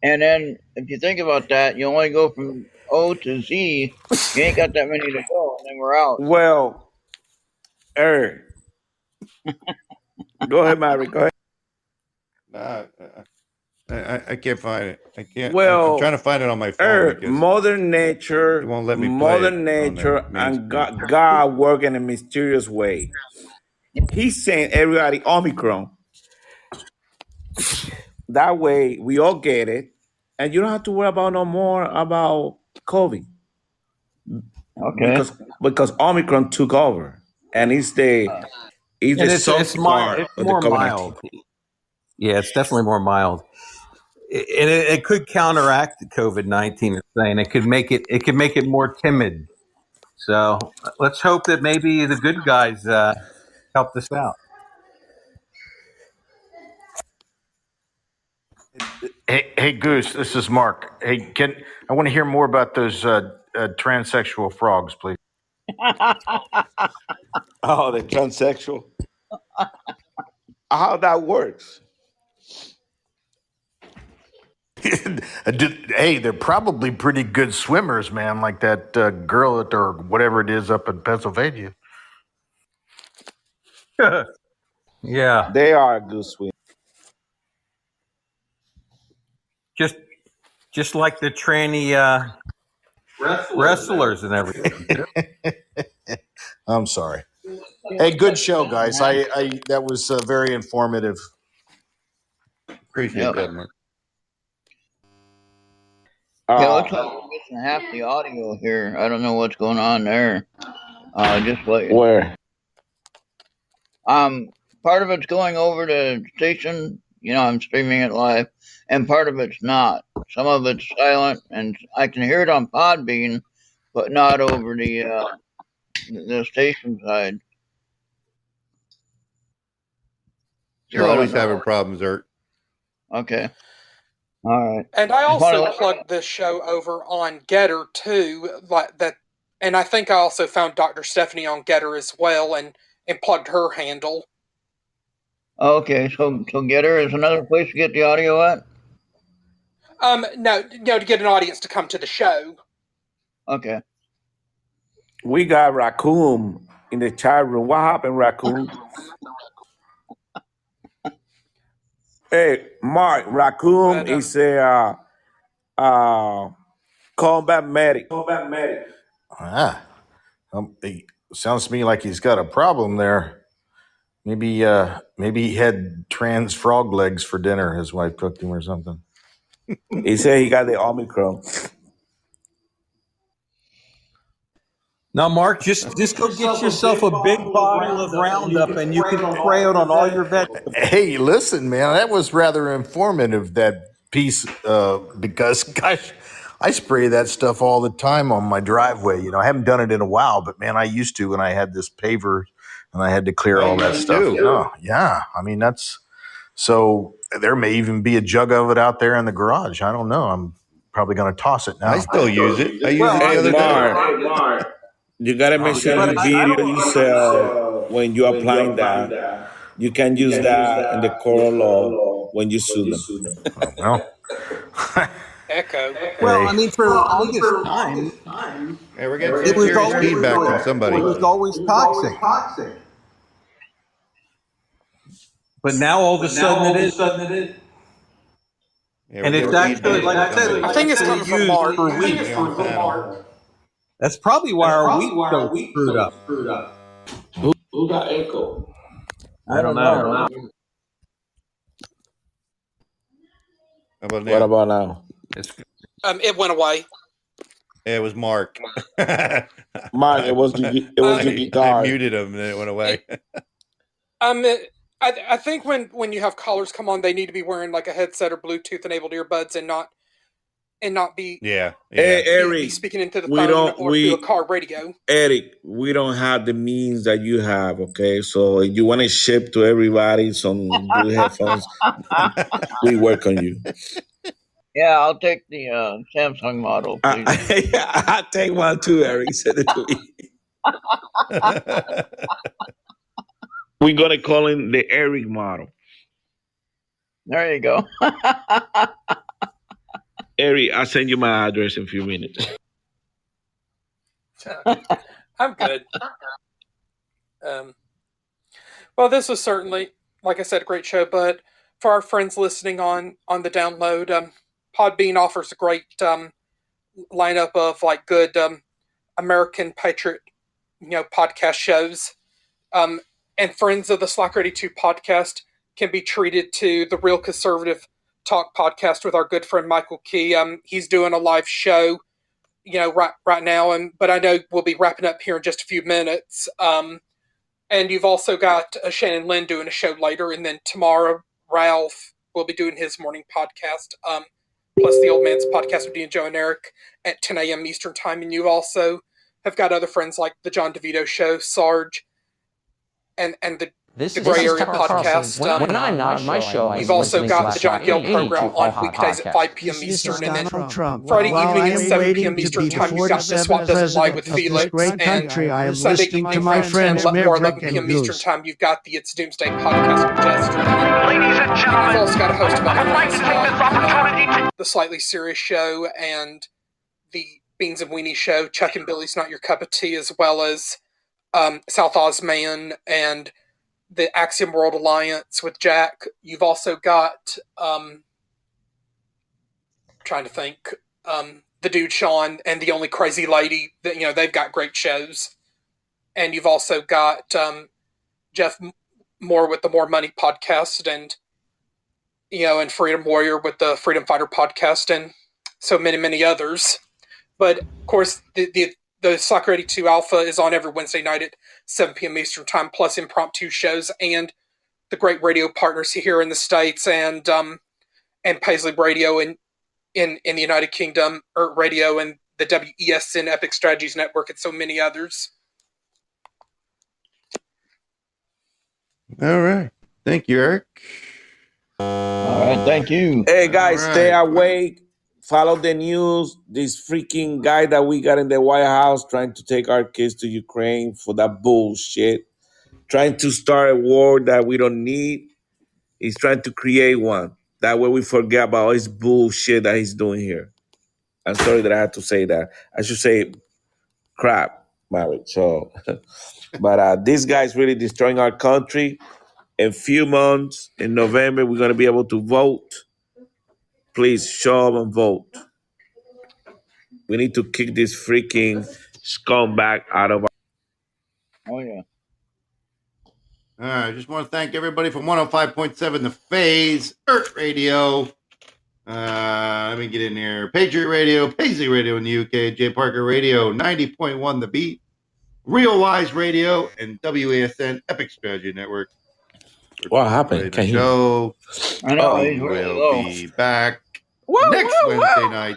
And then if you think about that, you only go from O to Z. You ain't got that many to go, and then we're out. Well, go ahead, Mary. Go ahead. I can't find it. I can't. Well, I'm trying to find it on my phone. Mother Nature, it won't let me play Mother it Nature, on the and God work in a mysterious way. He's saying everybody Omicron. That way, we all get it, and you don't have to worry about no more about COVID. Okay. Because Omicron took over, and it's it's more mild. Yeah, it's definitely more mild. And it could counteract the COVID-19. It's saying it could make it more timid. So let's hope that maybe the good guys help this out. Hey, Goose, this is Mark. Hey, I want to hear more about those transsexual frogs, please. Oh, the transsexual. How that works? Hey, they're probably pretty good swimmers, man, like that girl or whatever it is up in Pennsylvania. Yeah. They are a good swimmer. Just like the tranny wrestlers and everything. I'm sorry. Hey, good show, guys. I that was very informative. Appreciate that, Mark. Yeah, it looks like we're missing half the audio here. I don't know what's going on there. Just wait. Where? Part of it's going over to station. I'm streaming it live, and part of it's not. Some of it's silent, and I can hear it on Podbean, but not over the station side. You're always having problems, Ert. Okay. All right. And I also plugged this show over on Getter too, and I think I also found Dr. Stephanie on Getter as well, and plugged her handle. Okay, so Getter is another place to get the audio at? No, to get an audience to come to the show. Okay. We got Raccoon in the chat room. What happened, Raccoon? Hey, Mark, Raccoon is a combat medic. It sounds to me like he's got a problem there. Maybe he had trans frog legs for dinner. His wife cooked him or something. He said he got the Omicron. Now, Mark, just go get yourself a big bottle of Roundup, and you can spray it on all your vegetables. Hey, listen, man, that was rather informative, that piece, because, gosh, I spray that stuff all the time on my driveway. I haven't done it in a while, but, man, I used to when I had this paver and I had to clear all that stuff. Oh, yeah. I mean, so there may even be a jug of it out there in the garage. I don't know. I'm probably going to toss it now. I still use it. I use it the other day. You gotta make sure in the video you sell when you're applying that. You can use that in the court of law when you sue them. Well. Echo. Well, I mean, for the longest time, hey, we're getting some serious feedback from somebody. It was always toxic. But now all of a sudden it is. Yeah, and it's actually, like I said, I think it's coming from Mark. For wheat. That's probably why our wheat so screwed up. Who got echo? I don't know. What about now? It went away. It was Mark. Mark, it was your guitar. I muted him and then it went away. I think when you have callers come on, they need to be wearing like a headset or Bluetooth enabled earbuds and not be Hey, Eric, be speaking into the phone or through a car radio. Eric, we don't have the means that you have, okay? So if you want to ship to everybody some good headphones, we work on you. Yeah, I'll take the Samsung model, please. I'll take one too, Eric. Send it to me. We're going to call him the Eric model. There you go. Eric, I'll send you my address in a few minutes. I'm good. Well, this was certainly, like I said, a great show. But for our friends listening on the download, Podbean offers a great lineup of like good American patriot, podcast shows. And friends of the Slacker82 podcast can be treated to the Real Conservative Talk podcast with our good friend Michael Key. He's doing a live show, right now, but I know we'll be wrapping up here in just a few minutes. And you've also got Shannon Lynn doing a show later, and then tomorrow Ralph will be doing his morning podcast, plus the Old Man's podcast with Dean, Joe, and Eric at 10 a.m. Eastern Time. And you also have got other friends like the John DeVito Show, Sarge, and the Gray Area podcast. When I'm not on my show, you've also got the John Gill program on weekdays at 5 p.m. Eastern, and then Friday evening at 7 p.m. Eastern time, you've got This Swat Doesn't Lie with Felix, and Sunday evening from 10 to 11 p.m. Eastern time, you've got the It's Doomsday podcast with Jester. Ladies and gentlemen, you've also got a host of other friends, the Slightly Serious Show and the Beans and Weenie Show, Chuck and Billy's Not Your Cup of Tea, as well as South Ozman and the Axiom World Alliance with Jack. You've also got, trying to think, the dude Sean and the Only Crazy Lady. That they've got great shows, and you've also got Jeff Moore with the More Money podcast, and and Freedom Warrior with the Freedom Fighter podcast, and so many others. But of course, the Slacker82 Alpha is on every Wednesday night at 7 p.m. Eastern Time, plus impromptu shows and the great radio partners here in the States and Paisley Radio in the United Kingdom, Ert Radio, and the WESN Epic Strategies Network, and so many others. All right. Thank you, Eric. All right. Thank you. Hey, guys, stay awake. Follow the news. This freaking guy that we got in the White House trying to take our kids to Ukraine for that bullshit. Trying to start a war that we don't need. He's trying to create one. That way we forget about all his bullshit that he's doing here. I'm sorry that I had to say that. I should say crap, Mary. So, but this guy's really destroying our country. In a few months, in November, we're going to be able to vote. Please show up and vote. We need to kick this freaking scumbag out of our... Oh, yeah. All right. I just want to thank everybody from 105.7 The Phase, Earth Radio. Let me get in here. Patriot Radio, Paisley Radio in the UK, J Parker Radio, 90.1 The Beat, Real Wise Radio, and WASN Epic Strategy Network. What happened? The show. I know. We'll be back next Wednesday night,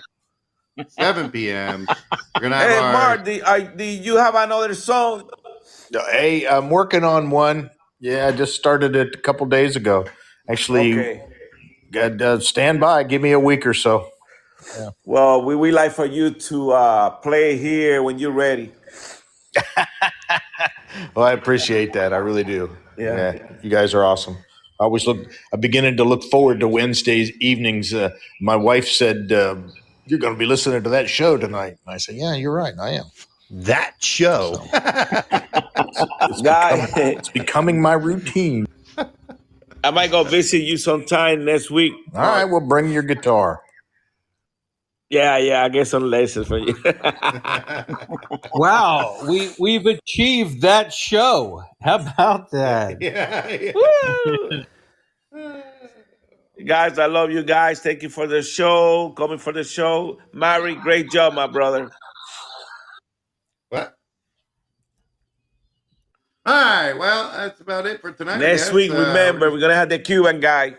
7 p.m. We're gonna have Mark, do you have another song? Hey, I'm working on one. Yeah, I just started it a couple days ago. Actually, stand by. Give me a week or so. Yeah. Well, we like for you to play here when you're ready. Well, I appreciate that. I really do. Yeah. You guys are awesome. I'm beginning to look forward to Wednesdays evenings. My wife said, you're going to be listening to that show tonight. And I said, yeah, you're right. I am. That show. So, it's becoming my routine. I might go visit you sometime next week. All right, well, bring your guitar. Yeah, I get some lessons for you. Wow, we've achieved that show. How about that? Yeah. Guys, I love you guys. Thank you for the show, coming for the show. Mary, great job, my brother. What? All right, well, that's about it for tonight. Next week, remember, we're going to have the Cuban guy.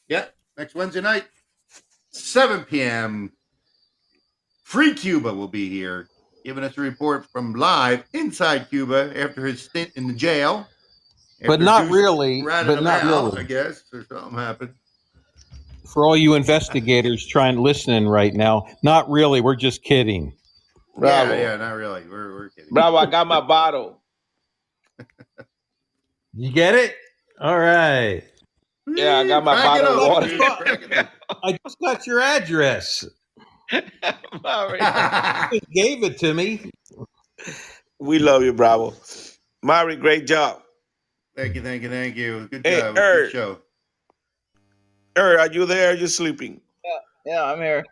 Yeah, next Wednesday night, 7 p.m. Free Cuba will be here, giving us a report from live inside Cuba after his stint in the jail. But not really. But not really. I guess, or something happened. For all you investigators trying to listen in right now, not really. We're just kidding. Bravo. Yeah, not really. We're kidding. Bravo, I got my bottle. You get it? All right. Yeah, I got my bottle of water. I just got your address. Mary. You gave it to me. We love you, Bravo. Mary, great job. Thank you. Good hey, job. Good show. Are you there? Are you sleeping? Yeah, I'm here.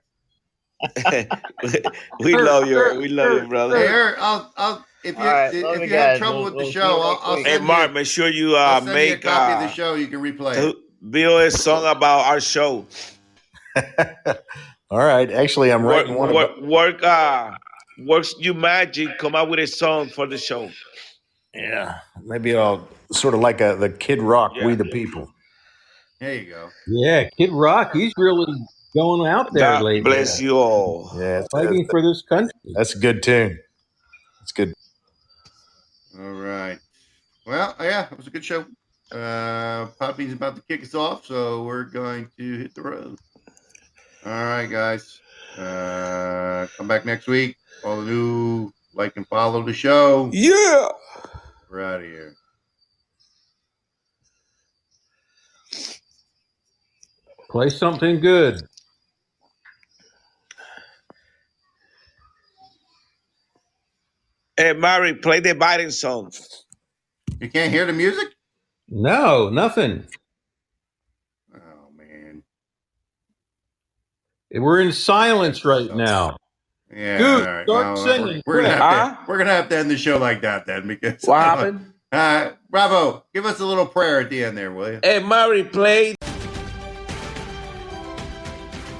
we love you. We love you, brother. Hey, I'll if you have trouble with the show, I'll hey, Mark, make sure you make a copy of the show. You can replay it. Build a song about our show. All right. Actually, I'm writing one. Works you magic. Come out with a song for the show. Yeah, maybe I'll sort of like the Kid Rock, We the People. There you go. Yeah, Kid Rock. He's really going out there God lately. Bless you all. Yeah, fighting for this country. That's a good tune. That's good. All right. Well, yeah, it was a good show. Poppy's about to kick us off, so we're going to hit the road. All right, guys. Come back next week. All the new, like and follow the show. Yeah. We're out of here. Play something good. Hey, Mary, play the Biden song. You can't hear the music? No, nothing. Oh, man. We're in silence right now. Yeah. Dude, all right. start singing. We're gonna have to end the show like that then, because what happened? Bravo, give us a little prayer at the end there, will you? Hey, Mary, play.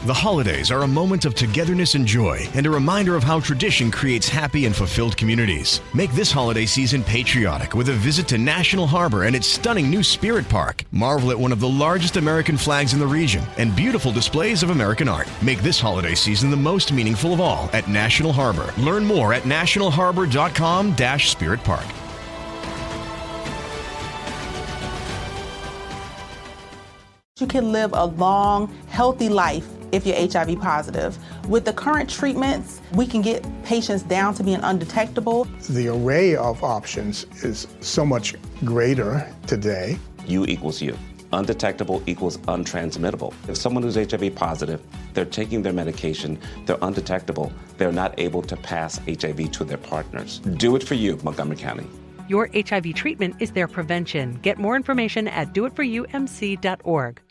The holidays are a moment of togetherness and joy and a reminder of how tradition creates happy and fulfilled communities. Make this holiday season patriotic with a visit to National Harbor and its stunning new Spirit Park. Marvel at one of the largest American flags in the region and beautiful displays of American art. Make this holiday season the most meaningful of all at National Harbor. Learn more at nationalharbor.com/Spirit Park. You can live a long, healthy life if you're HIV positive. With the current treatments, we can get patients down to being undetectable. The array of options is so much greater today. U equals U. Undetectable equals untransmittable. If someone who's HIV positive, they're taking their medication, they're undetectable, they're not able to pass HIV to their partners. Do it for you, Montgomery County. Your HIV treatment is their prevention. Get more information at doitforumc.org.